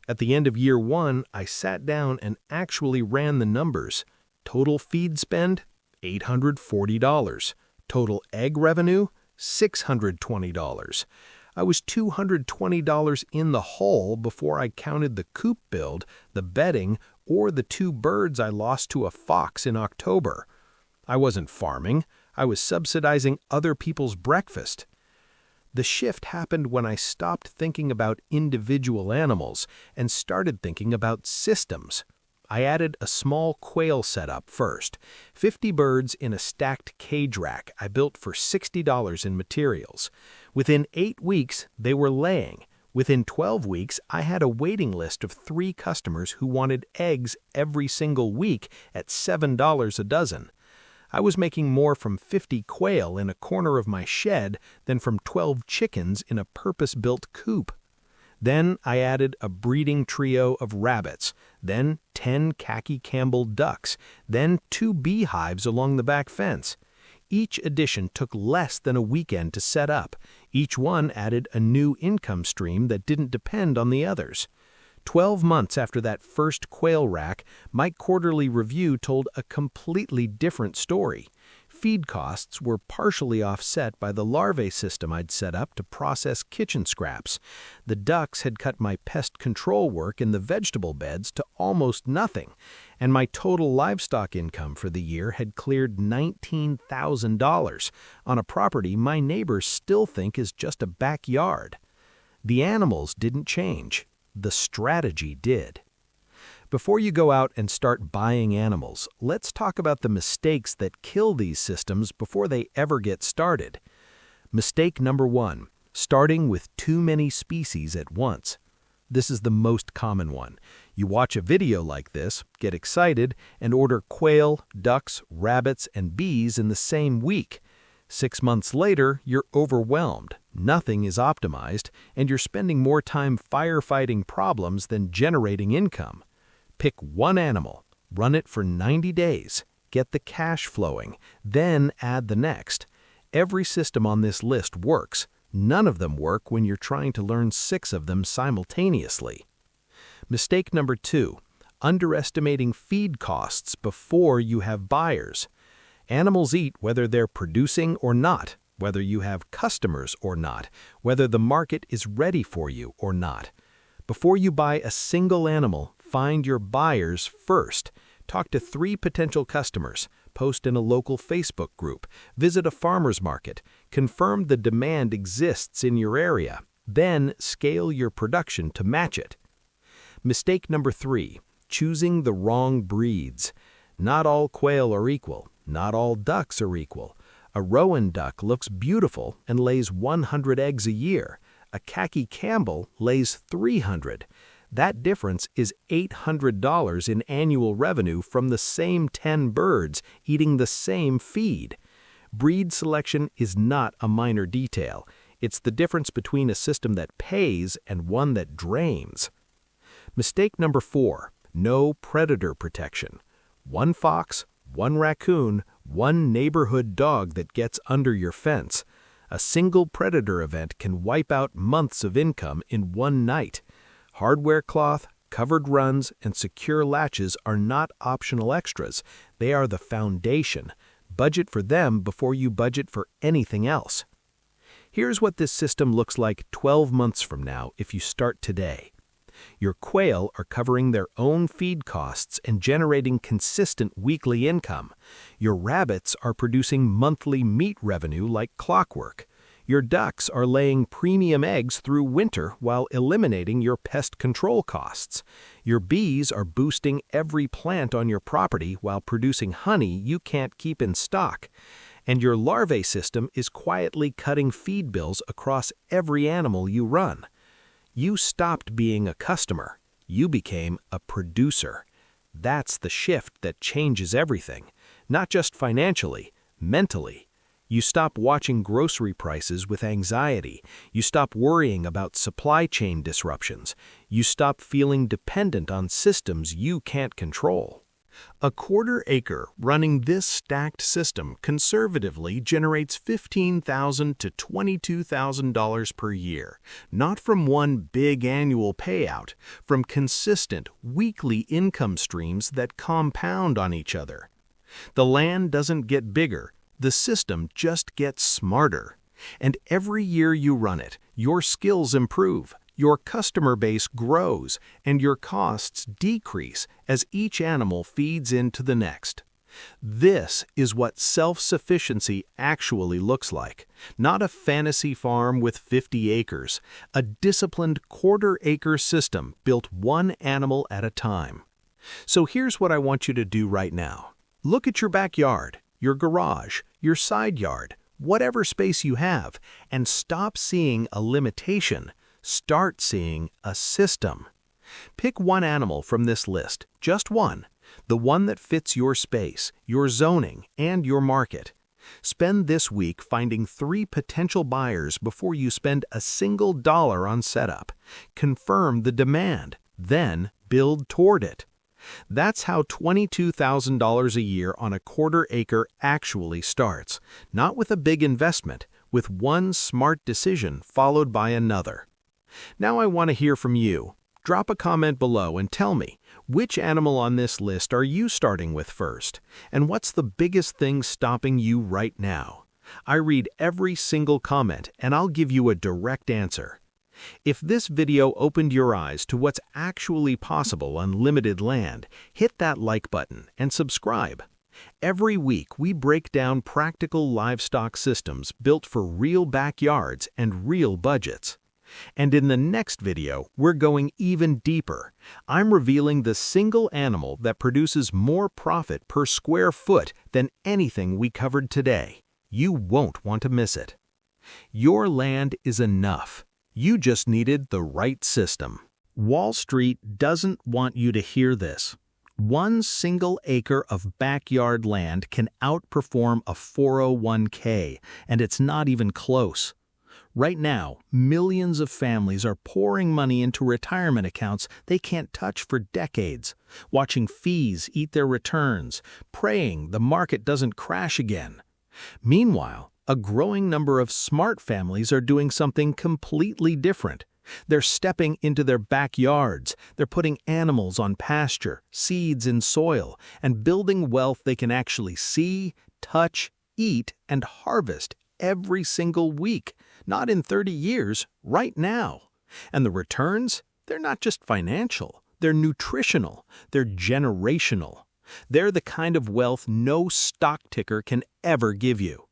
At the end of year 1, I sat down and actually ran the numbers. Total feed spend, $840. Total egg revenue, $620. I was $220 in the hole before I counted the coop build, the bedding, or the 2 birds I lost to a fox in October. I wasn't farming. I was subsidizing other people's breakfast. The shift happened when I stopped thinking about individual animals and started thinking about systems. I added a small quail setup first. 50 birds in a stacked cage rack I built for $60 in materials. Within 8 weeks, they were laying. Within 12 weeks, I had a waiting list of 3 customers who wanted eggs every single week at $7 a dozen. I was making more from 50 quail in a corner of my shed than from 12 chickens in a purpose-built coop. Then I added a breeding trio of rabbits, then 10 khaki Campbell ducks, then 2 beehives along the back fence. Each addition took less than a weekend to set up. Each one added a new income stream that didn't depend on the others. 12 months after that first quail rack, my quarterly review told a completely different story. Feed costs were partially offset by the larvae system I'd set up to process kitchen scraps. The ducks had cut my pest control work in the vegetable beds to almost nothing, and my total livestock income for the year had cleared $19,000 on a property my neighbors still think is just a backyard. The animals didn't change. The strategy did. Before you go out and start buying animals, let's talk about the mistakes that kill these systems before they ever get started. Mistake number 1, starting with too many species at once. This is the most common one. You watch a video like this, get excited, and order quail, ducks, rabbits, and bees in the same week. 6 months later, you're overwhelmed, nothing is optimized, and you're spending more time firefighting problems than generating income. Pick one animal, run it for 90 days, get the cash flowing, then add the next. Every system on this list works. None of them work when you're trying to learn 6 of them simultaneously. Mistake number 2, underestimating feed costs before you have buyers. Animals eat whether they're producing or not, whether you have customers or not, whether the market is ready for you or not. Before you buy a single animal, find your buyers first. Talk to 3 potential customers, post in a local Facebook group, visit a farmer's market, confirm the demand exists in your area, then scale your production to match it. Mistake number 3, choosing the wrong breeds. Not all quail are equal. Not all ducks are equal. A Rowan duck looks beautiful and lays 100 eggs a year. A khaki Campbell lays 300. That difference is $800 in annual revenue from the same 10 birds eating the same feed. Breed selection is not a minor detail. It's the difference between a system that pays and one that drains. Mistake number 4, no predator protection. 1 fox, 1 raccoon, 1 neighborhood dog that gets under your fence. A single predator event can wipe out months of income in one night. Hardware cloth, covered runs, and secure latches are not optional extras. They are the foundation. Budget for them before you budget for anything else. Here's what this system looks like 12 months from now if you start today. Your quail are covering their own feed costs and generating consistent weekly income. Your rabbits are producing monthly meat revenue like clockwork. Your ducks are laying premium eggs through winter while eliminating your pest control costs. Your bees are boosting every plant on your property while producing honey you can't keep in stock. And your larvae system is quietly cutting feed bills across every animal you run. You stopped being a customer. You became a producer. That's the shift that changes everything, not just financially, mentally. You stop watching grocery prices with anxiety. You stop worrying about supply chain disruptions. You stop feeling dependent on systems you can't control. A quarter acre running this stacked system conservatively generates $15,000 to $22,000 per year, not from one big annual payout, from consistent weekly income streams that compound on each other. The land doesn't get bigger. The system just gets smarter. And every year you run it, your skills improve, your customer base grows, and your costs decrease as each animal feeds into the next. This is what self-sufficiency actually looks like. Not a fantasy farm with 50 acres, a disciplined quarter-acre system built one animal at a time. So here's what I want you to do right now. Look at your backyard, your garage, your side yard, whatever space you have, and stop seeing a limitation. Start seeing a system. Pick one animal from this list, just one, the one that fits your space, your zoning, and your market. Spend this week finding 3 potential buyers before you spend a single dollar on setup. Confirm the demand, then build toward it. That's how $22,000 a year on a quarter acre actually starts, not with a big investment, with one smart decision followed by another. Now I want to hear from you. Drop a comment below and tell me, which animal on this list are you starting with first? And what's the biggest thing stopping you right now? I read every single comment and I'll give you a direct answer. If this video opened your eyes to what's actually possible on limited land, hit that like button and subscribe. Every week we break down practical livestock systems built for real backyards and real budgets. And in the next video, we're going even deeper. I'm revealing the single animal that produces more profit per square foot than anything we covered today. You won't want to miss it. Your land is enough. You just needed the right system. Wall Street doesn't want you to hear this. One single acre of backyard land can outperform a 401k, and it's not even close. Right now, millions of families are pouring money into retirement accounts they can't touch for decades, watching fees eat their returns, praying the market doesn't crash again. Meanwhile, a growing number of smart families are doing something completely different. They're stepping into their backyards, they're putting animals on pasture, seeds in soil, and building wealth they can actually see, touch, eat, and harvest every single week. Not in 30 years, right now. And the returns? They're not just financial, they're nutritional, they're generational. They're the kind of wealth no stock ticker can ever give you.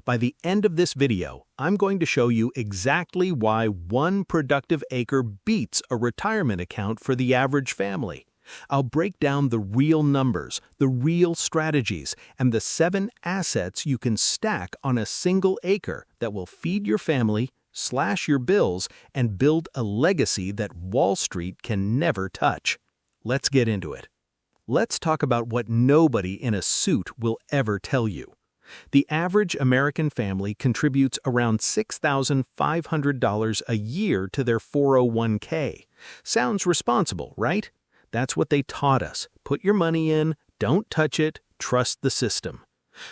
By the end of this video, I'm going to show you exactly why one productive acre beats a retirement account for the average family. I'll break down the real numbers, the real strategies, and the 7 assets you can stack on a single acre that will feed your family, slash your bills, and build a legacy that Wall Street can never touch. Let's get into it. Let's talk about what nobody in a suit will ever tell you. The average American family contributes around $6,500 a year to their 401k. Sounds responsible, right? That's what they taught us. Put your money in, don't touch it, trust the system.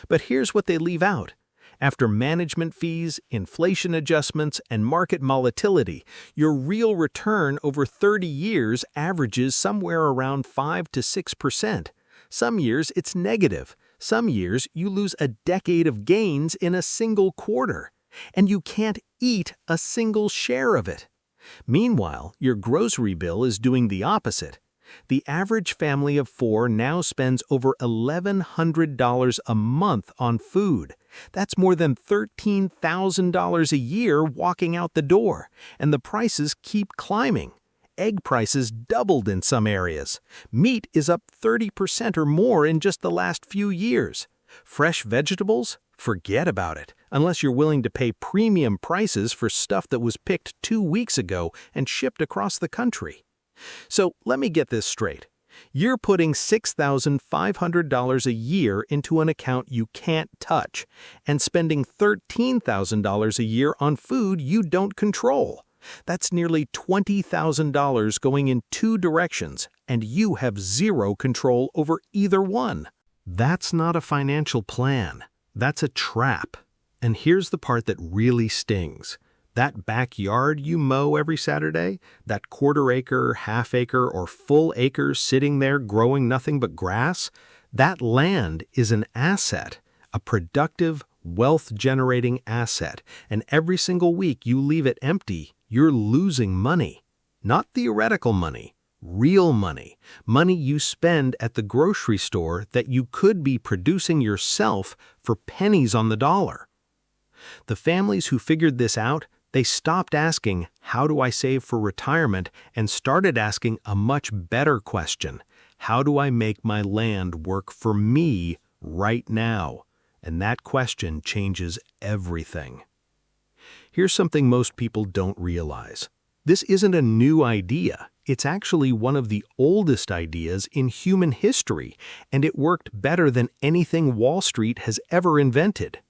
But here's what they leave out. After management fees, inflation adjustments, and market volatility, your real return over 30 years averages somewhere around 5 to 6%. Some years it's negative. Some years you lose a decade of gains in a single quarter, and you can't eat a single share of it. Meanwhile, your grocery bill is doing the opposite. The average family of 4 now spends over $1,100 a month on food. That's more than $13,000 a year walking out the door, and the prices keep climbing. Egg prices doubled in some areas. Meat is up 30% or more in just the last few years. Fresh vegetables? Forget about it, unless you're willing to pay premium prices for stuff that was picked 2 weeks ago and shipped across the country. So let me get this straight. You're putting $6,500 a year into an account you can't touch and spending $13,000 a year on food you don't control. That's nearly $20,000 going in 2 directions, and you have zero control over either one. That's not a financial plan. That's a trap. And here's the part that really stings. That backyard you mow every Saturday, that quarter acre, half acre, or full acre sitting there growing nothing but grass, that land is an asset, a productive, wealth-generating asset, and every single week you leave it empty, you're losing money. Not theoretical money, real money, money you spend at the grocery store that you could be producing yourself for pennies on the dollar. The families who figured this out, they stopped asking, how do I save for retirement, and started asking a much better question. How do I make my land work for me right now? And that question changes everything. Here's something most people don't realize. This isn't a new idea. It's actually one of the oldest ideas in human history, and it worked better than anything Wall Street has ever invented.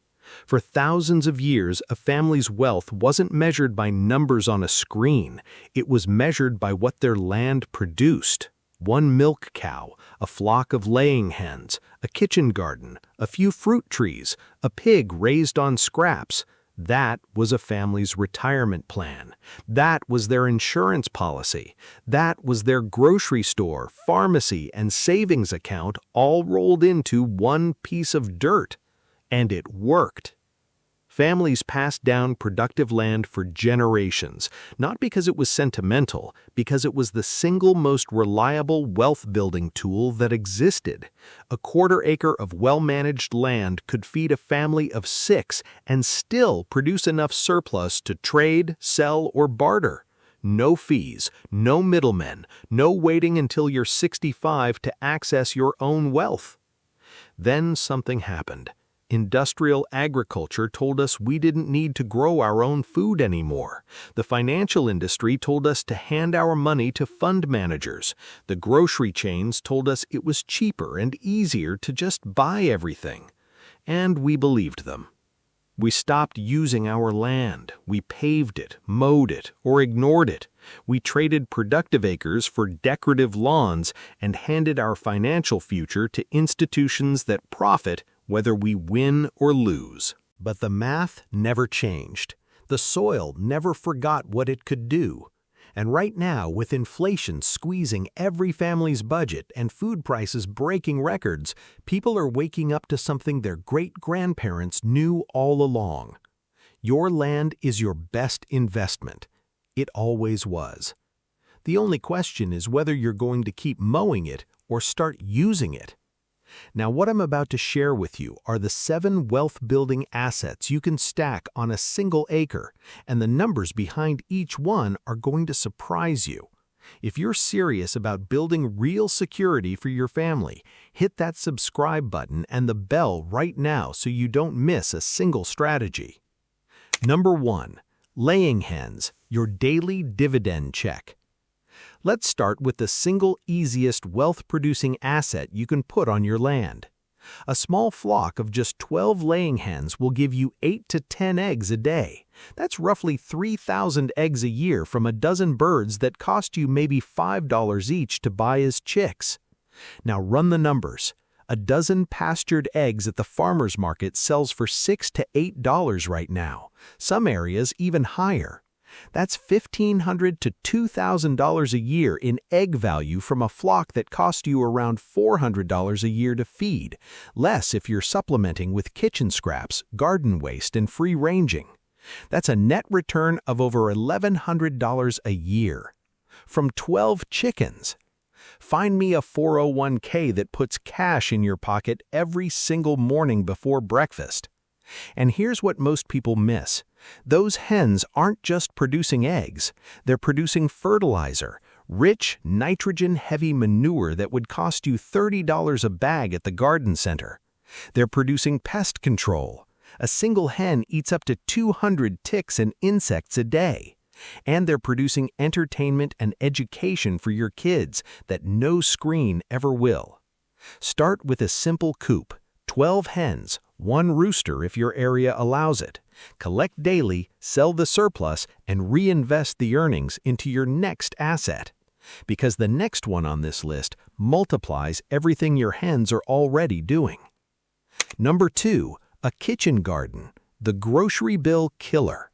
For thousands of years, a family's wealth wasn't measured by numbers on a screen. It was measured by what their land produced. One milk cow, a flock of laying hens, a kitchen garden, a few fruit trees, a pig raised on scraps. That was a family's retirement plan. That was their insurance policy. That was their grocery store, pharmacy, and savings account all rolled into one piece of dirt. And it worked. Families passed down productive land for generations, not because it was sentimental, because it was the single most reliable wealth-building tool that existed. A quarter-acre of well-managed land could feed a family of 6 and still produce enough surplus to trade, sell, or barter. No fees, no middlemen, no waiting until you're 65 to access your own wealth. Then something happened. Industrial agriculture told us we didn't need to grow our own food anymore. The financial industry told us to hand our money to fund managers. The grocery chains told us it was cheaper and easier to just buy everything. And we believed them. We stopped using our land. We paved it, mowed it, or ignored it. We traded productive acres for decorative lawns and handed our financial future to institutions that profit whether we win or lose. But the math never changed. The soil never forgot what it could do. And right now, with inflation squeezing every family's budget and food prices breaking records, people are waking up to something their great-grandparents knew all along. Your land is your best investment. It always was. The only question is whether you're going to keep mowing it or start using it. Now, what I'm about to share with you are the 7 wealth-building assets you can stack on a single acre, and the numbers behind each one are going to surprise you. If you're serious about building real security for your family, hit that subscribe button and the bell right now so you don't miss a single strategy. Number 1. Laying hens, your daily dividend check. Let's start with the single easiest wealth-producing asset you can put on your land. A small flock of just 12 laying hens will give you 8 to 10 eggs a day. That's roughly 3,000 eggs a year from a dozen birds that cost you maybe $5 each to buy as chicks. Now run the numbers. A dozen pastured eggs at the farmer's market sells for $6 to $8 right now. Some areas even higher. That's $1,500 to $2,000 a year in egg value from a flock that cost you around $400 a year to feed, less if you're supplementing with kitchen scraps, garden waste, and free ranging. That's a net return of over $1,100 a year. From 12 chickens. Find me a 401k that puts cash in your pocket every single morning before breakfast. And here's what most people miss. Those hens aren't just producing eggs, they're producing fertilizer, rich, nitrogen-heavy manure that would cost you $30 a bag at the garden center. They're producing pest control. A single hen eats up to 200 ticks and insects a day. And they're producing entertainment and education for your kids that no screen ever will. Start with a simple coop, 12 hens, 1 rooster if your area allows it. Collect daily, sell the surplus, and reinvest the earnings into your next asset. Because the next one on this list multiplies everything your hens are already doing. Number 2, a kitchen garden, the grocery bill killer.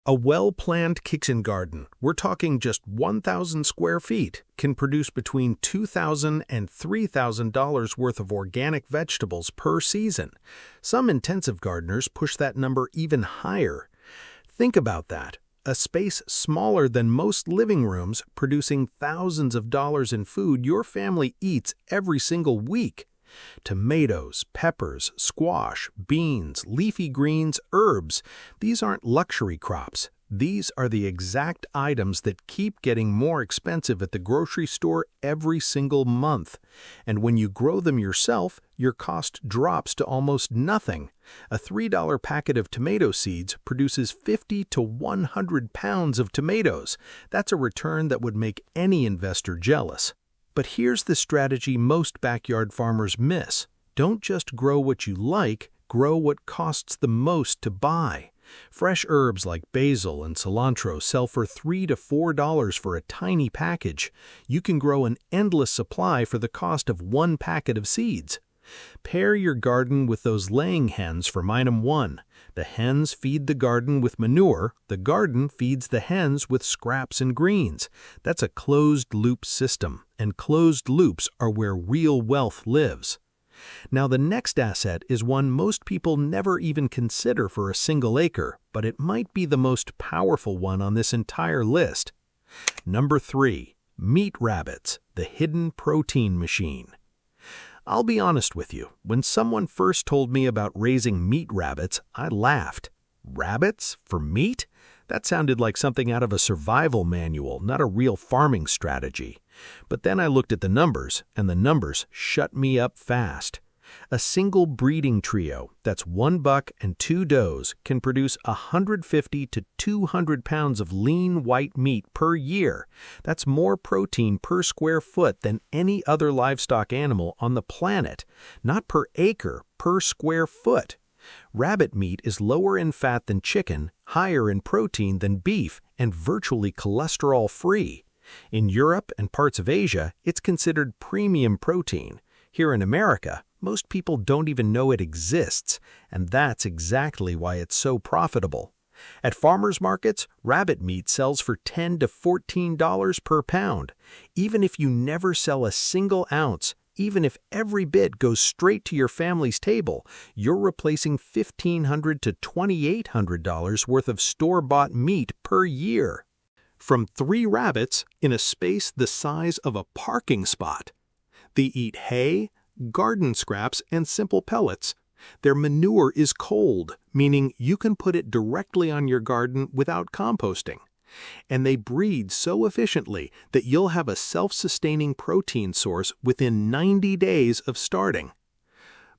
A well-planned kitchen garden, we're talking just 1,000 square feet, can produce between $2,000 and $3,000 worth of organic vegetables per season. Some intensive gardeners push that number even higher. Think about that. A space smaller than most living rooms producing thousands of dollars in food your family eats every single week. Tomatoes, peppers, squash, beans, leafy greens, herbs. These aren't luxury crops. These are the exact items that keep getting more expensive at the grocery store every single month. And when you grow them yourself, your cost drops to almost nothing. A $3 packet of tomato seeds produces 50 to 100 pounds of tomatoes. That's a return that would make any investor jealous. But here's the strategy most backyard farmers miss. Don't just grow what you like, grow what costs the most to buy. Fresh herbs like basil and cilantro sell for $3 to $4 for a tiny package. You can grow an endless supply for the cost of one packet of seeds. Pair your garden with those laying hens from item 1. The hens feed the garden with manure, the garden feeds the hens with scraps and greens. That's a closed-loop system, and closed loops are where real wealth lives. Now, the next asset is one most people never even consider for a single acre, but it might be the most powerful one on this entire list. Number 3. Meat rabbits, the hidden protein machine. I'll be honest with you, when someone first told me about raising meat rabbits, I laughed. Rabbits for meat? That sounded like something out of a survival manual, not a real farming strategy. But then I looked at the numbers, and the numbers shut me up fast. A single breeding trio, that's 1 buck and 2 does, can produce 150 to 200 pounds of lean white meat per year. That's more protein per square foot than any other livestock animal on the planet. Not per acre, per square foot. Rabbit meat is lower in fat than chicken, higher in protein than beef, and virtually cholesterol-free. In Europe and parts of Asia, it's considered premium protein. Here in America, most people don't even know it exists, and that's exactly why it's so profitable. At farmers markets, rabbit meat sells for $10 to $14 per pound. Even if you never sell a single ounce, even if every bit goes straight to your family's table, you're replacing $1,500 to $2,800 worth of store-bought meat per year. From 3 rabbits in a space the size of a parking spot. They eat hay, garden scraps, and simple pellets. Their manure is cold, meaning you can put it directly on your garden without composting. And they breed so efficiently that you'll have a self-sustaining protein source within 90 days of starting.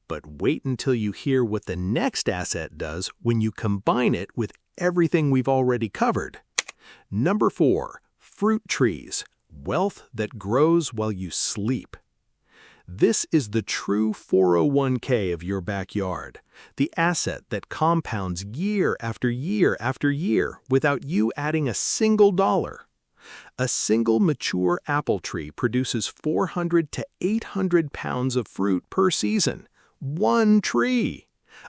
But wait until you hear what the next asset does when you combine it with everything we've already covered. Number 4. Fruit trees, wealth that grows while you sleep. This is the true 401k of your backyard, the asset that compounds year after year after year without you adding a single dollar. A single mature apple tree produces 400 to 800 pounds of fruit per season. One tree!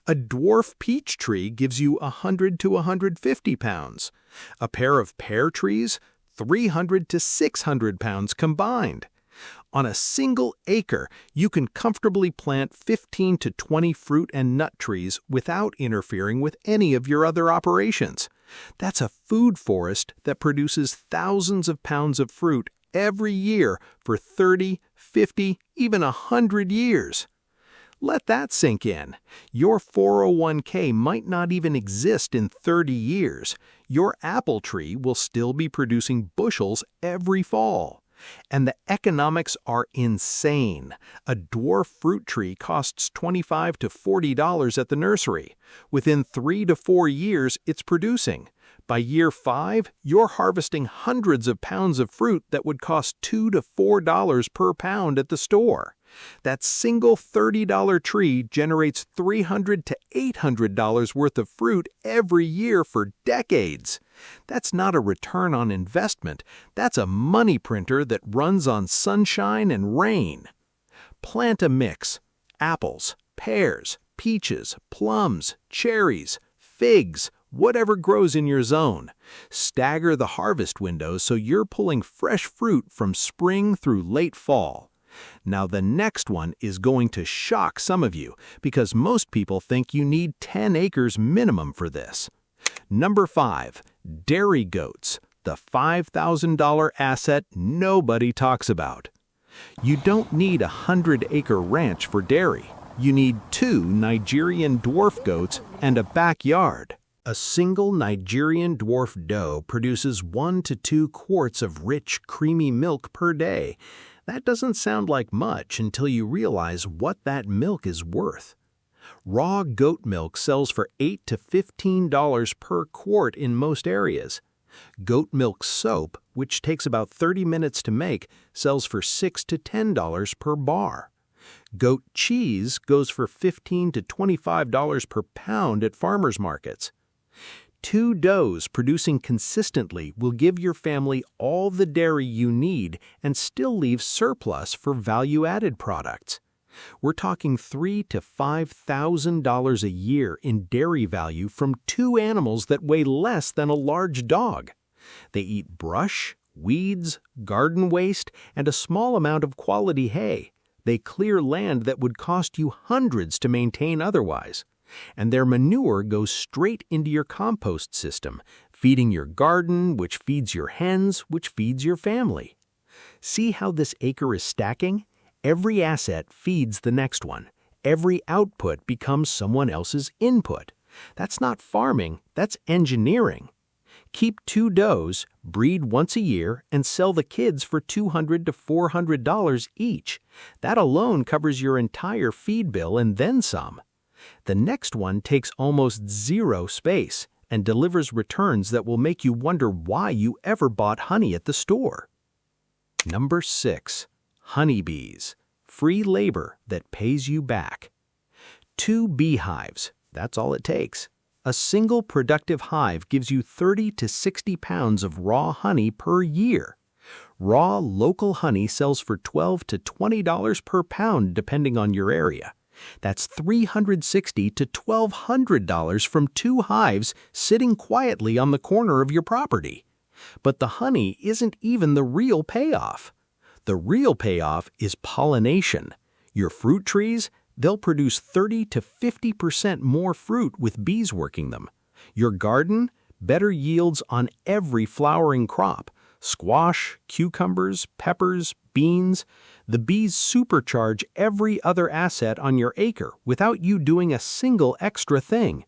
A dwarf peach tree gives you 100 to 150 pounds. A pair of pear trees, 300 to 600 pounds combined. On a single acre, you can comfortably plant 15 to 20 fruit and nut trees without interfering with any of your other operations. That's a food forest that produces thousands of pounds of fruit every year for 30, 50, even 100 years. Let that sink in. Your 401k might not even exist in 30 years. Your apple tree will still be producing bushels every fall. And the economics are insane. A dwarf fruit tree costs $25 to $40 at the nursery. Within 3 to 4 years, it's producing. By year 5, you're harvesting hundreds of pounds of fruit that would cost $2 to $4 per pound at the store. That single $30 tree generates $300 to $800 worth of fruit every year for decades. That's not a return on investment. That's a money printer that runs on sunshine and rain. Plant a mix: apples, pears, peaches, plums, cherries, figs, whatever grows in your zone. Stagger the harvest windows so you're pulling fresh fruit from spring through late fall. Now, the next one is going to shock some of you because most people think you need 10 acres minimum for this. Number 5. Dairy goats, the $5,000 asset nobody talks about. You don't need a 100-acre ranch for dairy. You need 2 Nigerian dwarf goats and a backyard. A single Nigerian dwarf doe produces 1 to 2 quarts of rich, creamy milk per day. That doesn't sound like much until you realize what that milk is worth. Raw goat milk sells for $8 to $15 per quart in most areas. Goat milk soap, which takes about 30 minutes to make, sells for $6 to $10 per bar. Goat cheese goes for $15 to $25 per pound at farmers markets. 2 does producing consistently will give your family all the dairy you need and still leave surplus for value-added products. We're talking $3,000 to $5,000 a year in dairy value from 2 animals that weigh less than a large dog. They eat brush, weeds, garden waste, and a small amount of quality hay. They clear land that would cost you hundreds to maintain otherwise. And their manure goes straight into your compost system, feeding your garden, which feeds your hens, which feeds your family. See how this acre is stacking? Every asset feeds the next one. Every output becomes someone else's input. That's not farming, that's engineering. Keep 2 does, breed once a year, and sell the kids for $200 to $400 each. That alone covers your entire feed bill and then some. The next one takes almost 0 space and delivers returns that will make you wonder why you ever bought honey at the store. Number 6. Honeybees. Free labor that pays you back. 2 beehives. That's all it takes. A single productive hive gives you 30 to 60 pounds of raw honey per year. Raw local honey sells for $12 to $20 per pound depending on your area. That's $360 to $1,200 from 2 hives sitting quietly on the corner of your property. But the honey isn't even the real payoff. The real payoff is pollination. Your fruit trees, they'll produce 30 to 50% more fruit with bees working them. Your garden, better yields on every flowering crop. Squash, cucumbers, peppers, beans. The bees supercharge every other asset on your acre without you doing a single extra thing.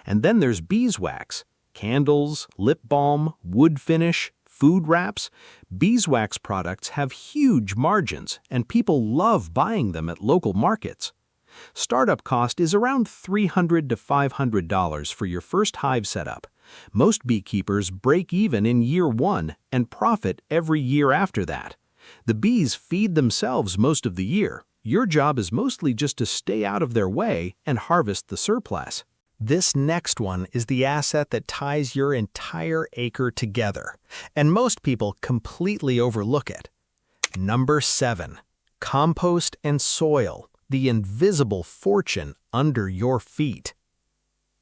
And then there's beeswax. Candles, lip balm, wood finish, food wraps. Beeswax products have huge margins, and people love buying them at local markets. Startup cost is around $300 to $500 for your first hive setup. Most beekeepers break even in year 1 and profit every year after that. The bees feed themselves most of the year. Your job is mostly just to stay out of their way and harvest the surplus. This next one is the asset that ties your entire acre together, and most people completely overlook it. Number 7. Compost and soil, the invisible fortune under your feet.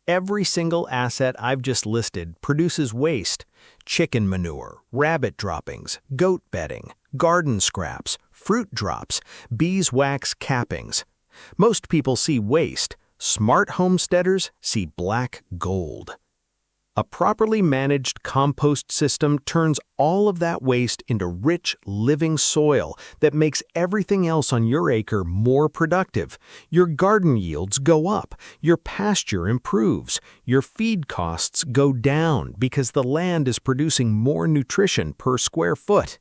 Every single asset I've just listed produces waste: chicken manure, rabbit droppings, goat bedding, garden scraps, fruit drops, beeswax cappings. Most people see waste. Smart homesteaders see black gold. A properly managed compost system turns all of that waste into rich, living soil that makes everything else on your acre more productive. Your garden yields go up, your pasture improves, your feed costs go down because the land is producing more nutrition per square foot.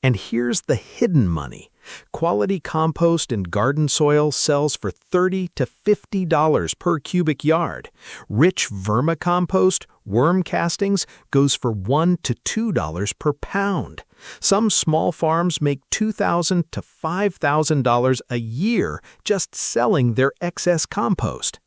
And here's the hidden money. Quality compost and garden soil sells for $30 to $50 per cubic yard. Rich vermicompost, worm castings, goes for $1 to $2 per pound. Some small farms make $2,000 to $5,000 a year just selling their excess compost.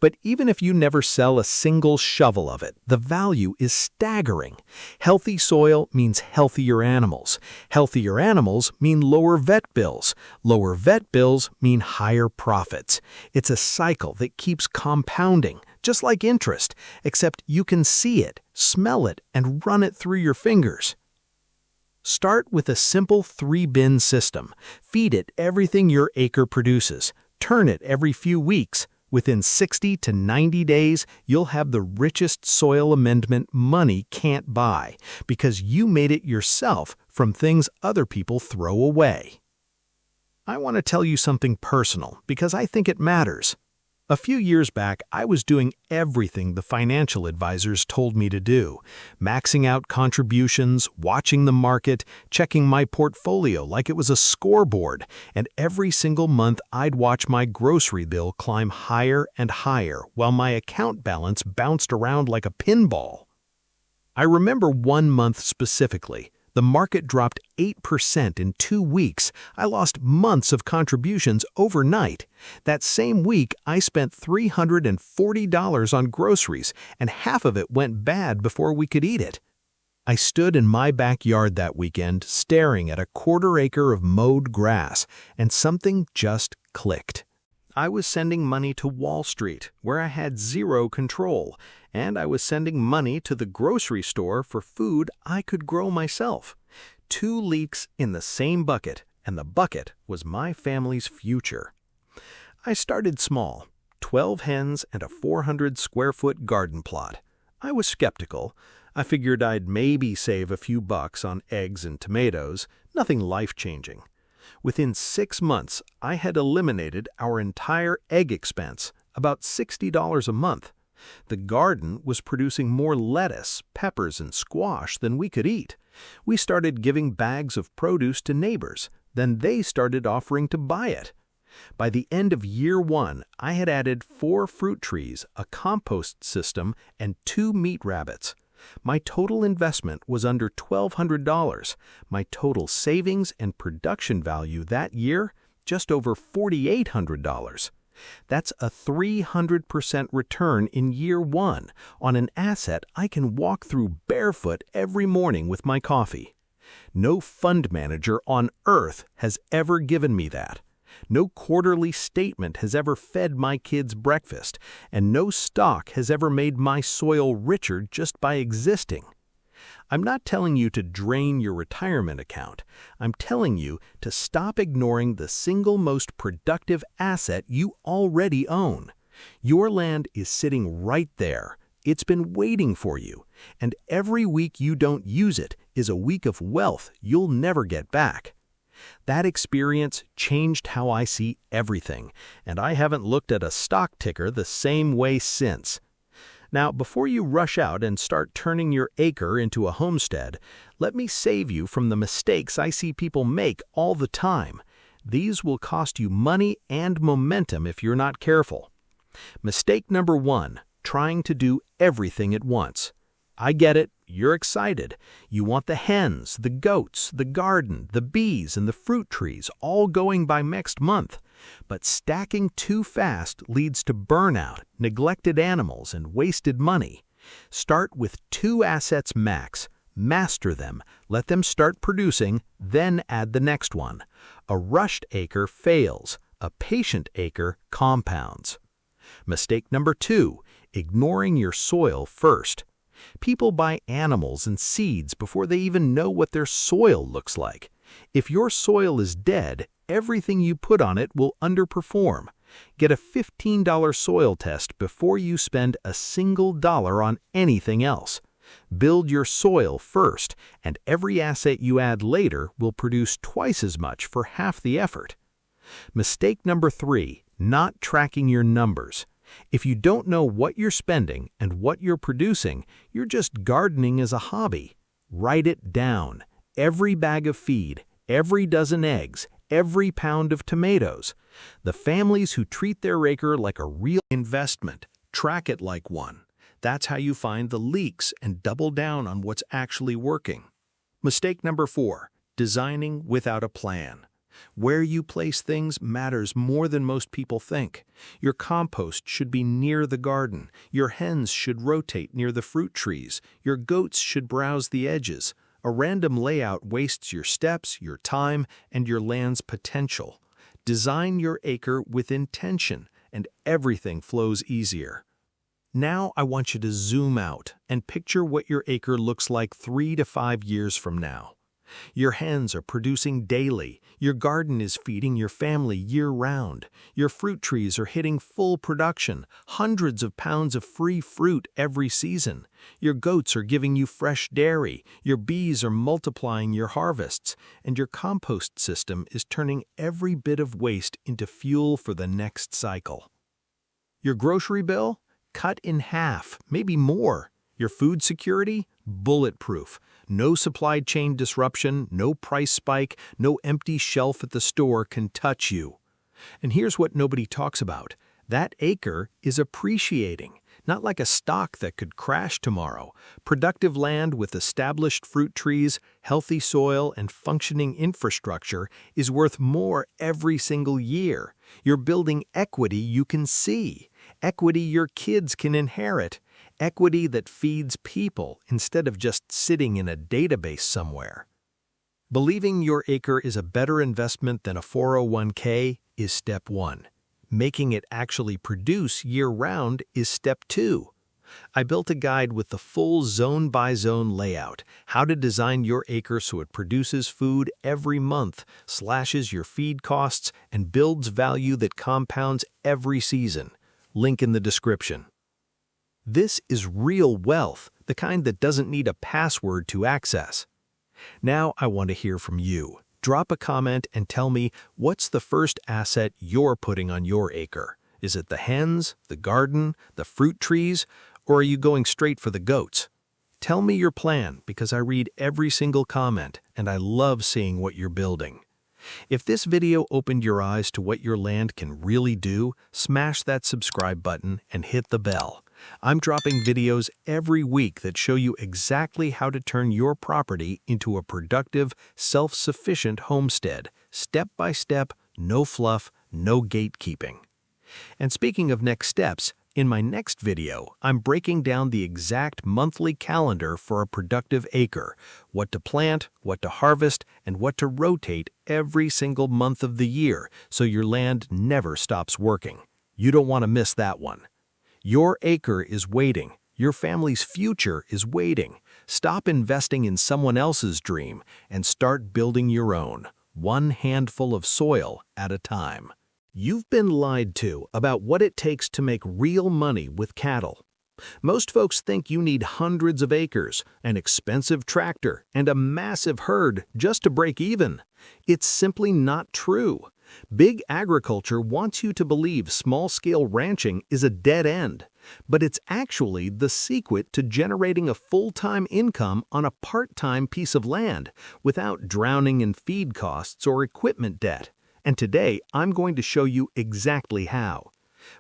But even if you never sell a single shovel of it, the value is staggering. Healthy soil means healthier animals. Healthier animals mean lower vet bills. Lower vet bills mean higher profits. It's a cycle that keeps compounding, just like interest, except you can see it, smell it, and run it through your fingers. Start with a simple 3-bin system. Feed it everything your acre produces. Turn it every few weeks. Within 60 to 90 days, you'll have the richest soil amendment money can't buy because you made it yourself from things other people throw away. I want to tell you something personal because I think it matters. A few years back, I was doing everything the financial advisors told me to do, maxing out contributions, watching the market, checking my portfolio like it was a scoreboard, and every single month I'd watch my grocery bill climb higher and higher while my account balance bounced around like a pinball. I remember one month specifically. The market dropped 8% in 2 weeks. I lost months of contributions overnight. That same week, I spent $340 on groceries, and half of it went bad before we could eat it. I stood in my backyard that weekend, staring at a 1/4 acre of mowed grass, and something just clicked. I was sending money to Wall Street, where I had zero control, and I was sending money to the grocery store for food I could grow myself. 2 leaks in the same bucket, and the bucket was my family's future. I started small, 12 hens and a 400-square-foot garden plot. I was skeptical. I figured I'd maybe save a few bucks on eggs and tomatoes, nothing life-changing. Within 6 months, I had eliminated our entire egg expense, about $60 a month. The garden was producing more lettuce, peppers, and squash than we could eat. We started giving bags of produce to neighbors. Then they started offering to buy it. By the end of year 1, I had added 4 fruit trees, a compost system, and 2 meat rabbits. My total investment was under $1,200. My total savings and production value that year, just over $4,800. That's a 300% return in year 1 on an asset I can walk through barefoot every morning with my coffee. No fund manager on earth has ever given me that. No quarterly statement has ever fed my kids breakfast, and no stock has ever made my soil richer just by existing. I'm not telling you to drain your retirement account. I'm telling you to stop ignoring the single most productive asset you already own. Your land is sitting right there. It's been waiting for you, and every week you don't use it is a week of wealth you'll never get back. That experience changed how I see everything, and I haven't looked at a stock ticker the same way since. Now, before you rush out and start turning your acre into a homestead, let me save you from the mistakes I see people make all the time. These will cost you money and momentum if you're not careful. Mistake number 1, trying to do everything at once. I get it. You're excited. You want the hens, the goats, the garden, the bees, and the fruit trees all going by next month. But stacking too fast leads to burnout, neglected animals, and wasted money. Start with 2 assets max. Master them. Let them start producing, then add the next one. A rushed acre fails. A patient acre compounds. Mistake number 2, ignoring your soil first. People buy animals and seeds before they even know what their soil looks like. If your soil is dead, everything you put on it will underperform. Get a $15 soil test before you spend a single dollar on anything else. Build your soil first, and every asset you add later will produce twice as much for half the effort. Mistake number 3, not tracking your numbers. If you don't know what you're spending and what you're producing, you're just gardening as a hobby. Write it down. Every bag of feed, every dozen eggs, every pound of tomatoes. The families who treat their acre like a real investment track it like one. That's how you find the leaks and double down on what's actually working. Mistake number 4, designing without a plan. Where you place things matters more than most people think. Your compost should be near the garden. Your hens should rotate near the fruit trees. Your goats should browse the edges. A random layout wastes your steps, your time, and your land's potential. Design your acre with intention, and everything flows easier. Now I want you to zoom out and picture what your acre looks like 3 to 5 years from now. Your hens are producing daily. Your garden is feeding your family year-round. Your fruit trees are hitting full production, hundreds of pounds of free fruit every season. Your goats are giving you fresh dairy. Your bees are multiplying your harvests. And your compost system is turning every bit of waste into fuel for the next cycle. Your grocery bill? Cut in half, maybe more. Your food security? Bulletproof. No supply chain disruption, no price spike, no empty shelf at the store can touch you. And here's what nobody talks about. That acre is appreciating, not like a stock that could crash tomorrow. Productive land with established fruit trees, healthy soil, and functioning infrastructure is worth more every single year. You're building equity you can see, equity your kids can inherit, equity that feeds people instead of just sitting in a database somewhere. Believing your acre is a better investment than a 401k is step one. Making it actually produce year-round is step two. I built a guide with the full zone-by-zone layout, how to design your acre so it produces food every month, slashes your feed costs, and builds value that compounds every season. Link in the description. This is real wealth, the kind that doesn't need a password to access. Now I want to hear from you. Drop a comment and tell me, what's the first asset you're putting on your acre? Is it the hens, the garden, the fruit trees, or are you going straight for the goats? Tell me your plan, because I read every single comment and I love seeing what you're building. If this video opened your eyes to what your land can really do, smash that subscribe button and hit the bell. I'm dropping videos every week that show you exactly how to turn your property into a productive, self-sufficient homestead, step by step, no fluff, no gatekeeping. And speaking of next steps, in my next video, I'm breaking down the exact monthly calendar for a productive acre, what to plant, what to harvest, and what to rotate every single month of the year so your land never stops working. You don't want to miss that one. Your acre is waiting. Your family's future is waiting. Stop investing in someone else's dream and start building your own, one handful of soil at a time. You've been lied to about what it takes to make real money with cattle. Most folks think you need hundreds of acres, an expensive tractor, and a massive herd just to break even. It's simply not true. Big agriculture wants you to believe small-scale ranching is a dead end, but it's actually the secret to generating a full-time income on a part-time piece of land without drowning in feed costs or equipment debt. And today, I'm going to show you exactly how.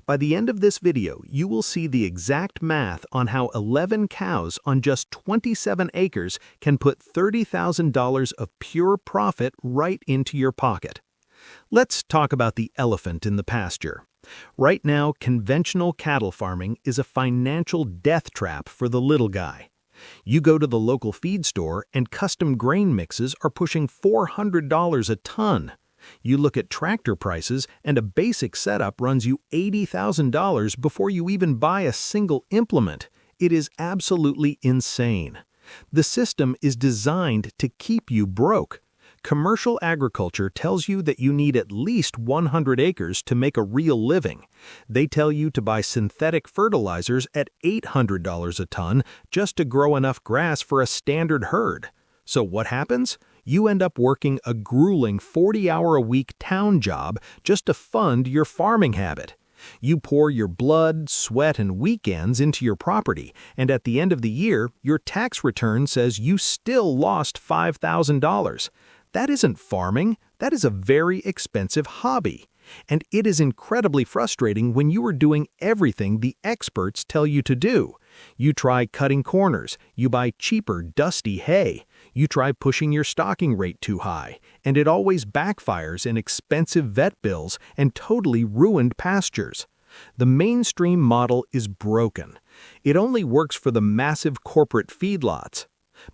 By the end of this video, you will see the exact math on how 11 cows on just 27 acres can put $30,000 of pure profit right into your pocket. Let's talk about the elephant in the pasture. Right now, conventional cattle farming is a financial death trap for the little guy. You go to the local feed store and custom grain mixes are pushing $400 a ton. You look at tractor prices and a basic setup runs you $80,000 before you even buy a single implement. It is absolutely insane. The system is designed to keep you broke. Commercial agriculture tells you that you need at least 100 acres to make a real living. They tell you to buy synthetic fertilizers at $800 a ton just to grow enough grass for a standard herd. So what happens? You end up working a grueling 40-hour-a-week town job just to fund your farming habit. You pour your blood, sweat, and weekends into your property, and at the end of the year, your tax return says you still lost $5,000. That isn't farming, that is a very expensive hobby. And it is incredibly frustrating when you are doing everything the experts tell you to do. You try cutting corners, you buy cheaper, dusty hay, you try pushing your stocking rate too high, and it always backfires in expensive vet bills and totally ruined pastures. The mainstream model is broken. It only works for the massive corporate feedlots.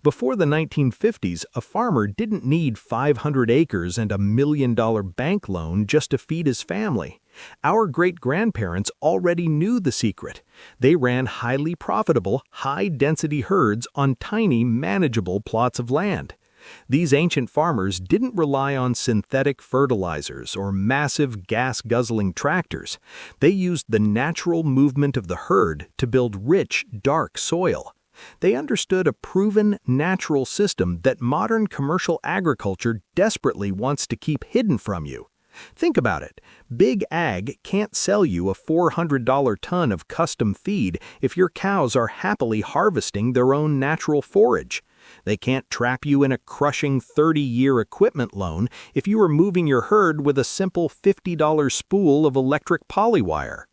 Before the 1950s, a farmer didn't need 500 acres and $1 million bank loan just to feed his family. Our great-grandparents already knew the secret. They ran highly profitable, high-density herds on tiny, manageable plots of land. These ancient farmers didn't rely on synthetic fertilizers or massive gas-guzzling tractors. They used the natural movement of the herd to build rich, dark soil. They understood a proven, natural system that modern commercial agriculture desperately wants to keep hidden from you. Think about it. Big Ag can't sell you a $400 ton of custom feed if your cows are happily harvesting their own natural forage. They can't trap you in a crushing 30-year equipment loan if you are moving your herd with a simple $50 spool of electric polywire.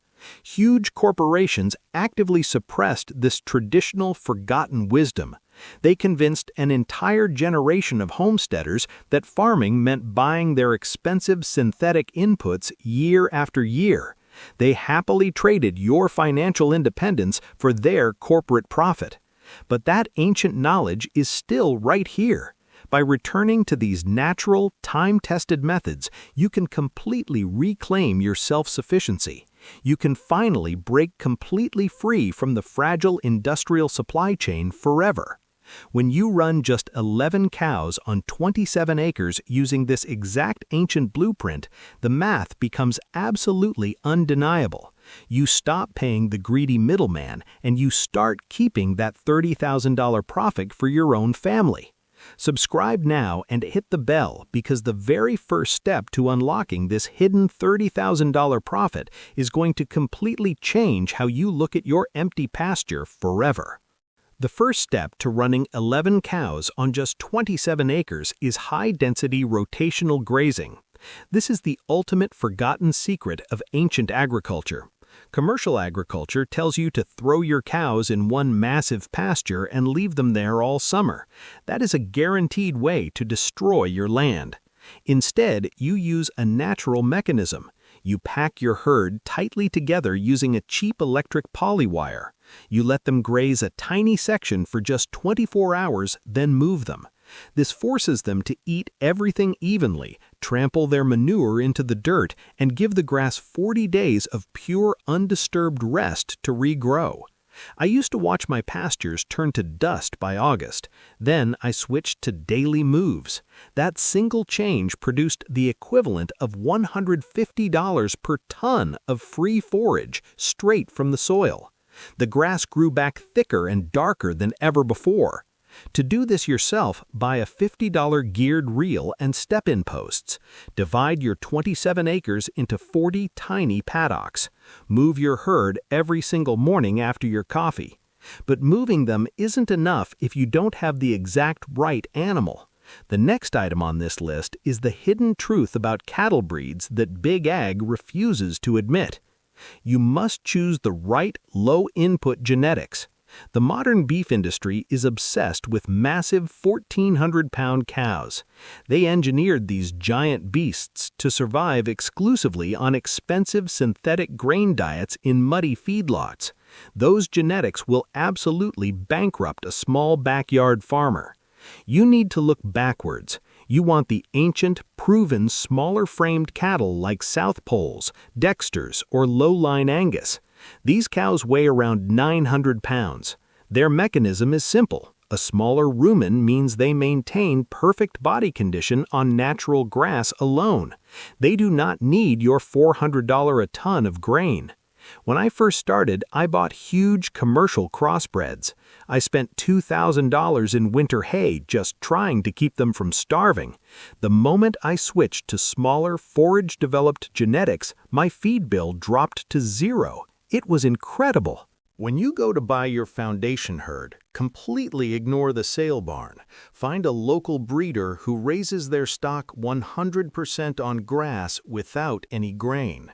Huge corporations actively suppressed this traditional forgotten wisdom. They convinced an entire generation of homesteaders that farming meant buying their expensive synthetic inputs year after year. They happily traded your financial independence for their corporate profit. But that ancient knowledge is still right here. By returning to these natural, time-tested methods, you can completely reclaim your self-sufficiency. You can finally break completely free from the fragile industrial supply chain forever. When you run just 11 cows on 27 acres using this exact ancient blueprint, the math becomes absolutely undeniable. You stop paying the greedy middleman and you start keeping that $30,000 profit for your own family. Subscribe now and hit the bell because the very first step to unlocking this hidden $30,000 profit is going to completely change how you look at your empty pasture forever. The first step to running 11 cows on just 27 acres is high-density rotational grazing. This is the ultimate forgotten secret of ancient agriculture. Commercial agriculture tells you to throw your cows in one massive pasture and leave them there all summer. That is a guaranteed way to destroy your land. Instead, you use a natural mechanism. You pack your herd tightly together using a cheap electric polywire. You let them graze a tiny section for just 24 hours, then move them. This forces them to eat everything evenly, trample their manure into the dirt, and give the grass 40 days of pure, undisturbed rest to regrow. I used to watch my pastures turn to dust by August. Then I switched to daily moves. That single change produced the equivalent of $150 per ton of free forage straight from the soil. The grass grew back thicker and darker than ever before. To do this yourself, buy a $50 geared reel and step-in posts. Divide your 27 acres into 40 tiny paddocks. Move your herd every single morning after your coffee. But moving them isn't enough if you don't have the exact right animal. The next item on this list is the hidden truth about cattle breeds that Big Ag refuses to admit. You must choose the right low-input genetics. The modern beef industry is obsessed with massive 1,400-pound cows. They engineered these giant beasts to survive exclusively on expensive synthetic grain diets in muddy feedlots. Those genetics will absolutely bankrupt a small backyard farmer. You need to look backwards. You want the ancient, proven, smaller-framed cattle like South Poles, Dexters, or low-line Angus. These cows weigh around 900 pounds. Their mechanism is simple. A smaller rumen means they maintain perfect body condition on natural grass alone. They do not need your $400 a ton of grain. When I first started, I bought huge commercial crossbreds. I spent $2,000 in winter hay just trying to keep them from starving. The moment I switched to smaller, forage-developed genetics, my feed bill dropped to zero. It was incredible. When you go to buy your foundation herd, completely ignore the sale barn. Find a local breeder who raises their stock 100% on grass without any grain.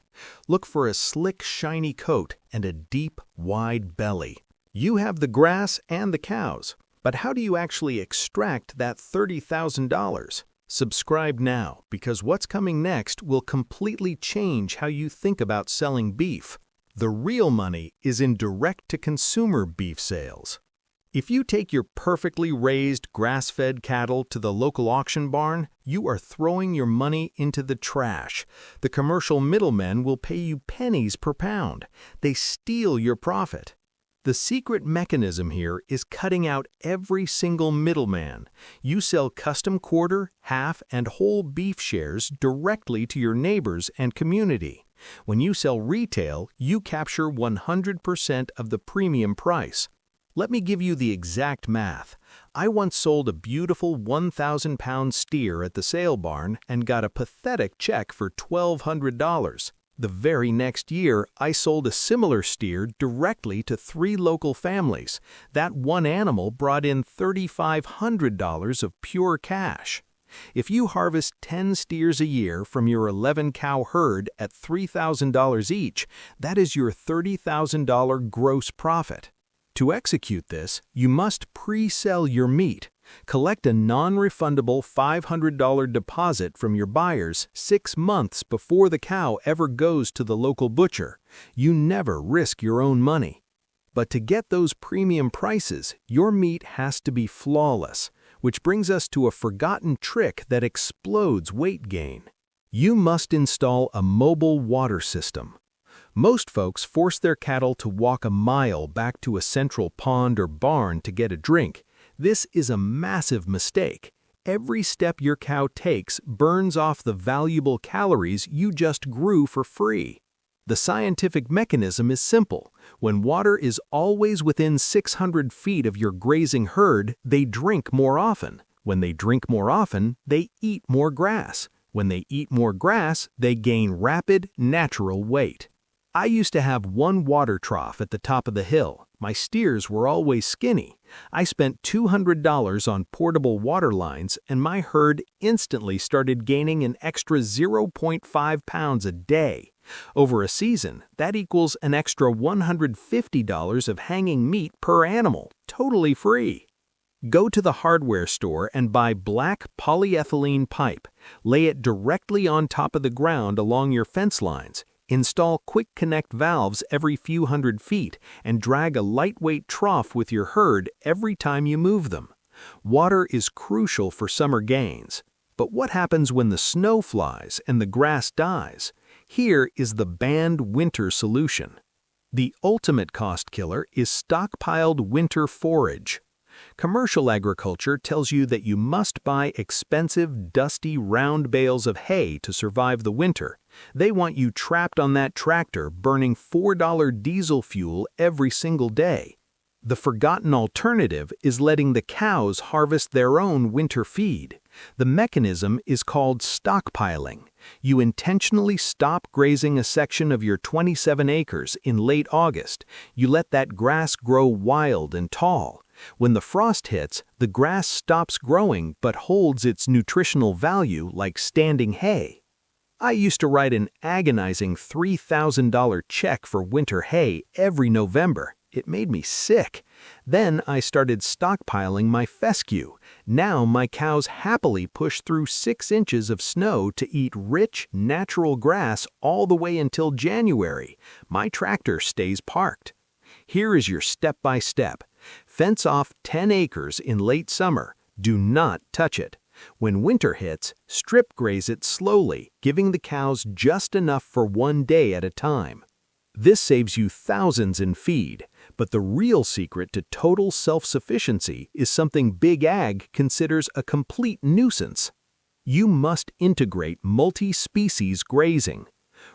Look for a slick, shiny coat and a deep, wide belly. You have the grass and the cows, but how do you actually extract that $30,000? Subscribe now, because what's coming next will completely change how you think about selling beef. The real money is in direct-to-consumer beef sales. If you take your perfectly raised, grass-fed cattle to the local auction barn, you are throwing your money into the trash. The commercial middlemen will pay you pennies per pound. They steal your profit. The secret mechanism here is cutting out every single middleman. You sell custom quarter, half, and whole beef shares directly to your neighbors and community. When you sell retail, you capture 100% of the premium price. Let me give you the exact math. I once sold a beautiful 1,000-pound steer at the sale barn and got a pathetic check for $1,200. The very next year, I sold a similar steer directly to 3 local families. That one animal brought in $3,500 of pure cash. If you harvest 10 steers a year from your 11-cow herd at $3,000 each, that is your $30,000 gross profit. To execute this, you must pre-sell your meat. Collect a non-refundable $500 deposit from your buyers 6 months before the cow ever goes to the local butcher. You never risk your own money. But to get those premium prices, your meat has to be flawless, which brings us to a forgotten trick that explodes weight gain. You must install a mobile water system. Most folks force their cattle to walk a mile back to a central pond or barn to get a drink. This is a massive mistake. Every step your cow takes burns off the valuable calories you just grew for free. The scientific mechanism is simple. When water is always within 600 feet of your grazing herd, they drink more often. When they drink more often, they eat more grass. When they eat more grass, they gain rapid, natural weight. I used to have one water trough at the top of the hill. My steers were always skinny. I spent $200 on portable water lines, and my herd instantly started gaining an extra 0.5 pounds a day. Over a season, that equals an extra $150 of hanging meat per animal, totally free. Go to the hardware store and buy black polyethylene pipe. Lay it directly on top of the ground along your fence lines. Install quick connect valves every few hundred feet and drag a lightweight trough with your herd every time you move them. Water is crucial for summer gains. But what happens when the snow flies and the grass dies? Here is the banned winter solution. The ultimate cost killer is stockpiled winter forage. Commercial agriculture tells you that you must buy expensive, dusty, round bales of hay to survive the winter. They want you trapped on that tractor burning $4 diesel fuel every single day. The forgotten alternative is letting the cows harvest their own winter feed. The mechanism is called stockpiling. You intentionally stop grazing a section of your 27 acres in late August. You let that grass grow wild and tall. When the frost hits, the grass stops growing but holds its nutritional value like standing hay. I used to write an agonizing $3,000 check for winter hay every November. It made me sick. Then I started stockpiling my fescue. Now my cows happily push through 6 inches of snow to eat rich, natural grass all the way until January. My tractor stays parked. Here is your step-by-step. Fence off 10 acres in late summer. Do not touch it. When winter hits, strip graze it slowly, giving the cows just enough for one day at a time. This saves you thousands in feed, but the real secret to total self-sufficiency is something Big Ag considers a complete nuisance. You must integrate multi-species grazing.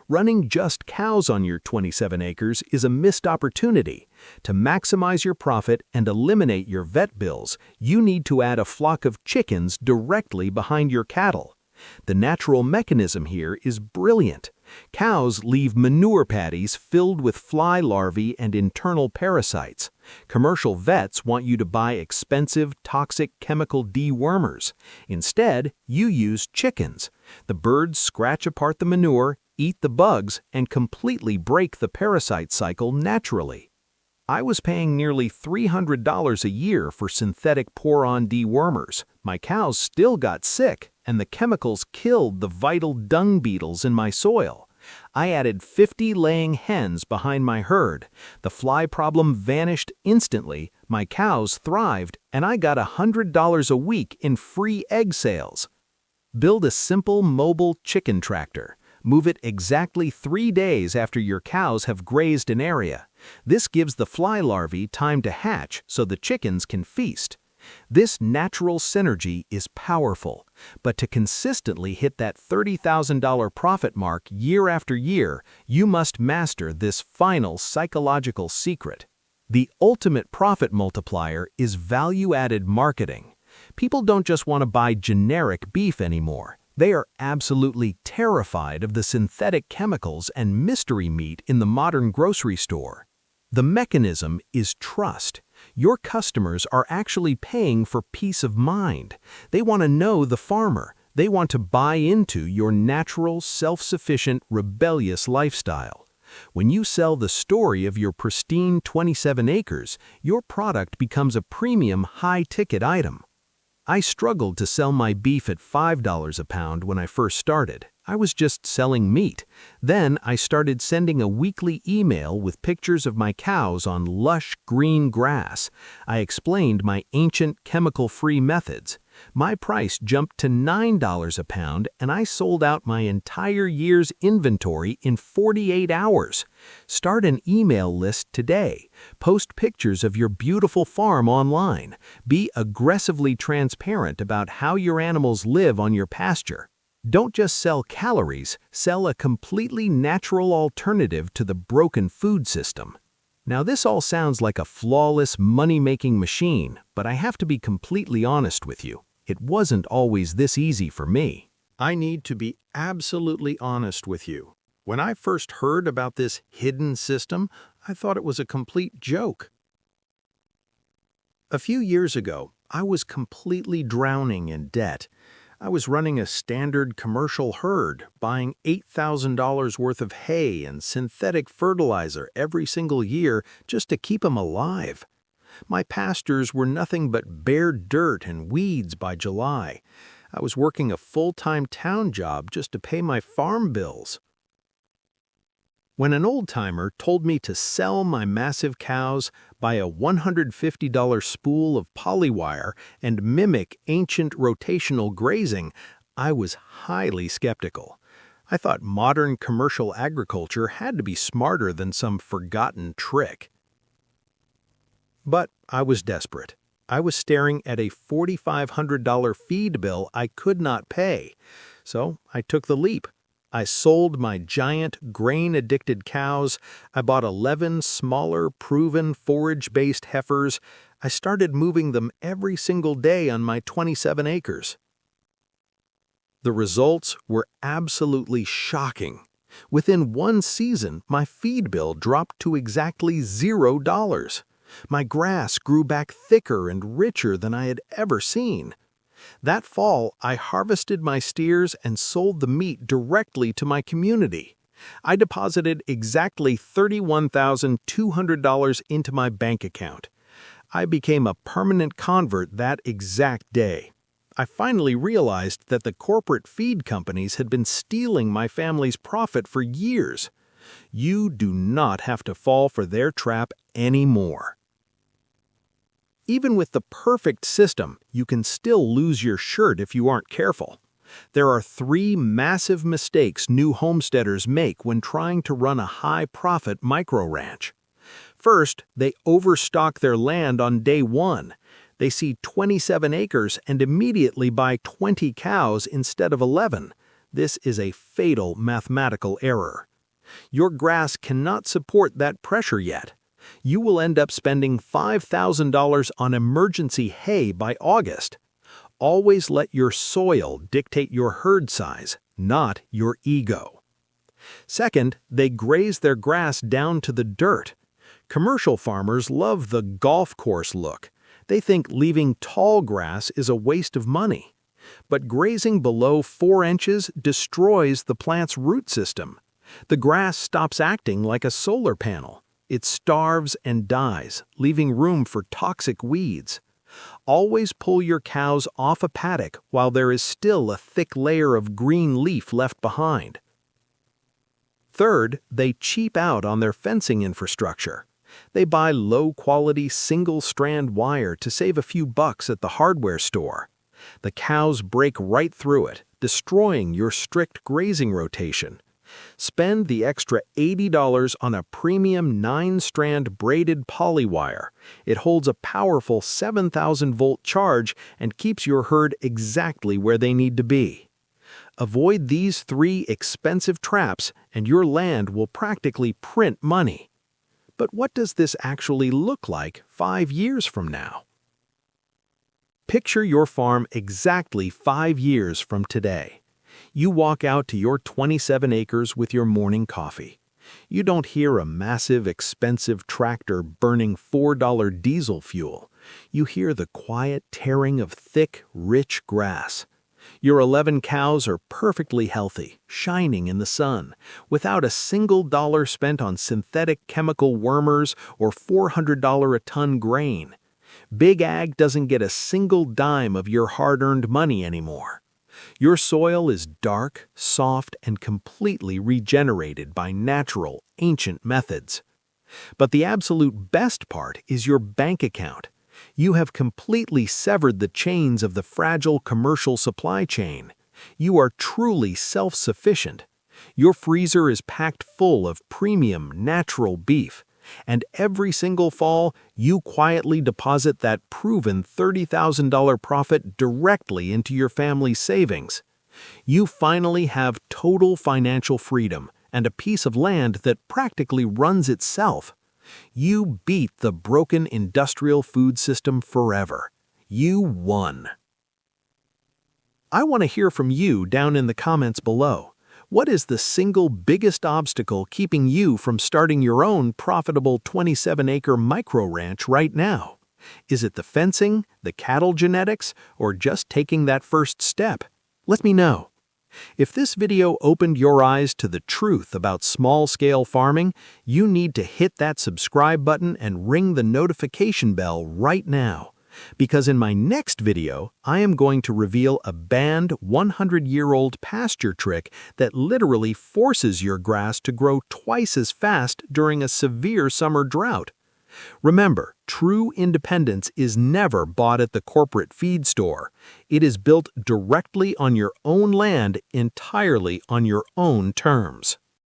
Running just cows on your 27 acres is a missed opportunity. To maximize your profit and eliminate your vet bills, you need to add a flock of chickens directly behind your cattle. The natural mechanism here is brilliant. Cows leave manure patties filled with fly larvae and internal parasites. Commercial vets want you to buy expensive, toxic chemical dewormers. Instead, you use chickens. The birds scratch apart the manure, eat the bugs, and completely break the parasite cycle naturally. I was paying nearly $300 a year for synthetic pour-on dewormers. My cows still got sick, and the chemicals killed the vital dung beetles in my soil. I added 50 laying hens behind my herd. The fly problem vanished instantly, my cows thrived, and I got $100 a week in free egg sales. Build a simple mobile chicken tractor. Move it exactly 3 days after your cows have grazed an area. This gives the fly larvae time to hatch so the chickens can feast. This natural synergy is powerful, but to consistently hit that $30,000 profit mark year after year, you must master this final psychological secret. The ultimate profit multiplier is value-added marketing. People don't just want to buy generic beef anymore. They are absolutely terrified of the synthetic chemicals and mystery meat in the modern grocery store. The mechanism is trust. Your customers are actually paying for peace of mind. They want to know the farmer. They want to buy into your natural, self-sufficient, rebellious lifestyle. When you sell the story of your pristine 27 acres, your product becomes a premium, high-ticket item. I struggled to sell my beef at $5 a pound when I first started. I was just selling meat. Then I started sending a weekly email with pictures of my cows on lush green grass. I explained my ancient chemical-free methods. My price jumped to $9 a pound, and I sold out my entire year's inventory in 48 hours. Start an email list today. Post pictures of your beautiful farm online. Be aggressively transparent about how your animals live on your pasture. Don't just sell calories, sell a completely natural alternative to the broken food system. Now, this all sounds like a flawless money-making machine, but I have to be completely honest with you. It wasn't always this easy for me. I need to be absolutely honest with you. When I first heard about this hidden system, I thought it was a complete joke. A few years ago, I was completely drowning in debt. I was running a standard commercial herd, buying $8,000 worth of hay and synthetic fertilizer every single year just to keep them alive. My pastures were nothing but bare dirt and weeds by July. I was working a full-time town job just to pay my farm bills. When an old-timer told me to sell my massive cows, buy a $150 spool of polywire, and mimic ancient rotational grazing, I was highly skeptical. I thought modern commercial agriculture had to be smarter than some forgotten trick. But I was desperate. I was staring at a $4,500 feed bill I could not pay. So I took the leap. I sold my giant, grain-addicted cows. I bought 11 smaller, proven forage-based heifers. I started moving them every single day on my 27 acres. The results were absolutely shocking. Within one season, my feed bill dropped to exactly $0. My grass grew back thicker and richer than I had ever seen. That fall, I harvested my steers and sold the meat directly to my community. I deposited exactly $31,200 into my bank account. I became a permanent convert that exact day. I finally realized that the corporate feed companies had been stealing my family's profit for years. You do not have to fall for their trap anymore. Even with the perfect system, you can still lose your shirt if you aren't careful. There are 3 massive mistakes new homesteaders make when trying to run a high-profit micro-ranch. First, they overstock their land on day one. They see 27 acres and immediately buy 20 cows instead of 11. This is a fatal mathematical error. Your grass cannot support that pressure yet. You will end up spending $5,000 on emergency hay by August. Always let your soil dictate your herd size, not your ego. Second, they graze their grass down to the dirt. Commercial farmers love the golf course look. They think leaving tall grass is a waste of money. But grazing below 4 inches destroys the plant's root system. The grass stops acting like a solar panel. It starves and dies, leaving room for toxic weeds. Always pull your cows off a paddock while there is still a thick layer of green leaf left behind. Third, they cheap out on their fencing infrastructure. They buy low-quality single-strand wire to save a few bucks at the hardware store. The cows break right through it, destroying your strict grazing rotation. Spend the extra $80 on a premium 9-strand braided polywire. It holds a powerful 7,000-volt charge and keeps your herd exactly where they need to be. Avoid these 3 expensive traps and your land will practically print money. But what does this actually look like 5 years from now? Picture your farm exactly 5 years from today. You walk out to your 27 acres with your morning coffee. You don't hear a massive, expensive tractor burning $4 diesel fuel. You hear the quiet tearing of thick, rich grass. Your 11 cows are perfectly healthy, shining in the sun, without a single dollar spent on synthetic chemical wormers or $400 a ton grain. Big Ag doesn't get a single dime of your hard-earned money anymore. Your soil is dark, soft, and completely regenerated by natural, ancient methods. But the absolute best part is your bank account. You have completely severed the chains of the fragile commercial supply chain. You are truly self-sufficient. Your freezer is packed full of premium, natural beef. And every single fall, you quietly deposit that proven $30,000 profit directly into your family's savings. You finally have total financial freedom and a piece of land that practically runs itself. You beat the broken industrial food system forever. You won. I want to hear from you down in the comments below. What is the single biggest obstacle keeping you from starting your own profitable 27-acre micro-ranch right now? Is it the fencing, the cattle genetics, or just taking that first step? Let me know. If this video opened your eyes to the truth about small-scale farming, you need to hit that subscribe button and ring the notification bell right now. Because in my next video, I am going to reveal a banned 100-year-old pasture trick that literally forces your grass to grow twice as fast during a severe summer drought. Remember, true independence is never bought at the corporate feed store. It is built directly on your own land, entirely on your own terms.